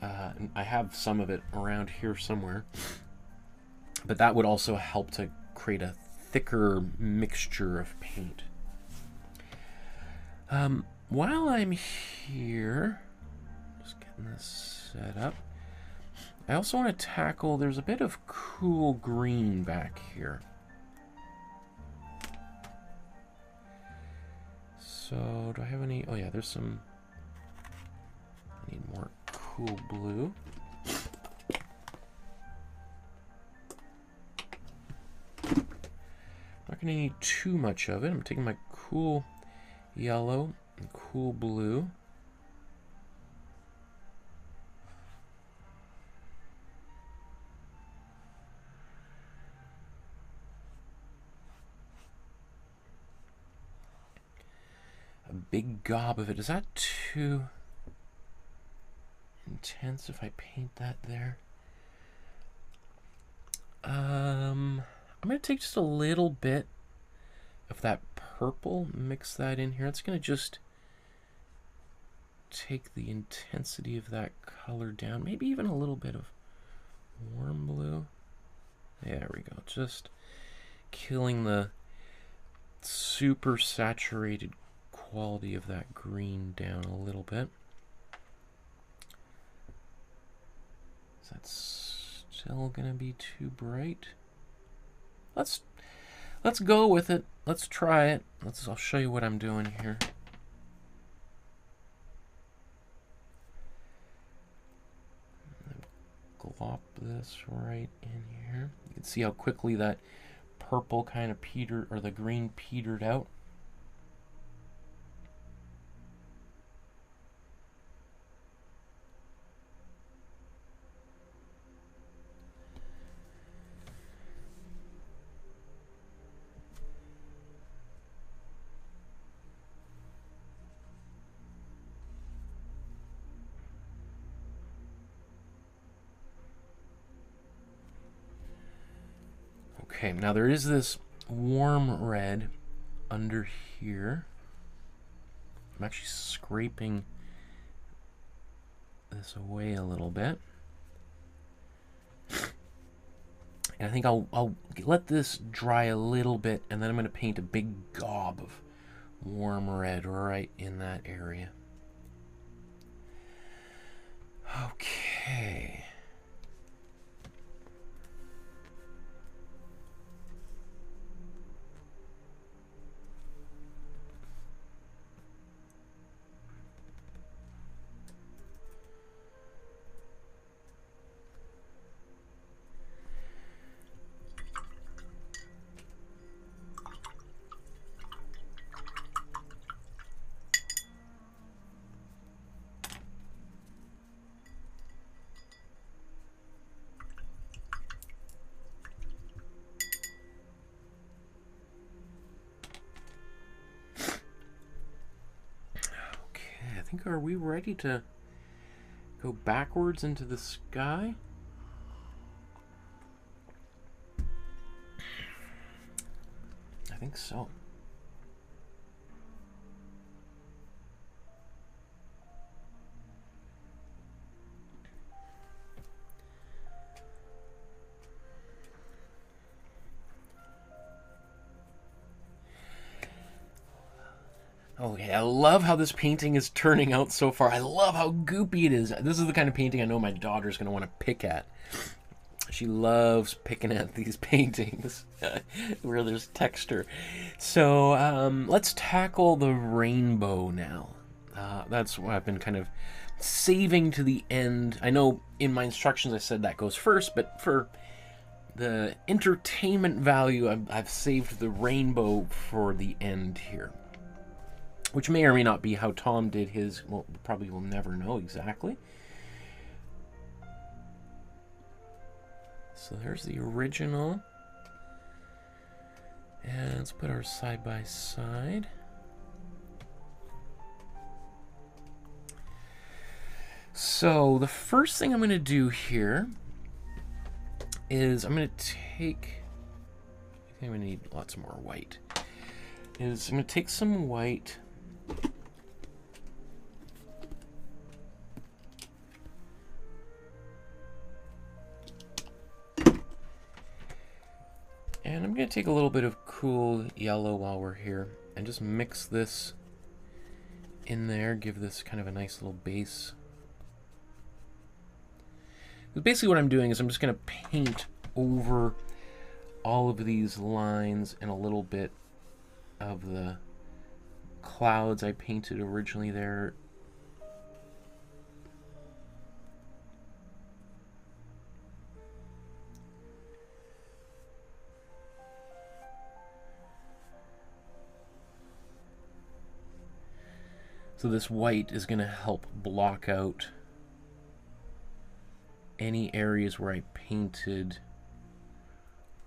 Speaker 1: And I have some of it around here somewhere, but that would also help to create a thicker mixture of paint. While I'm here, just getting this set up, I also want to tackle, there's a bit of cool green back here. So, do I have any? Oh yeah, there's some, I need more cool blue. Not going to need too much of it. I'm taking my cool yellow and cool blue. A big gob of it. Is that too intense if I paint that there? I'm going to take just a little bit of that purple, mix that in here. It's going to just take the intensity of that color down. Maybe even a little bit of warm blue. There we go. Just killing the super saturated quality of that green down a little bit. Is that still going to be too bright? Let's go with it. Let's try it. I'll show you what I'm doing here. pop this right in here. You can see how quickly that purple kind of petered, or the green petered out. Okay, now there is this warm red under here. I'm actually scraping this away a little bit. And I think I'll let this dry a little bit, and then I'm going to paint a big gob of warm red right in that area. Okay. Are we ready to go backwards into the sky? I think so. Okay, I love how this painting is turning out so far. I love how goopy it is. This is the kind of painting I know my daughter's going to want to pick at. She loves picking at these paintings where there's texture. So let's tackle the rainbow now. That's what I've been kind of saving to the end. I know in my instructions I said that goes first, but for the entertainment value, I've saved the rainbow for the end here. Which may or may not be how Tom did his. Well, probably will never know exactly. So there's the original. And let's put our side by side. So the first thing I'm going to do here is I'm going to take. I think I'm going to need lots more white. I'm going to take some white. And I'm going to take a little bit of cool yellow while we're here and just mix this in there, give this kind of a nice little base. But basically what I'm doing is I'm just going to paint over all of these lines and a little bit of the clouds I painted originally there. So this white is going to help block out any areas where I painted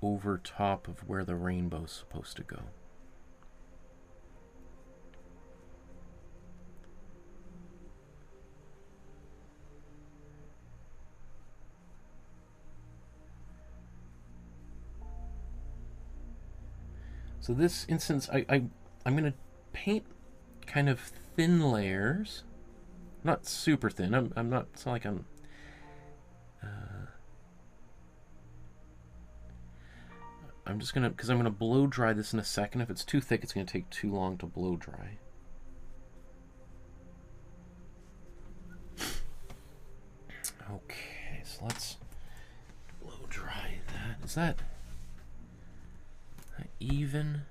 Speaker 1: over top of where the rainbow's supposed to go. So this instance, I'm going to paint kind of thin layers, not super thin. I'm not. It's not like I'm. I'm just gonna, because I'm gonna blow dry this in a second. If it's too thick, it's gonna take too long to blow dry. Okay, so let's blow dry that. Is that even?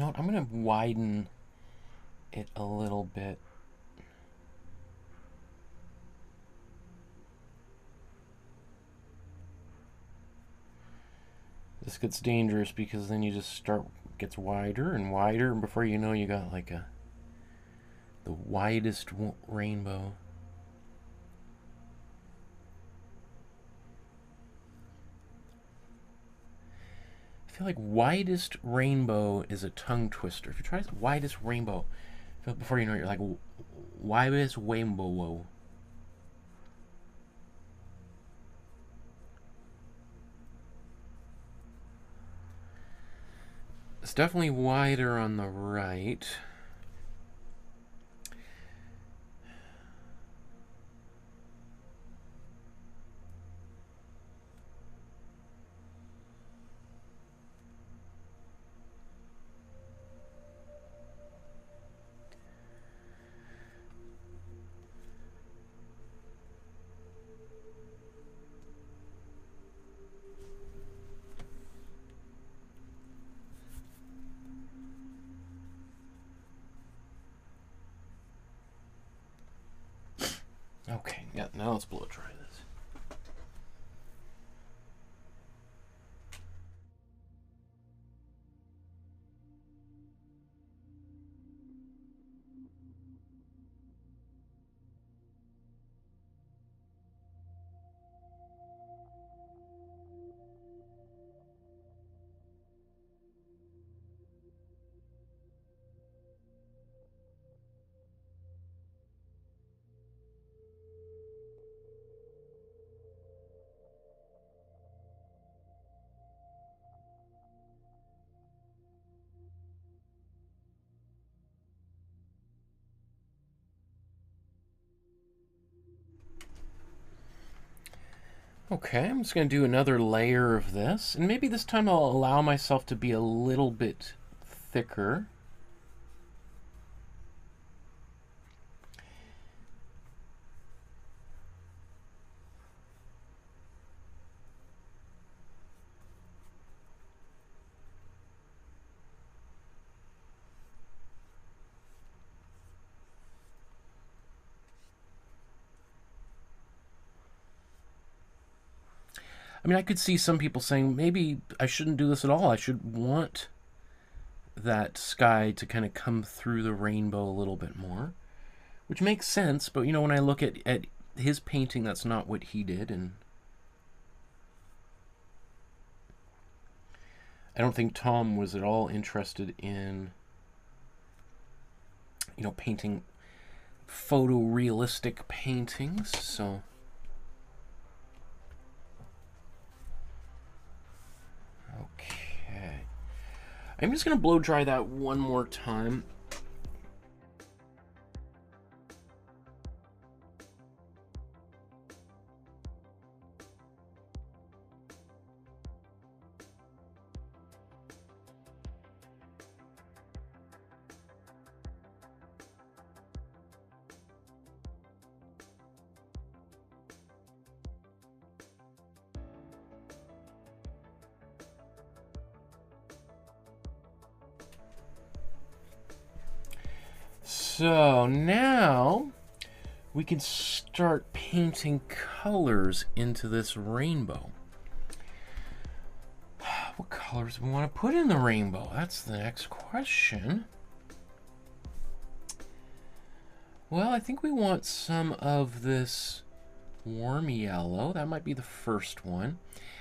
Speaker 1: know what? I'm going to widen it a little bit. This gets dangerous because then you just start, gets wider and wider, and before you know, you got like the widest rainbow. I feel like widest rainbow is a tongue twister. If you try widest rainbow, before you know it, you're like widest rainbow. It's definitely wider on the right. Okay, yeah, now let's blow dry this. Okay, I'm just going to do another layer of this, and maybe this time I'll allow myself to be a little bit thicker. I mean, I could see some people saying, maybe I shouldn't do this at all. I should want that sky to kind of come through the rainbow a little bit more, which makes sense. But, you know, when I look at his painting, that's not what he did. And I don't think Tom was at all interested in, you know, painting photorealistic paintings. So okay, I'm just gonna blow dry that one more time. So now we can start painting colors into this rainbow. What colors do we want to put in the rainbow? That's the next question. Well, I think we want some of this warm yellow. That might be the first one.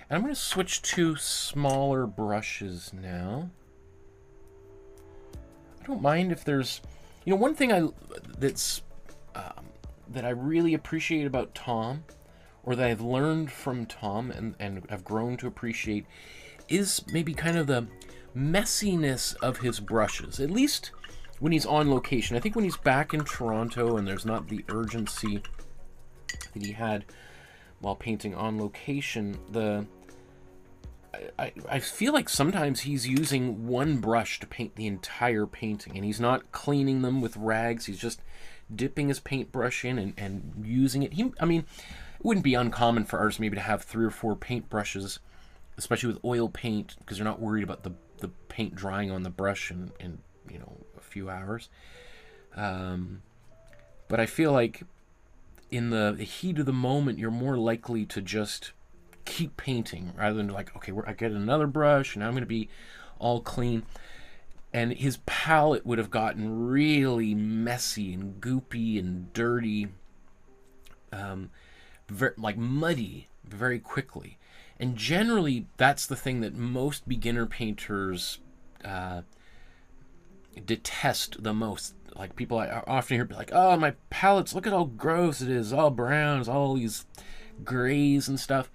Speaker 1: And I'm going to switch to smaller brushes now. I don't mind if there's, you know, one thing that I really appreciate about Tom, or that I've learned from Tom and have grown to appreciate, is maybe kind of the messiness of his brushes, at least when he's on location. I think when he's back in Toronto and there's not the urgency that he had while painting on location, I feel like sometimes he's using one brush to paint the entire painting, and he's not cleaning them with rags. He's just dipping his paintbrush in and using it. I mean, it wouldn't be uncommon for artists maybe to have 3 or 4 paintbrushes, especially with oil paint, because they're not worried about the the paint drying on the brush in you know, a few hours. But I feel like in the heat of the moment, you're more likely to just keep painting rather than like, okay, I get another brush and now I'm going to be all clean. And his palette would have gotten really messy and goopy and dirty, like muddy very quickly. And generally, that's the thing that most beginner painters detest the most. Like, people I often hear be like, oh, my palettes, look at how gross it is, all browns, all these grays and stuff.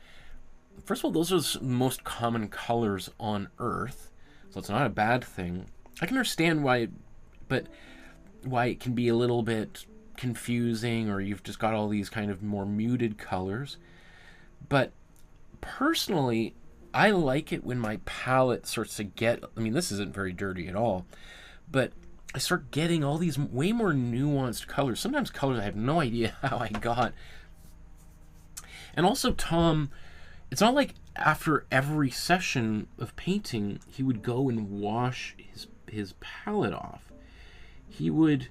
Speaker 1: First of all, those are the most common colors on Earth, so it's not a bad thing. I can understand why it can be a little bit confusing, or you've just got all these kind of more muted colors. But personally, I like it when my palette starts to get, I mean, this isn't very dirty at all, but I start getting all these way more nuanced colors. Sometimes colors I have no idea how I got. And also, Tom, it's not like after every session of painting, he would go and wash his palette off. He would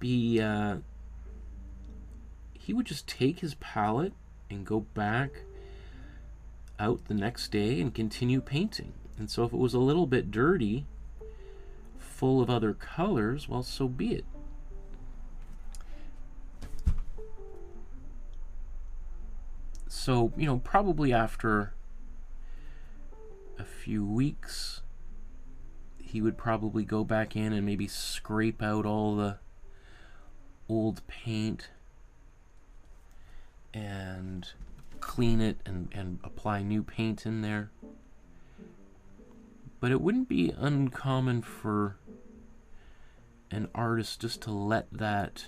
Speaker 1: be, he would just take his palette and go back out the next day and continue painting. And so if it was a little bit dirty, full of other colors, well, so be it. So, you know, probably after a few weeks, he would probably go back in and maybe scrape out all the old paint and clean it and apply new paint in there. But it wouldn't be uncommon for an artist just to let that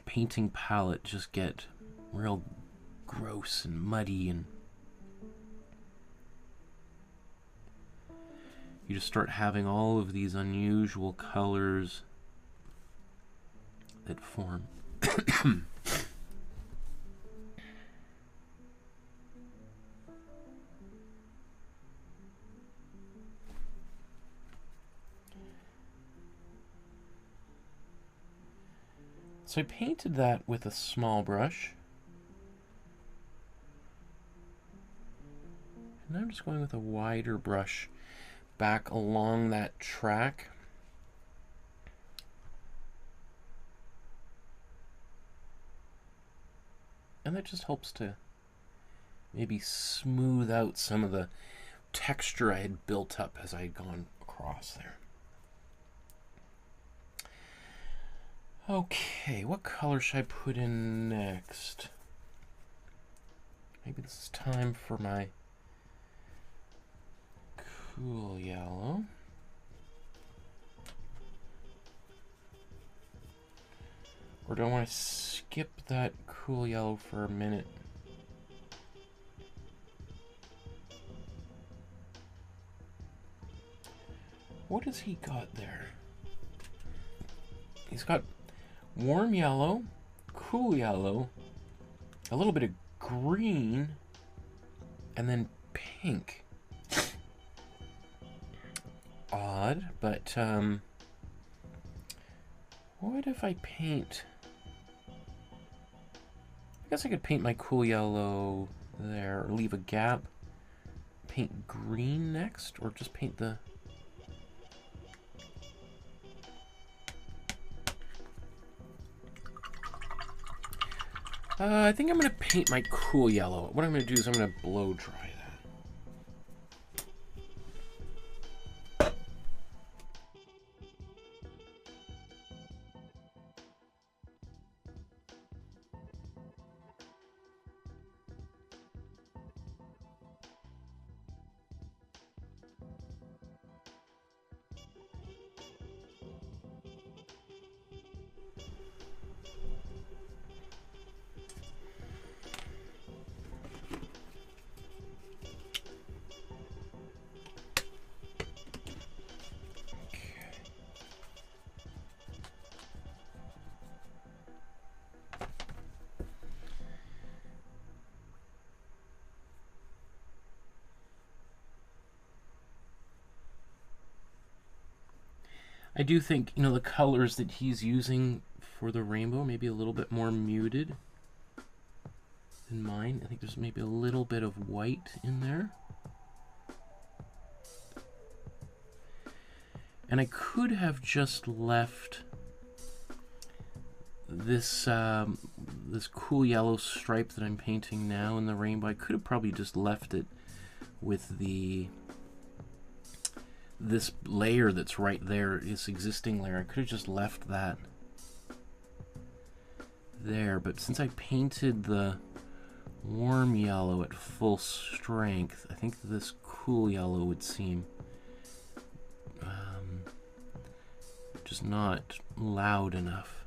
Speaker 1: painting palette just get real gross and muddy, and you just start having all of these unusual colors that form. So I painted that with a small brush. And I'm just going with a wider brush back along that track. And that just helps to maybe smooth out some of the texture I had built up as I had gone across there. Okay, what color should I put in next? Maybe this is time for my cool yellow. Or do I want to skip that cool yellow for a minute? What has he got there? He's got warm yellow, cool yellow, a little bit of green, and then pink. Odd, but what if I paint? I guess I could paint my cool yellow there, or leave a gap. Paint green next, or just paint the... I think I'm going to paint my cool yellow. What I'm going to do is I'm going to blow dry that. I do think, you know, the colors that he's using for the rainbow maybe a little bit more muted than mine. I think there's maybe a little bit of white in there. And I could have just left this this cool yellow stripe that I'm painting now in the rainbow. I could have probably just left it with this layer that's right there, this existing layer. I could have just left that there, but since I painted the warm yellow at full strength, I think this cool yellow would seem just not loud enough.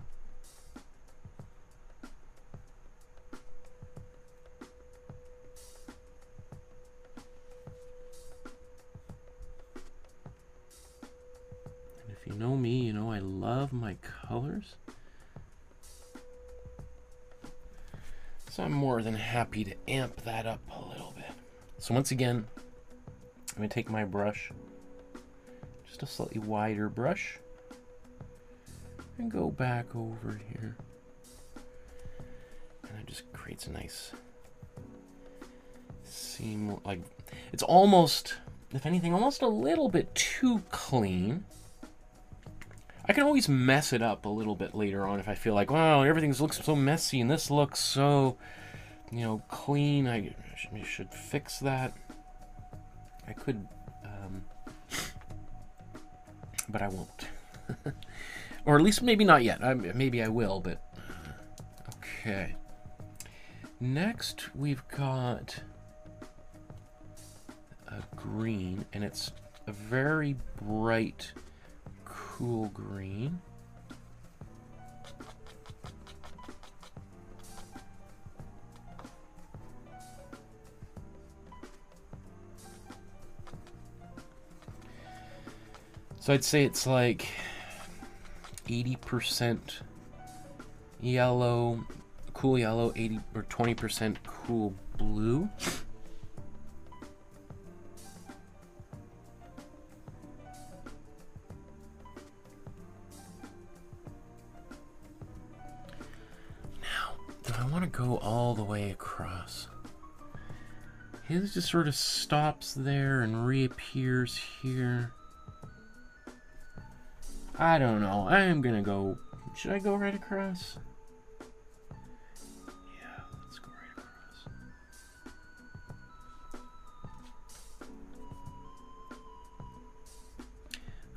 Speaker 1: And if you know me, you know I love my colors. So I'm more than happy to amp that up a little bit. So once again, I'm going to take my brush, just a slightly wider brush, and go back over here. And it just creates a nice seam. Like, it's almost, if anything, almost a little bit too clean. I can always mess it up a little bit later on if I feel like, wow, everything looks so messy and this looks so, you know, clean. I should fix that. I could, but I won't. Or at least maybe not yet. Maybe I will, but okay. Next, we've got a green, and it's a very bright, cool green. So I'd say it's like 80% yellow, cool yellow, 80 or 20% cool blue. Now, do I want to go all the way across? His just sort of stops there and reappears here. I don't know. I am gonna go. Should I go right across? Yeah, let's go right across.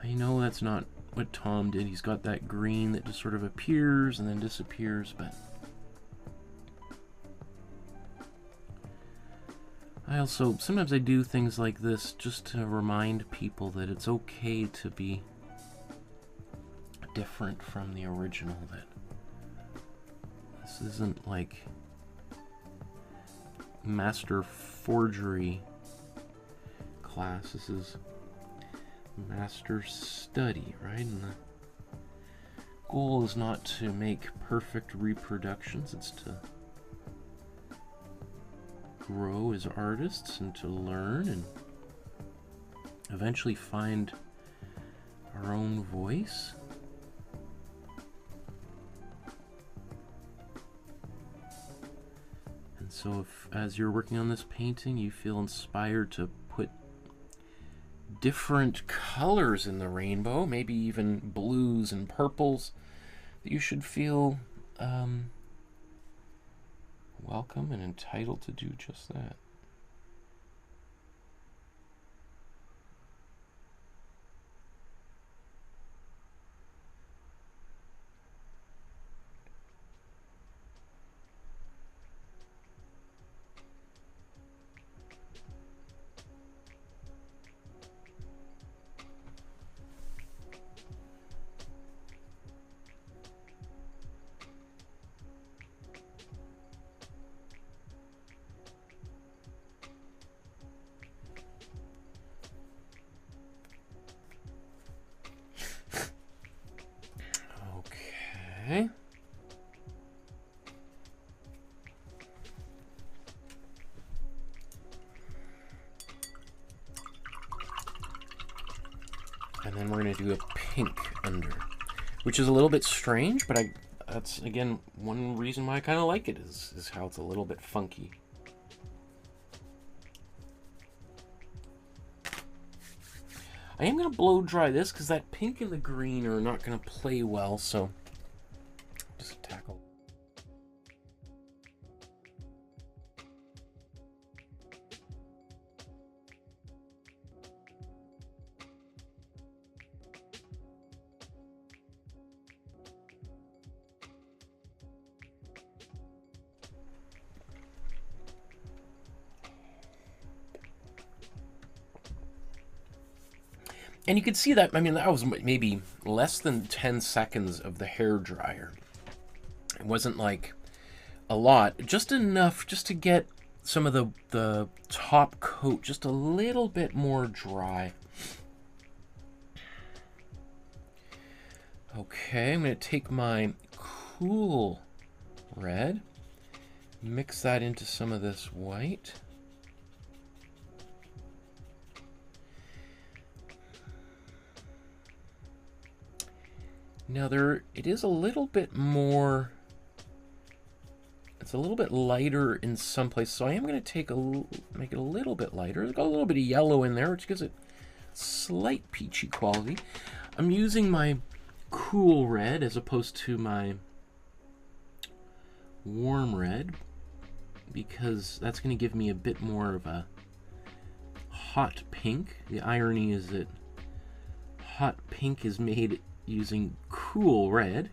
Speaker 1: I know that's not what Tom did. He's got that green that just sort of appears and then disappears, but I also, sometimes I do things like this just to remind people that it's okay to be different from the original, that this isn't like master forgery class. This is master study, right? And the goal is not to make perfect reproductions, it's to grow as artists and to learn and eventually find our own voice. And so if, as you're working on this painting, you feel inspired to put different colors in the rainbow, maybe even blues and purples, that you should feel welcome and entitled to do just that. And then we're going to do a pink under, which is a little bit strange, but that's, again, one reason why I kind of like it is how it's a little bit funky. I am going to blow dry this because that pink and the green are not going to play well, so just tackle. And you could see that, I mean, that was maybe less than 10 seconds of the hair dryer. It wasn't like a lot, just enough just to get some of the top coat just a little bit more dry. Okay, I'm going to take my cool red, mix that into some of this white. Now it is a little bit more, it's a little bit lighter in some places, so I am going to make it a little bit lighter. I've got a little bit of yellow in there, which gives it slight peachy quality. I'm using my cool red as opposed to my warm red, because that's going to give me a bit more of a hot pink. The irony is that hot pink is made using cool red.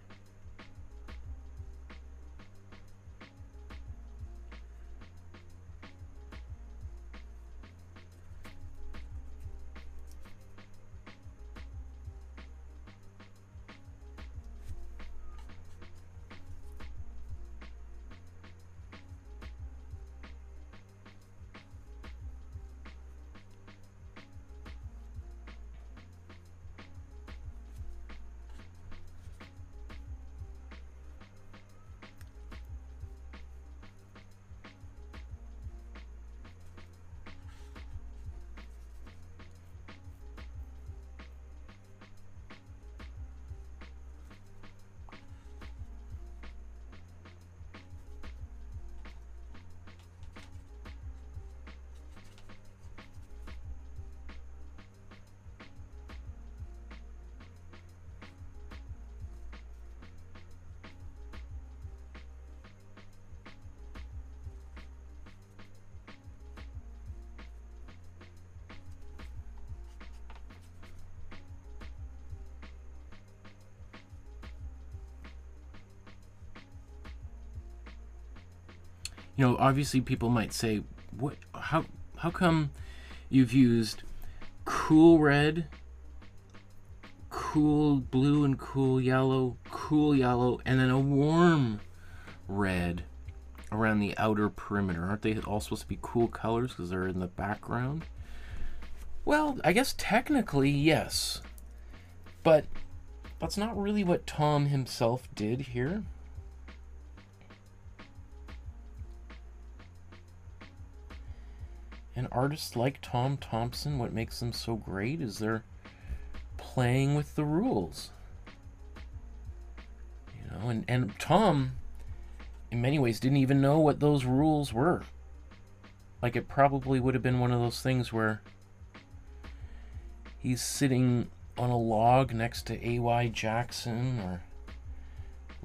Speaker 1: You know, obviously people might say, "What? How come you've used cool red, cool blue, and cool yellow, and then a warm red around the outer perimeter? Aren't they all supposed to be cool colors because they're in the background?" Well, I guess technically yes, but that's not really what Tom himself did here. And artists like Tom Thomson, what makes them so great is they're playing with the rules. You know, and Tom, in many ways, didn't even know what those rules were. Like, it probably would have been one of those things where he's sitting on a log next to A.Y. Jackson or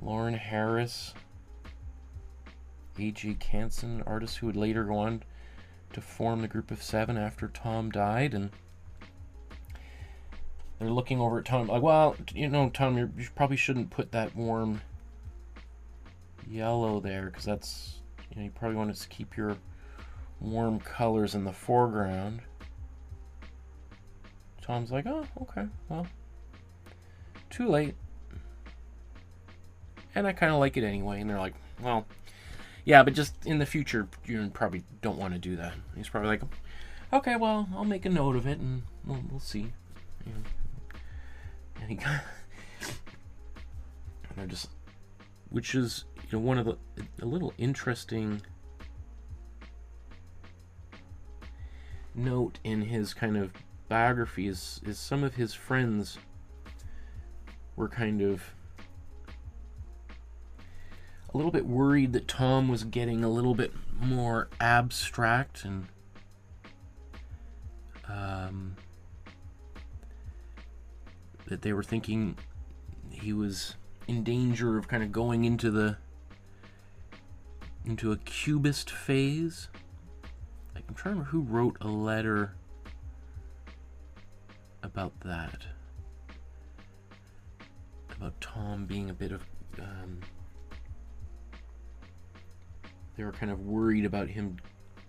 Speaker 1: Lauren Harris, A.J. Canson, artists who would later go on to form the Group of Seven after Tom died, and they're looking over at Tom like, well, you know, Tom, you probably shouldn't put that warm yellow there, because that's, you know, you probably want to keep your warm colors in the foreground. Tom's like, oh, okay, well, too late. And I kind of like it anyway. And they're like, well, yeah, but just in the future, you probably don't want to do that. He's probably like, okay, well, I'll make a note of it, and we'll see. You know. And he got, and they're just, which is, you know, one of the, a little interesting note in his kind of biography is some of his friends were kind of a little bit worried that Tom was getting a little bit more abstract, and that they were thinking he was in danger of kind of going into a cubist phase. Like, I'm trying to remember who wrote a letter about that, about Tom being a bit of they were kind of worried about him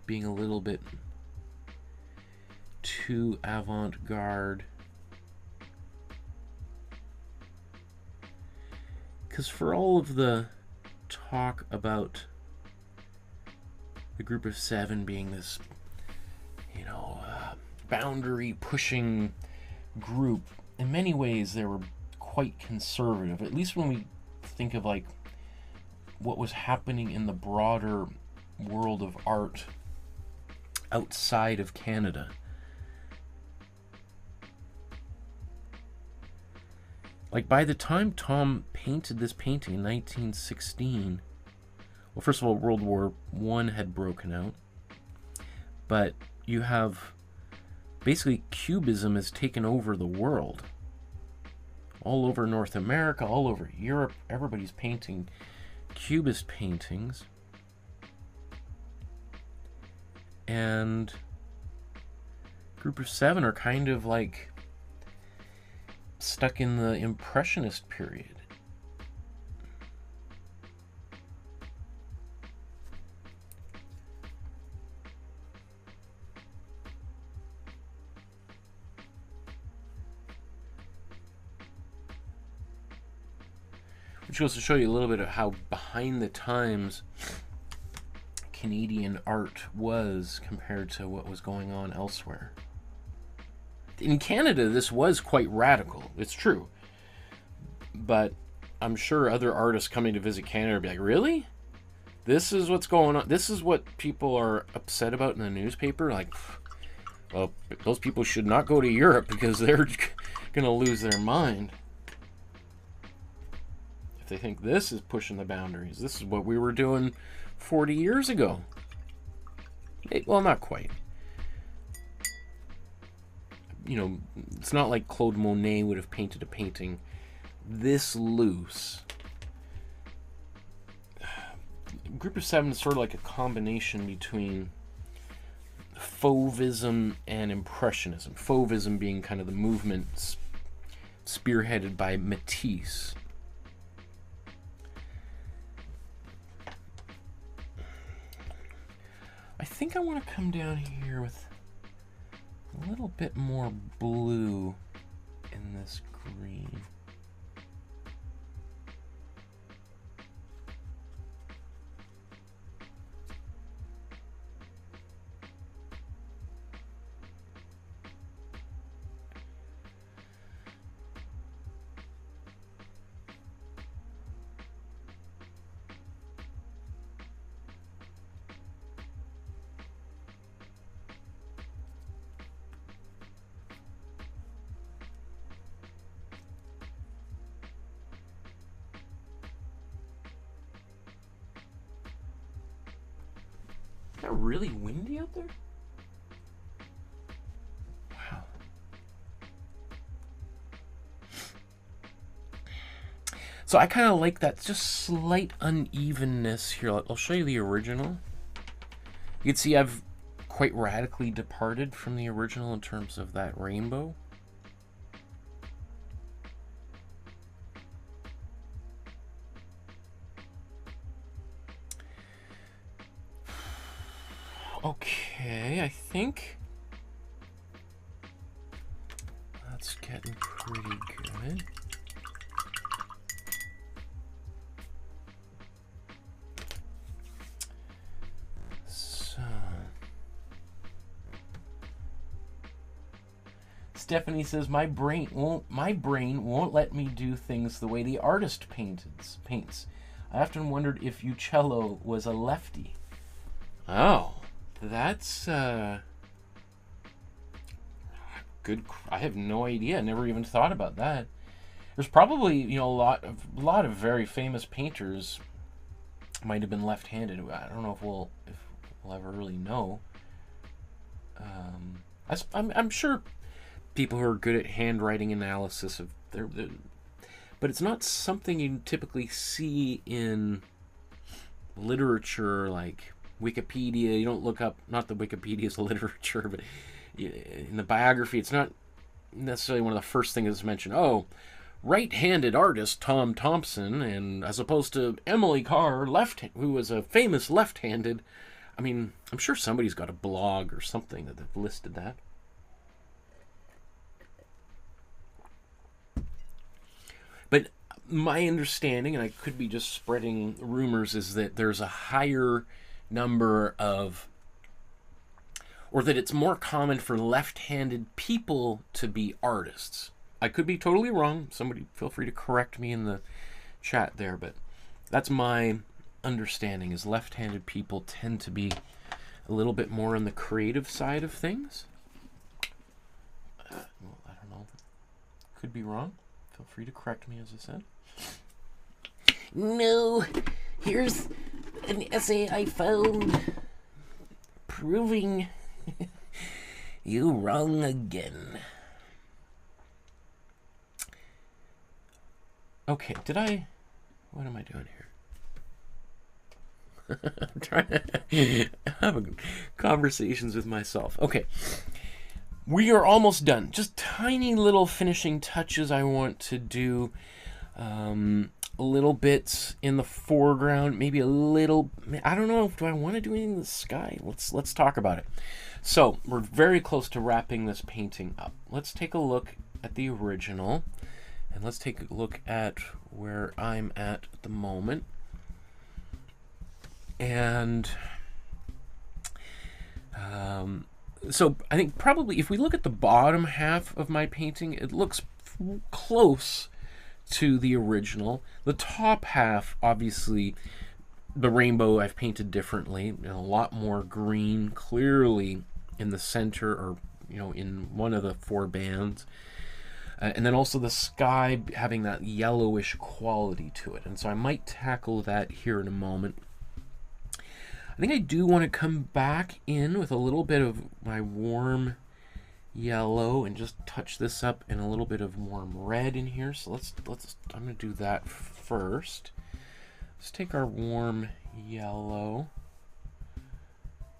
Speaker 1: being a little bit too avant-garde. Because for all of the talk about the Group of Seven being this, boundary-pushing group, in many ways they were quite conservative, at least when we think of, like, what was happening in the broader world of art outside of Canada. Like, by the time Tom painted this painting in 1916, well, first of all, World War I had broken out, but you have basically Cubism has taken over the world. All over North America, all over Europe, everybody's painting Cubist paintings. And Group of Seven are kind of like stuck in the Impressionist period. Which goes to show you a little bit of how behind the times Canadian art was compared to what was going on elsewhere. In Canada, this was quite radical. It's true. But I'm sure other artists coming to visit Canada would be like, really? This is what's going on? This is what people are upset about in the newspaper? Like, well, those people should not go to Europe because they're going to lose their mind. If they think this is pushing the boundaries, this is what we were doing 40 years ago. Well, not quite. It's not like Claude Monet would have painted a painting this loose. Group of Seven is sort of like a combination between Fauvism and Impressionism. Fauvism being kind of the movement spearheaded by Matisse. I think I want to come down here with a little bit more blue in this green. Is it really windy out there? Wow. So I kind of like that just slight unevenness here. I'll show you the original. You can see I've quite radically departed from the original in terms of that rainbow. Okay, I think that's getting pretty good. So, Stephanie says, my brain won't let me do things the way the artist paints. I often wondered if Uccello was a lefty. Oh. That's good good. I have no idea. Never even thought about that. There's probably, you know, a lot of very famous painters might have been left-handed. I don't know if we'll ever really know. I'm sure people who are good at handwriting analysis of but it's not something you typically see in literature like Wikipedia. You don't look up, not that Wikipedia is literature, but in the biography, it's not necessarily one of the first things that's mentioned. Oh, right-handed artist Tom Thomson, and as opposed to Emily Carr, who was a famous left-handed. I mean, I'm sure somebody's got a blog or something that they've listed that. But my understanding, and I could be just spreading rumors, is that there's a higher number of, or that it's more common for left-handed people to be artists. I could be totally wrong. Somebody feel free to correct me in the chat there, but that's my understanding, is left-handed people tend to be a little bit more on the creative side of things. Well, I don't know. Could be wrong. Feel free to correct me, as I said. No, here's an essay I found proving you wrong again. Okay, what am I doing here? I'm trying to have conversations with myself. Okay, we are almost done. Just tiny little finishing touches I want to do. Little bits in the foreground, maybe a little. I don't know. Do I want to do anything in the sky? Let's talk about it. So we're very close to wrapping this painting up. Let's take a look at the original, and let's take a look at where I'm at the moment. And so I think probably if we look at the bottom half of my painting, it looks close to the original. The top half, obviously, the rainbow I've painted differently, a lot more green, clearly in the center, or in one of the four bands, and then also the sky having that yellowish quality to it. And so I might tackle that here in a moment. I think I do want to come back in with a little bit of my warm yellow and just touch this up in a little bit of warm red in here. So I'm going to do that first. Let's take our warm yellow.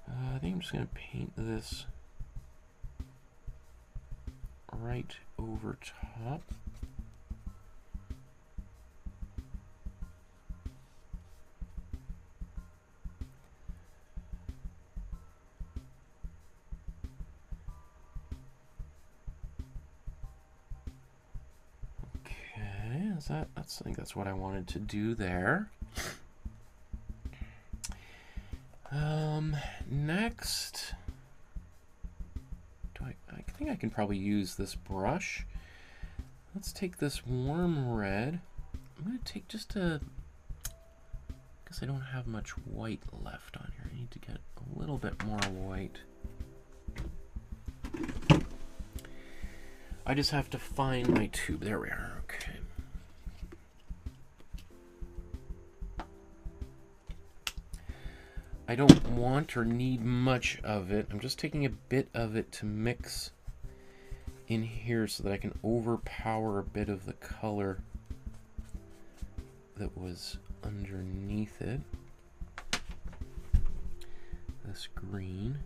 Speaker 1: I think I'm just going to paint this right over top. I think that's what I wanted to do there. Next, I think I can probably use this brush. Let's take this warm red. I'm going to take just a, because I don't have much white left on here. I need to get a little bit more white. I just have to find my tube. There we are. Okay. I don't want or need much of it. I'm just taking a bit of it to mix in here so that I can overpower a bit of the color that was underneath it. This green.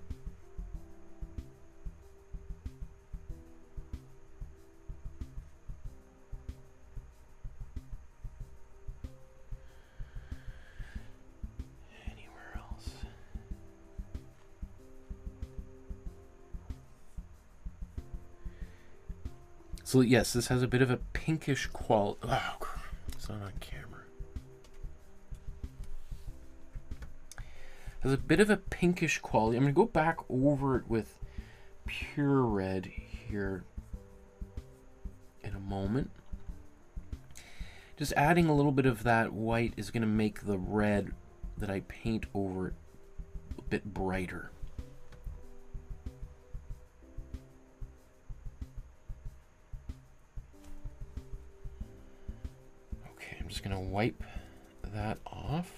Speaker 1: So yes, this has a bit of a pinkish quality. Oh, it's not on camera. Has a bit of a pinkish quality. I'm going to go back over it with pure red here in a moment. Just adding a little bit of that white is going to make the red that I paint over it a bit brighter. just going to wipe that off.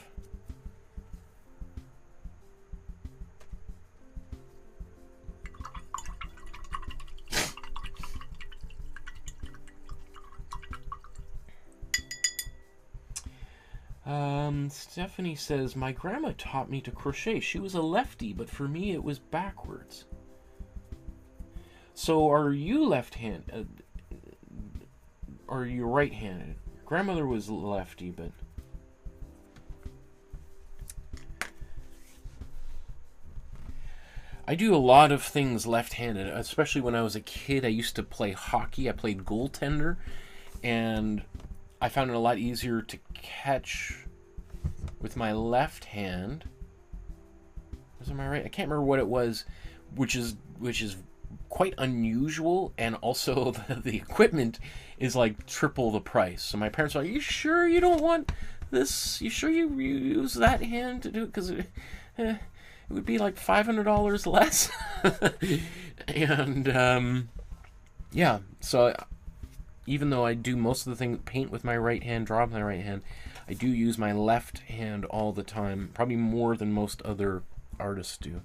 Speaker 1: Stephanie says, my grandma taught me to crochet. She was a lefty, but for me it was backwards. So are you left-handed? Or are you right-handed? Grandmother was lefty, but... I do a lot of things left-handed, especially when I was a kid. I used to play hockey. I played goaltender, and I found it a lot easier to catch with my left hand. Was it my right? I can't remember what it was, which is quite unusual, and also the equipment is like triple the price. So my parents are like, "You sure you don't want this? You sure you use that hand to do it? Because it would be like $500 less." And yeah, so even though I do most of the thing, paint with my right hand, draw with my right hand, I do use my left hand all the time, probably more than most other artists do.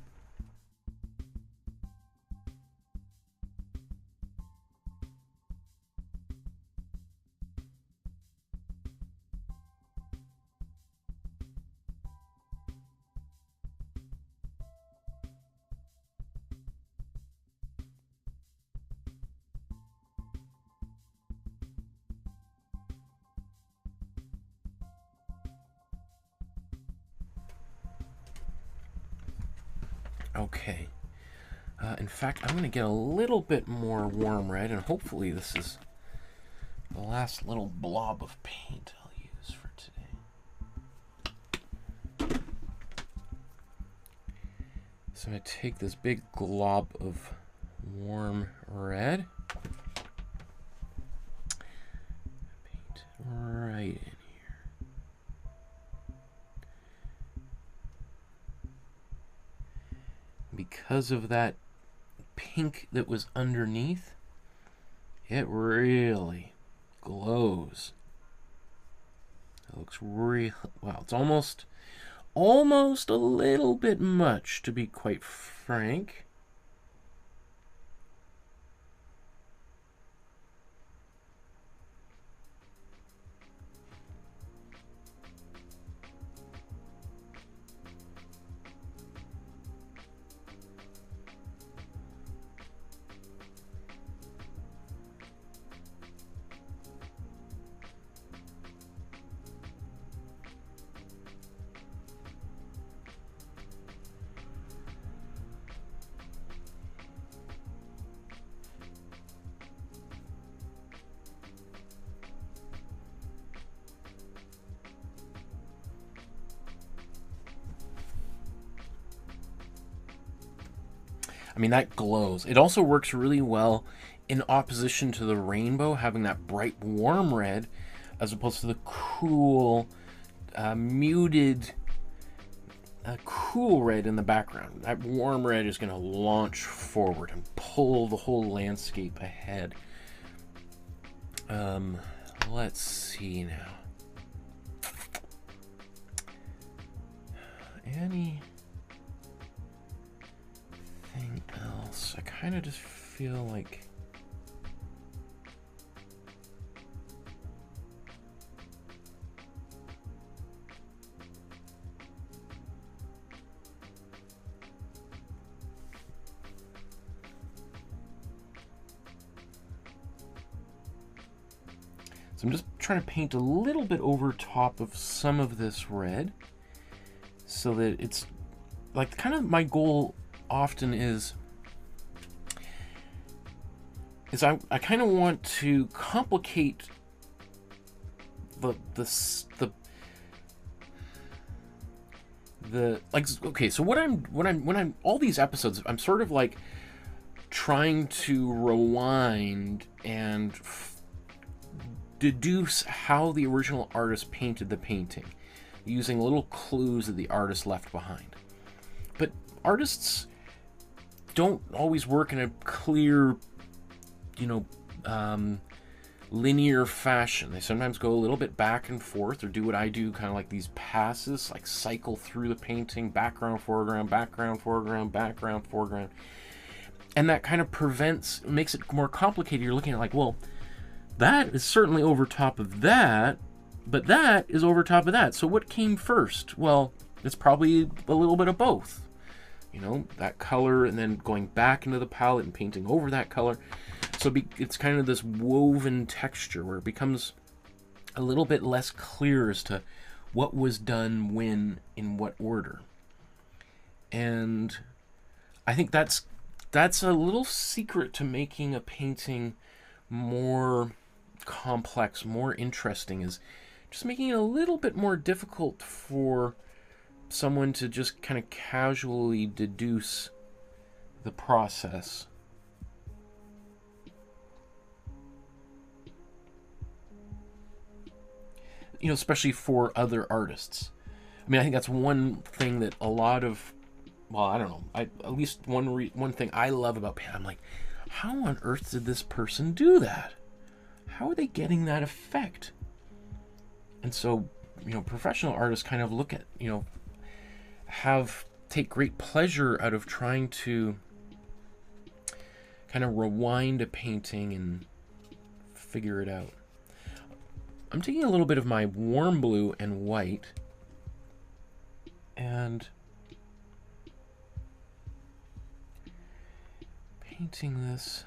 Speaker 1: Okay. In fact, I'm going to get a little bit more warm red, and hopefully this is the last little blob of paint I'll use for today. So I'm going to take this big glob of warm red, paint right in. Because of that pink that was underneath, it really glows. It looks real. Wow, it's almost a little bit much, to be quite frank. I mean, that glows. It also works really well in opposition to the rainbow, having that bright, warm red, as opposed to the cool, muted, cool red in the background. That warm red is going to launch forward and pull the whole landscape ahead. Let's see now. Anything else? I kind of just feel like... So I'm just trying to paint a little bit over top of some of this red so that it's like kind of my goal often is I kind of want to complicate the like, okay, so when I'm all these episodes, I'm sort of like trying to rewind and deduce how the original artist painted the painting using little clues that the artist left behind. But artists don't always work in a clear, linear fashion. They sometimes go a little bit back and forth, or do what I do, kind of like these passes, like cycle through the painting, background, foreground, background, foreground, background, foreground. And that kind of makes it more complicated. You're looking at like, well, that is certainly over top of that, but that is over top of that. So what came first? Well, it's probably a little bit of both. You know, that color and then going back into the palette and painting over that color. So it's kind of this woven texture where it becomes a little bit less clear as to what was done when, in what order. And I think that's a little secret to making a painting more complex, more interesting, is just making it a little bit more difficult for someone to just kind of casually deduce the process. You know, especially for other artists. I mean, I think that's one thing that a lot of, well, I don't know, at least one thing I love about painting. I'm like, how on earth did this person do that? How are they getting that effect? And so, you know, professional artists kind of look at, you know, take great pleasure out of trying to kind of rewind a painting and figure it out. I'm taking a little bit of my warm blue and white and painting this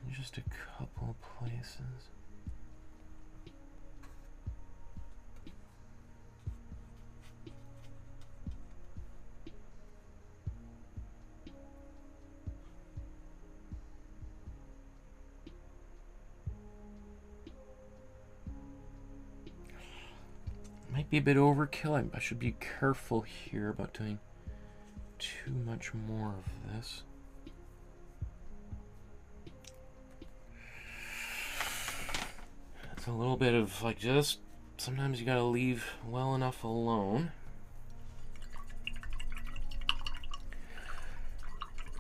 Speaker 1: in just a couple of places. Might be a bit overkill. I should be careful here about doing too much more of this. It's a little bit of like, just sometimes you gotta leave well enough alone.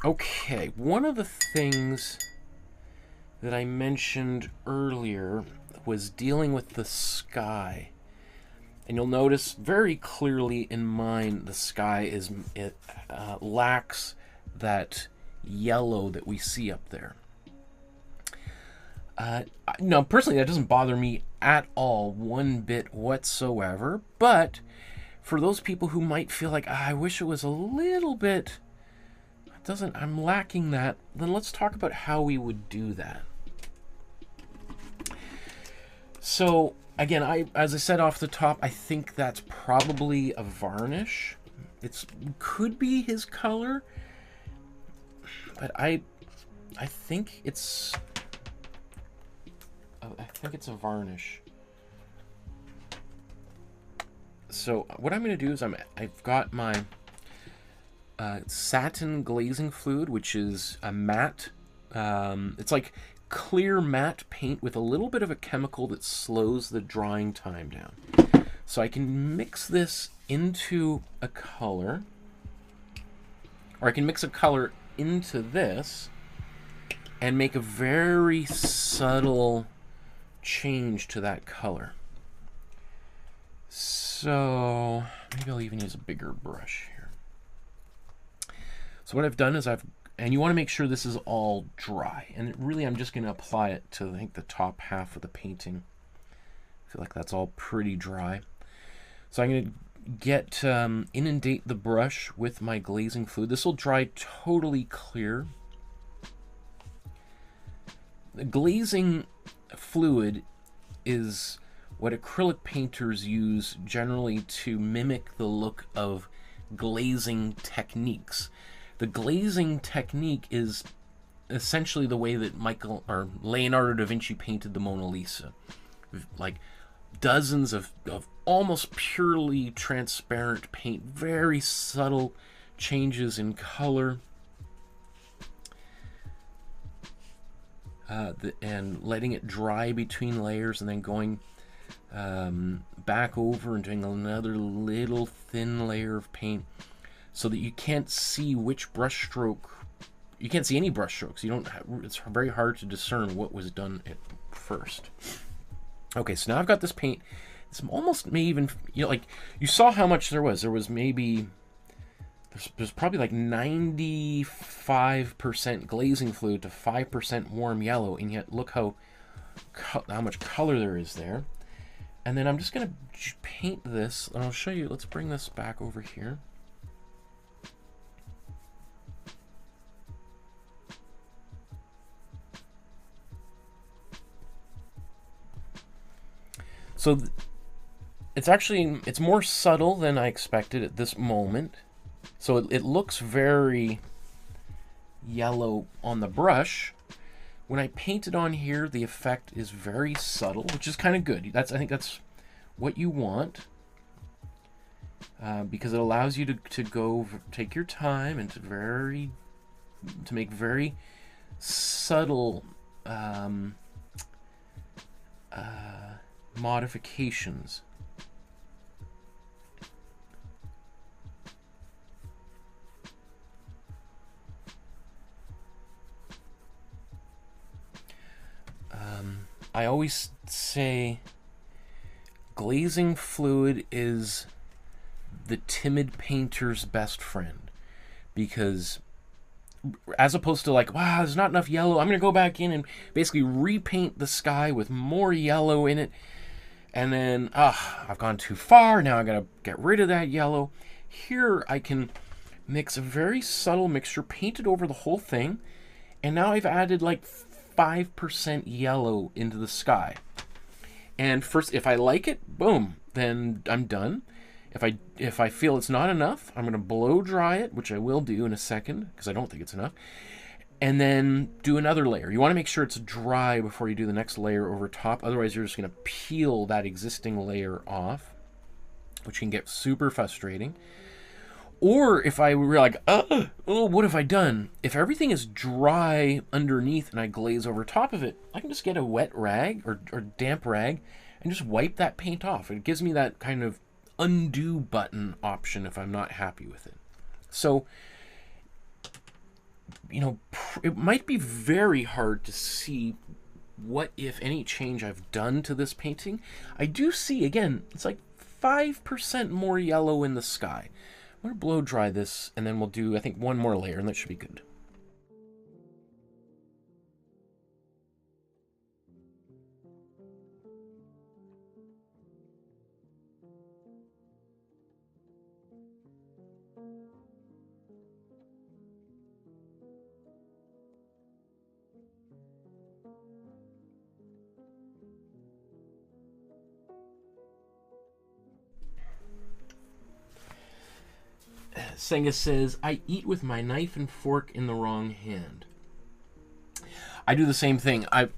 Speaker 1: Okay, one of the things that I mentioned earlier was dealing with the sky. And you'll notice very clearly in mine, the sky lacks that yellow that we see up there. No, personally, that doesn't bother me at all, one bit whatsoever. But for those people who might feel like, I wish it was a little bit, I'm lacking that, then let's talk about how we would do that. So, again, as I said off the top, I think that's probably a varnish. It could be his color, but I think it's a varnish. So what I'm going to do is I've got my satin glazing fluid, which is a matte. It's like clear matte paint with a little bit of a chemical that slows the drying time down. So I can mix this into a color, or I can mix a color into this and make a very subtle change to that color. So maybe I'll even use a bigger brush here. So what I've done is and you want to make sure this is all dry. And really, I'm just going to apply it to, I think, the top half of the painting. I feel like that's all pretty dry. So I'm going to inundate the brush with my glazing fluid. This will dry totally clear. The glazing fluid is what acrylic painters use generally to mimic the look of glazing techniques. The glazing technique is essentially the way that Leonardo da Vinci painted the Mona Lisa. Like dozens of almost purely transparent paint, very subtle changes in color, and letting it dry between layers, and then going back over and doing another little thin layer of paint, so that you can't see which brush stroke you can't see any brush strokes. You don't have, it's very hard to discern what was done at first. Okay, so now I've got this paint. It's almost may even, you know, like you saw how much there was. There was maybe there's probably like 95% glazing fluid to 5% warm yellow, and yet look how much color there is there. And then I'm just gonna paint this, and I'll show you. Let's bring this back over here. So it's more subtle than I expected at this moment. So it looks very yellow on the brush. When I paint it on here, the effect is very subtle, which is kind of good. I think that's what you want, because it allows you to go take your time and to make very subtle modifications. I always say glazing fluid is the timid painter's best friend, because as opposed to like, wow, there's not enough yellow, I'm gonna go back in and basically repaint the sky with more yellow in it, and then I've gone too far, now I gotta get rid of that yellow. Here I can mix a very subtle mixture, paint it over the whole thing, and now I've added like 5% yellow into the sky. And first, if I like it, boom, then I'm done. If I feel it's not enough, I'm going to blow dry it, which I will do in a second, because I don't think it's enough, and then do another layer. You want to make sure it's dry before you do the next layer over top. Otherwise, you're just going to peel that existing layer off, which can get super frustrating. Or if I were like, oh, what have I done? If everything is dry underneath and I glaze over top of it, I can just get a wet rag or damp rag and just wipe that paint off. It gives me that kind of undo button option if I'm not happy with it. So, you know, it might be very hard to see what, if any, change I've done to this painting. I do see, again, it's like 5% more yellow in the sky. I'm going to blow dry this, and then we'll do, I think, one more layer, and that should be good. Senga says, I eat with my knife and fork in the wrong hand. I do the same thing. I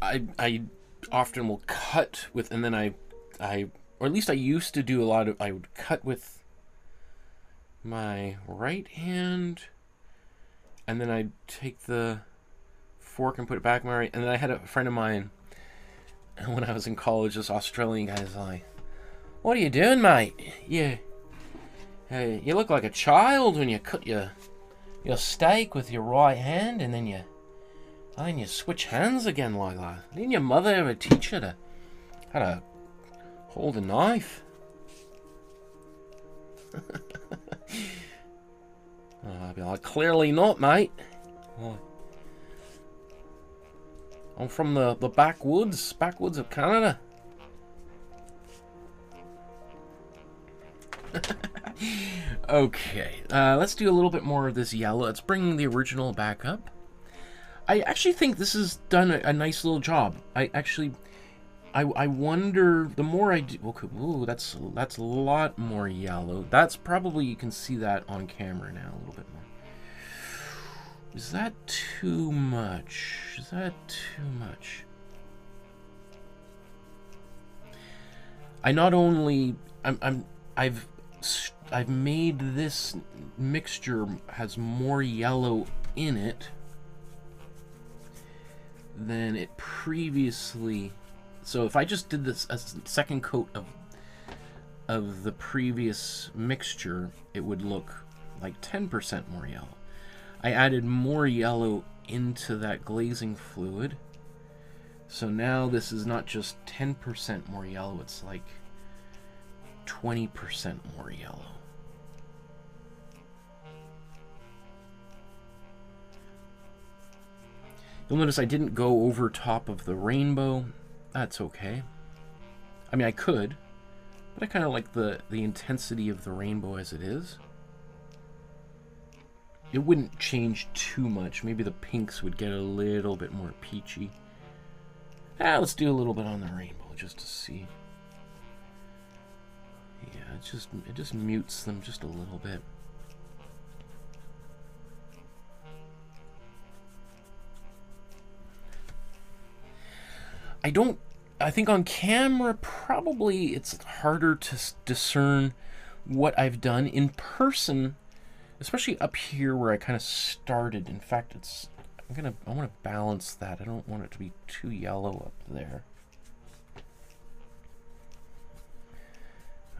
Speaker 1: often will cut with, and then or at least I used to do a lot of, I would cut with my right hand, and then I'd take the fork and put it back in my right, and then I had a friend of mine, when I was in college, this Australian guy is like, what are you doing, mate? Yeah. Hey, you look like a child when you cut your steak with your right hand, and then you switch hands again like that. Didn't your mother ever teach you how to hold a knife? I'd be like, clearly not, mate. I'm from the backwoods of Canada. Okay, let's do a little bit more of this yellow. Let's bring the original back up. I actually think this has done a nice little job. I wonder, the more I do, okay, ooh, that's a lot more yellow. That's probably, you can see that on camera now a little bit more. Is that too much? Is that too much? I not only, I've made this mixture has more yellow in it than it previously. So if I just did this a second coat of the previous mixture, it would look like 10% more yellow. I added more yellow into that glazing fluid. So now this is not just 10% more yellow, it's like 20% more yellow. You'll notice I didn't go over top of the rainbow. That's okay. I mean, I could, but I kind of like the intensity of the rainbow as it is. It wouldn't change too much. Maybe the pinks would get a little bit more peachy. Let's do a little bit on the rainbow just to see. Yeah, it just mutes them just a little bit. I think on camera probably it's harder to discern what I've done. In person, especially up here where I kind of started. In fact, I want to balance that. I don't want it to be too yellow up there.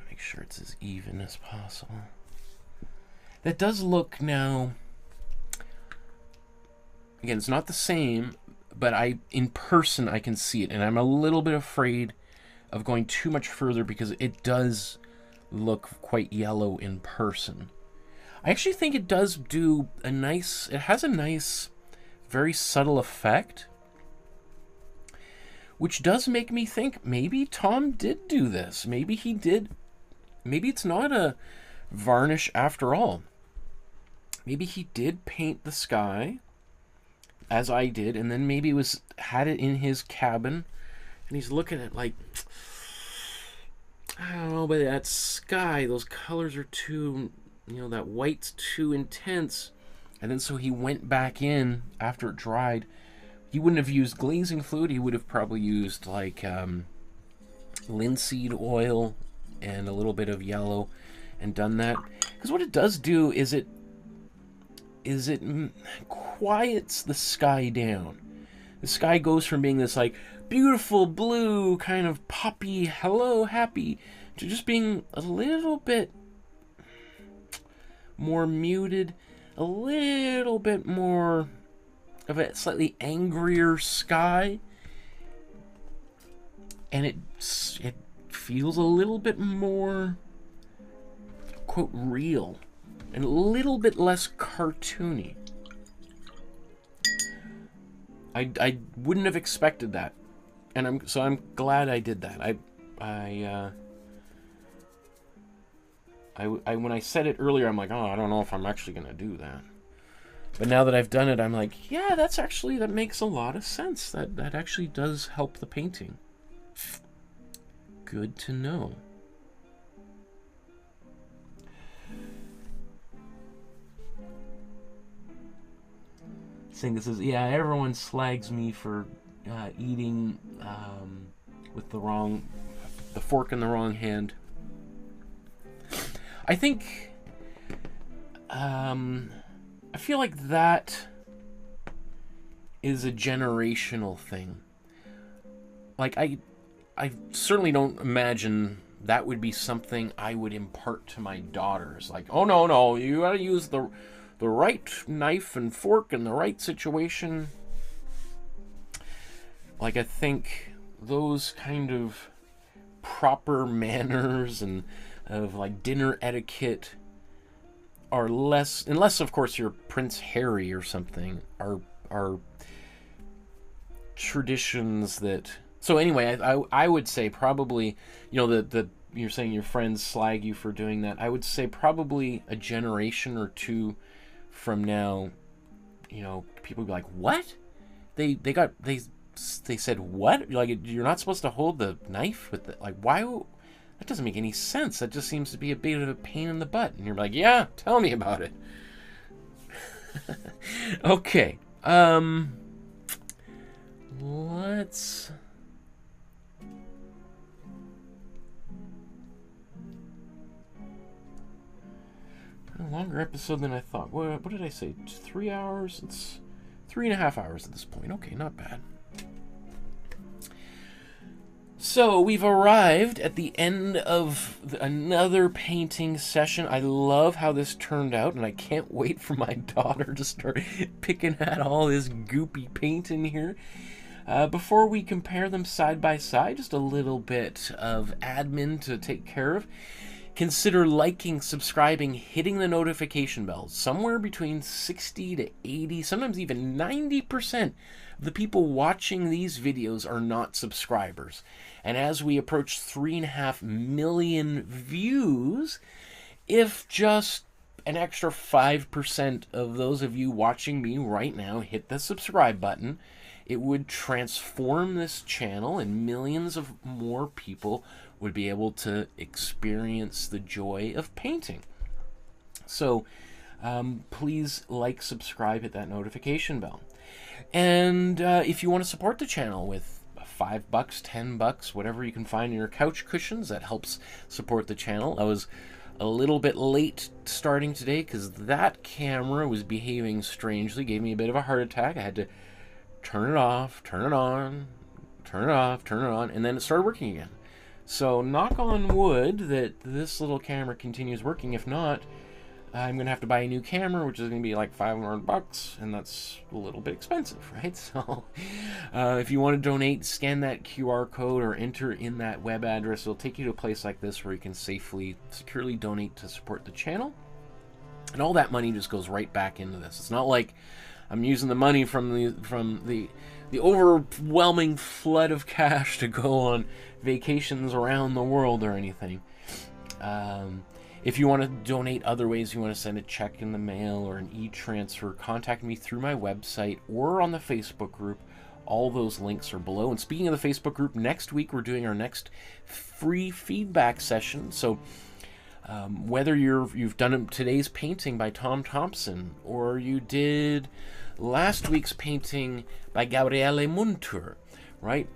Speaker 1: Make sure it's as even as possible. That does look now, again, it's not the same, but in person I can see it, and I'm a little bit afraid of going too much further because it does look quite yellow in person. I actually think it does do it has a nice, very subtle effect, which does make me think maybe Tom did do this. Maybe he did. Maybe it's not a varnish after all. Maybe he did paint the sky as I did, and then maybe had it in his cabin, and he's looking at like, I don't know, but that sky, those colors are too, that white's too intense. And then so he went back in after it dried. He wouldn't have used glazing fluid. He would have probably used like linseed oil and a little bit of yellow and done that. Because what it does do is it quiets the sky down. The sky goes from being this like beautiful blue kind of poppy, hello, happy, to just being a little bit more muted, a little bit more of a slightly angrier sky, and it feels a little bit more, quote, real, and a little bit less cartoony. I wouldn't have expected that, and I'm glad I did that. When I said it earlier, I'm like, oh, I don't know if I'm actually gonna do that. But now that I've done it, I'm like, yeah, that makes a lot of sense. That actually does help the painting. Good to know. This is, yeah, everyone slags me for eating with the fork in the wrong hand. I think I feel like that is a generational thing. Like I certainly don't imagine that would be something I would impart to my daughters. Like, oh no, you gotta use the right knife and fork in the right situation. Like, I think those kind of proper manners and of like dinner etiquette are less, unless of course you're Prince Harry or something, are traditions that. So anyway, I would say probably, you're saying your friends slag you for doing that. I would say probably a generation or two from now, people would be like, what? They said what? Like, you're not supposed to hold the knife with the, like, why? That doesn't make any sense. That just seems to be a bit of a pain in the butt. And you're like, yeah, tell me about it. Okay. Let's. A longer episode than I thought. What did I say? 3 hours? It's 3.5 hours at this point. Okay, not bad. So we've arrived at the end of another painting session. I love how this turned out, and I can't wait for my daughter to start picking at all this goopy paint in here. Before we compare them side by side, just a little bit of admin to take care of. Consider liking, subscribing, hitting the notification bell. Somewhere between 60 to 80, sometimes even 90% of the people watching these videos are not subscribers. And as we approach 3.5 million views, if just an extra 5% of those of you watching me right now hit the subscribe button, it would transform this channel, and millions of more people would be able to experience the joy of painting. So please like, subscribe, hit that notification bell. And if you want to support the channel with $5, $10, whatever you can find in your couch cushions, that helps support the channel. I was a little bit late starting today because that camera was behaving strangely, gave me a bit of a heart attack. I had to turn it off, turn it on, turn it off, turn it on, and then it started working again. So knock on wood that this little camera continues working. If not, I'm going to have to buy a new camera, which is going to be like $500, and that's a little bit expensive, right? So if you want to donate, scan that QR code or enter in that web address. It'll take you to a place like this where you can safely, securely donate to support the channel. And all that money just goes right back into this. It's not like I'm using the money from the overwhelming flood of cash to go on vacations around the world or anything. If you want to donate other ways, you want to send a check in the mail or an e-transfer, contact me through my website or on the Facebook group. All those links are below. And speaking of the Facebook group, next week we're doing our next free feedback session. So whether you've done today's painting by Thomson, or you did last week's painting by Gabriele Munter, right?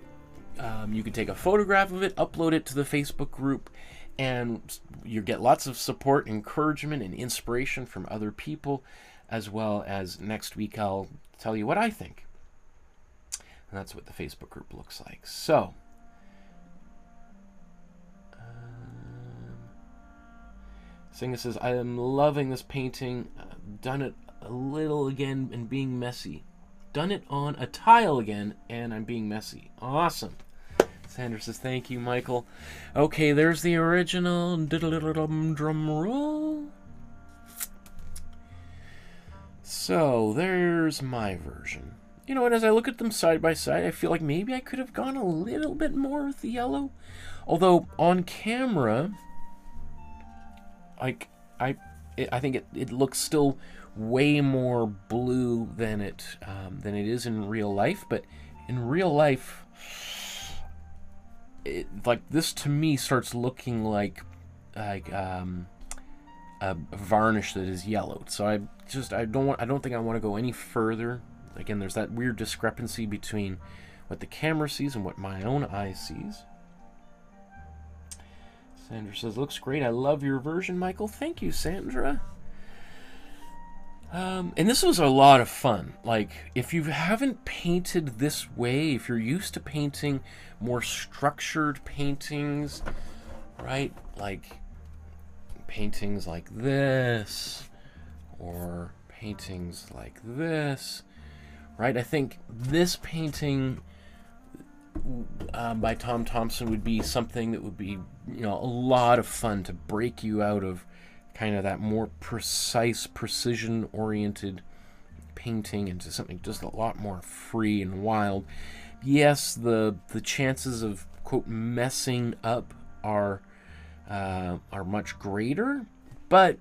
Speaker 1: You can take a photograph of it, upload it to the Facebook group, and you get lots of support, encouragement, and inspiration from other people, as well as next week I'll tell you what I think. And that's what the Facebook group looks like. So Singa says, I am loving this painting. Done it a little again and being messy. Done it on a tile again and I'm being messy. Awesome. Sandra says, thank you, Michael. Okay, there's the original. Drum roll. So there's my version. You know, and as I look at them side by side, I feel like maybe I could have gone a little bit more with the yellow. Although on camera, like I think it looks still way more blue than it is in real life. But in real life, like this to me starts looking like a varnish that is yellowed. So I don't think I want to go any further. Again, there's that weird discrepancy between what the camera sees and what my own eye sees. Sandra says, looks great. I love your version, Michael. Thank you, Sandra. And this was a lot of fun. Like, if you haven't painted this way, if you're used to painting more structured paintings, right? Like paintings like this, or paintings like this, right? I think this painting by Thomson would be something that would be, you know, a lot of fun to break you out of kind of that more precise, precision-oriented painting into something just a lot more free and wild. Yes, the chances of, quote, messing up are much greater, but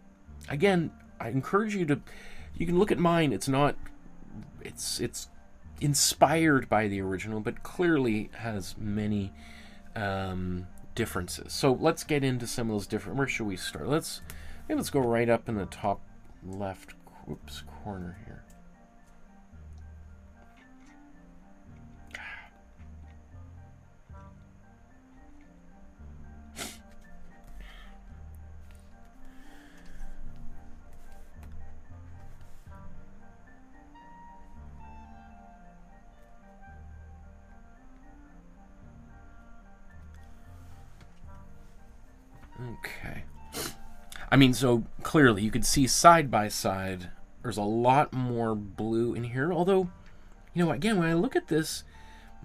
Speaker 1: again, I encourage you to, you can look at mine. It's not, it's inspired by the original, but clearly has many differences. So let's get into some of those different. Where should we start? Let's go right up in the top left, whoops, corner here. I mean, so clearly you could see side by side, there's a lot more blue in here. Although, you know, again, when I look at this,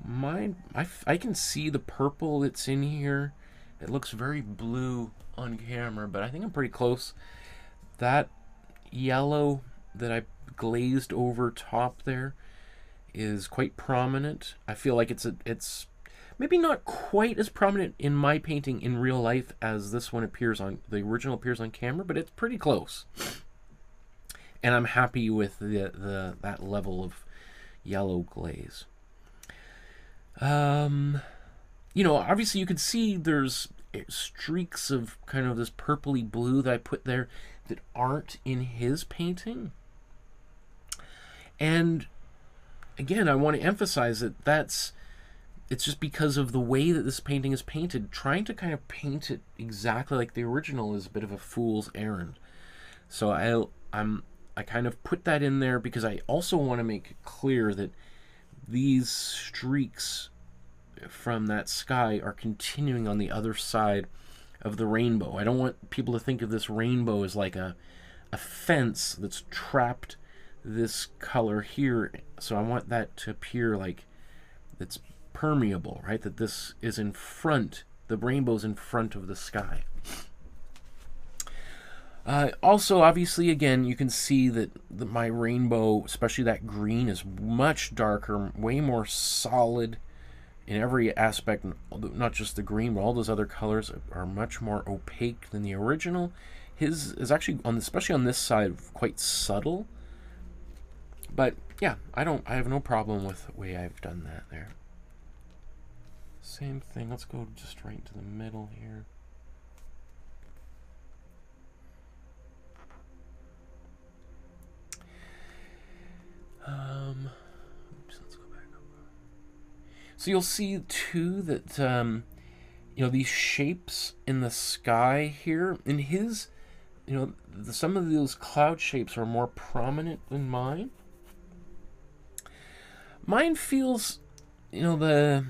Speaker 1: I can see the purple that's in here. It looks very blue on camera, but I think I'm pretty close. That yellow that I glazed over top there is quite prominent. I feel like it's maybe not quite as prominent in my painting in real life as this one appears on, the original appears on camera, but it's pretty close. And I'm happy with that level of yellow glaze. You know, obviously you could see there's streaks of kind of this purpley blue that I put there that aren't in his painting. And again, I want to emphasize that it's just because of the way that this painting is painted. Trying to kind of paint it exactly like the original is a bit of a fool's errand. So I kind of put that in there because I also want to make clear that these streaks from that sky are continuing on the other side of the rainbow. I don't want people to think of this rainbow as like a fence that's trapped this color here. So I want that to appear like it's permeable, right? That this is in front, the rainbow's in front of the sky. Also, obviously, again, you can see that my rainbow, especially that green, is much darker, way more solid in every aspect. Not just the green, but all those other colors are much more opaque than the original. His is actually, especially on this side, quite subtle. But yeah, I have no problem with the way I've done that there. Same thing. Let's go just right into the middle here. Oops, let's go back up. So you'll see too that you know, these shapes in the sky here in his, you know, some of those cloud shapes are more prominent than mine. Mine feels, you know,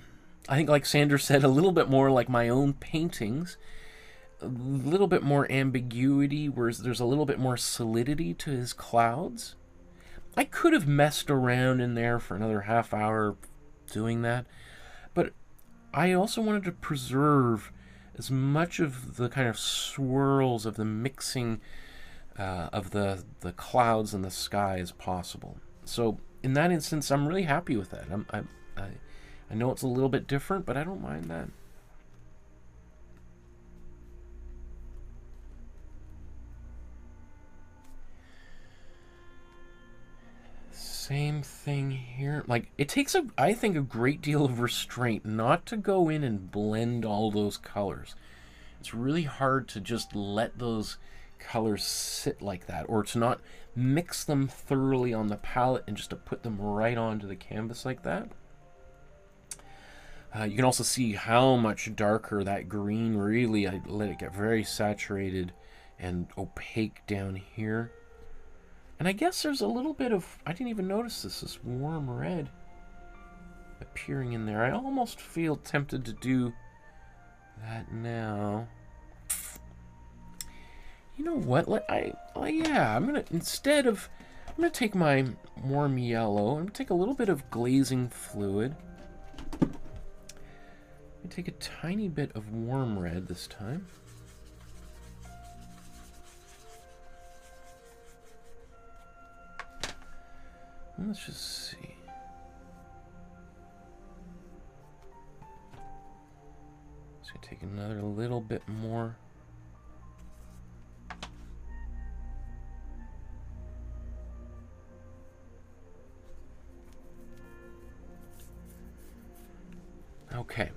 Speaker 1: I think like Sandra said, a little bit more like my own paintings. A little bit more ambiguity, whereas there's a little bit more solidity to his clouds. I could have messed around in there for another half hour doing that, but I also wanted to preserve as much of the kind of swirls of the mixing of the clouds and the sky as possible. So in that instance, I'm really happy with that. I know it's a little bit different, but I don't mind that. Same thing here. Like, it takes, I think, a great deal of restraint not to go in and blend all those colors. It's really hard to just let those colors sit like that, or to not mix them thoroughly on the palette and just to put them right onto the canvas like that. You can also see how much darker that green really, I let it get very saturated and opaque down here. And I guess there's a little bit of, I didn't even notice this warm red appearing in there. I almost feel tempted to do that now. You know what? Yeah, I'm gonna, instead of, I'm gonna take my warm yellow, I'm gonna take a little bit of glazing fluid. I'm gonna take a tiny bit of warm red this time. Let's just see. Just gonna take another little bit more. Okay.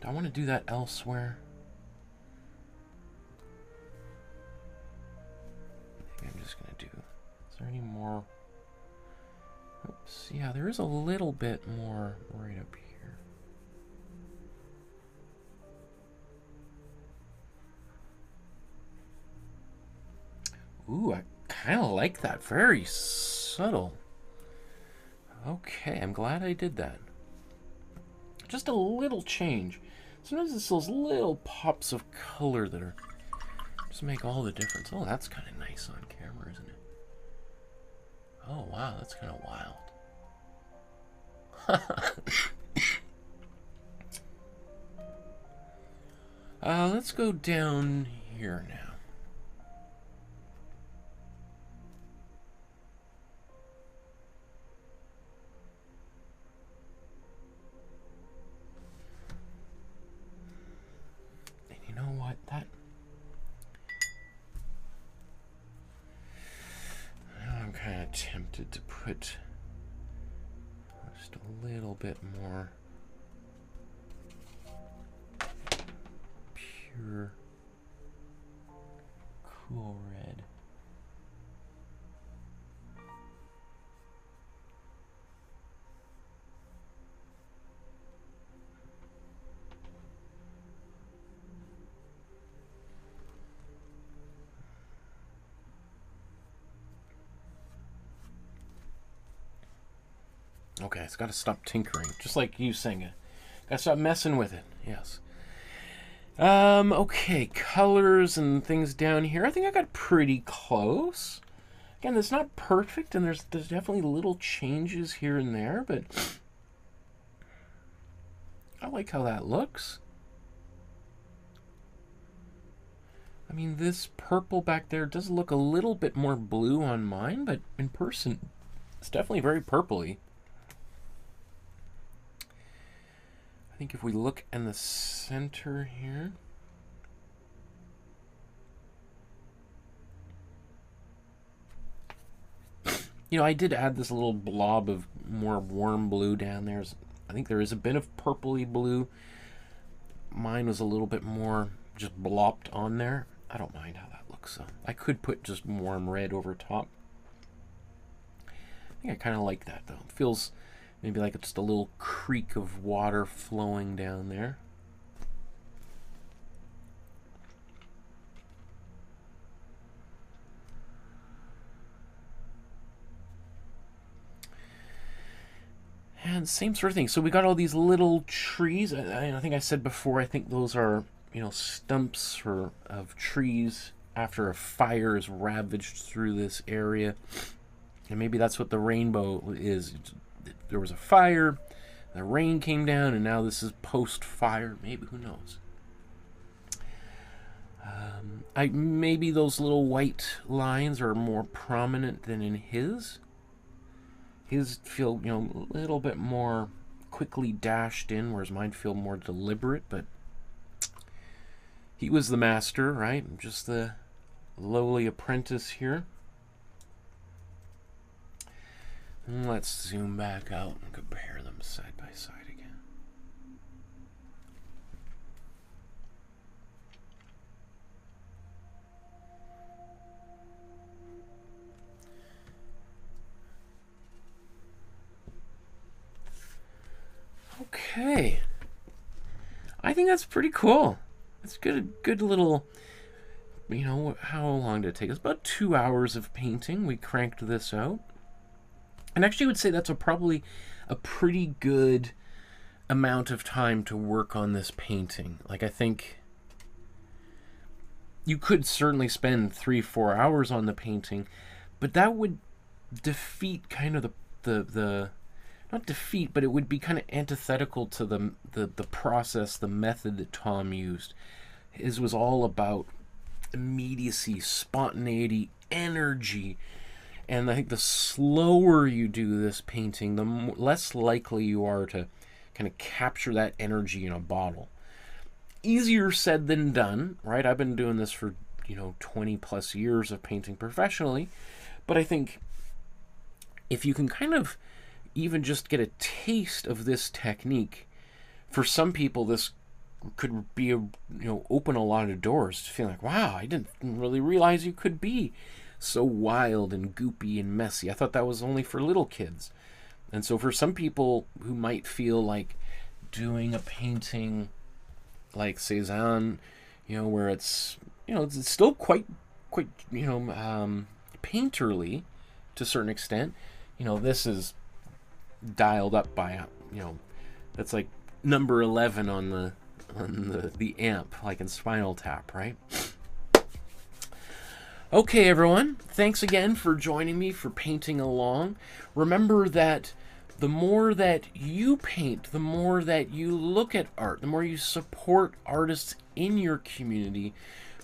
Speaker 1: Do I want to do that elsewhere? I think I'm just gonna do. Is there any more? Oops, yeah, there is a little bit more right up here. Ooh, I kind of like that. Very subtle. Okay, I'm glad I did that. Just a little change. Sometimes it's those little pops of color that are Just make all the difference. Oh, that's kind of nice on camera, isn't it? Oh, wow, that's kind of wild. Let's go down here now. And you know what? I'm kind of tempted to put just a little bit more pure cool red. Okay, it's got to stop tinkering, just like you saying it. Got to stop messing with it. Yes. Okay, colors and things down here. I think I got pretty close. Again, it's not perfect, and there's definitely little changes here and there, but I like how that looks. I mean, this purple back there does look a little bit more blue on mine, but in person, it's definitely very purpley. I think if we look in the center here, you know, I did add this little blob of more warm blue down there. I think there is a bit of purpley blue. Mine was a little bit more just blopped on there. I don't mind how that looks, so I could put just warm red over top. I think I kind of like that, though. It feels maybe like it's just a little creek of water flowing down there. And same sort of thing. So we got all these little trees. I think I said before, I think those are, you know, stumps of trees after a fire is ravaged through this area. And maybe that's what the rainbow is. There was a fire, the rain came down, and now this is post-fire. Maybe, who knows? Maybe those little white lines are more prominent than in his. His feel, you know, a little bit more quickly dashed in, whereas mine feel more deliberate, but he was the master, right? I'm just the lowly apprentice here. And let's zoom back out and compare them side by side again. Okay. I think that's pretty cool. It's good little, you know, how long did it take us? About 2 hours of painting. We cranked this out. And actually I would say that's probably a pretty good amount of time to work on this painting. Like, I think you could certainly spend 3-4 hours on the painting, but that would defeat kind of the not defeat, but it would be kind of antithetical to the process, the method that Tom used. His was all about immediacy, spontaneity, energy. And I think the slower you do this painting, the less likely you are to kind of capture that energy in a bottle. Easier said than done, right? I've been doing this for, 20 plus years of painting professionally. But I think if you can kind of even just get a taste of this technique, for some people this could be open a lot of doors to feel like, wow, I didn't really realize you could be so wild and goopy and messy. I thought that was only for little kids. And so for some people who might feel like doing a painting like Cézanne, where it's still quite painterly to a certain extent, this is dialed up by that's like number 11 on the amp, like in Spinal Tap, right? Okay, everyone, thanks again for joining me for painting along. Remember that the more that you paint, the more that you look at art, the more you support artists in your community,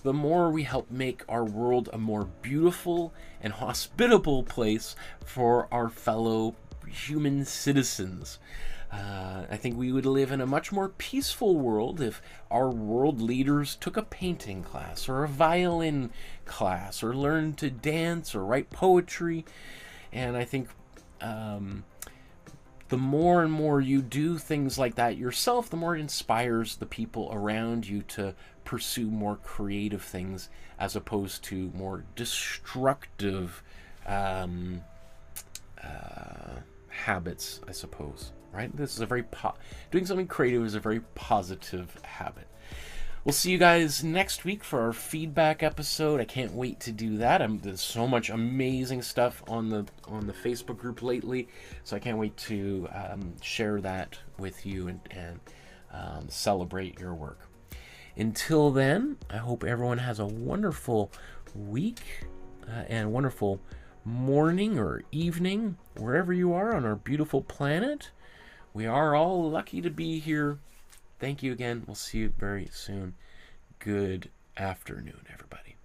Speaker 1: the more we help make our world a more beautiful and hospitable place for our fellow human citizens. I think we would live in a much more peaceful world if our world leaders took a painting class or a violin class or learned to dance or write poetry. And I think the more and more you do things like that yourself, the more it inspires the people around you to pursue more creative things as opposed to more destructive habits, I suppose. Right? This is a very doing something creative is a very positive habit. We'll see you guys next week for our feedback episode. I can't wait to do that. There's so much amazing stuff on the Facebook group lately, so I can't wait to share that with you and celebrate your work. Until then, I hope everyone has a wonderful week and wonderful morning or evening, wherever you are on our beautiful planet. We are all lucky to be here. Thank you again. We'll see you very soon. Good afternoon, everybody.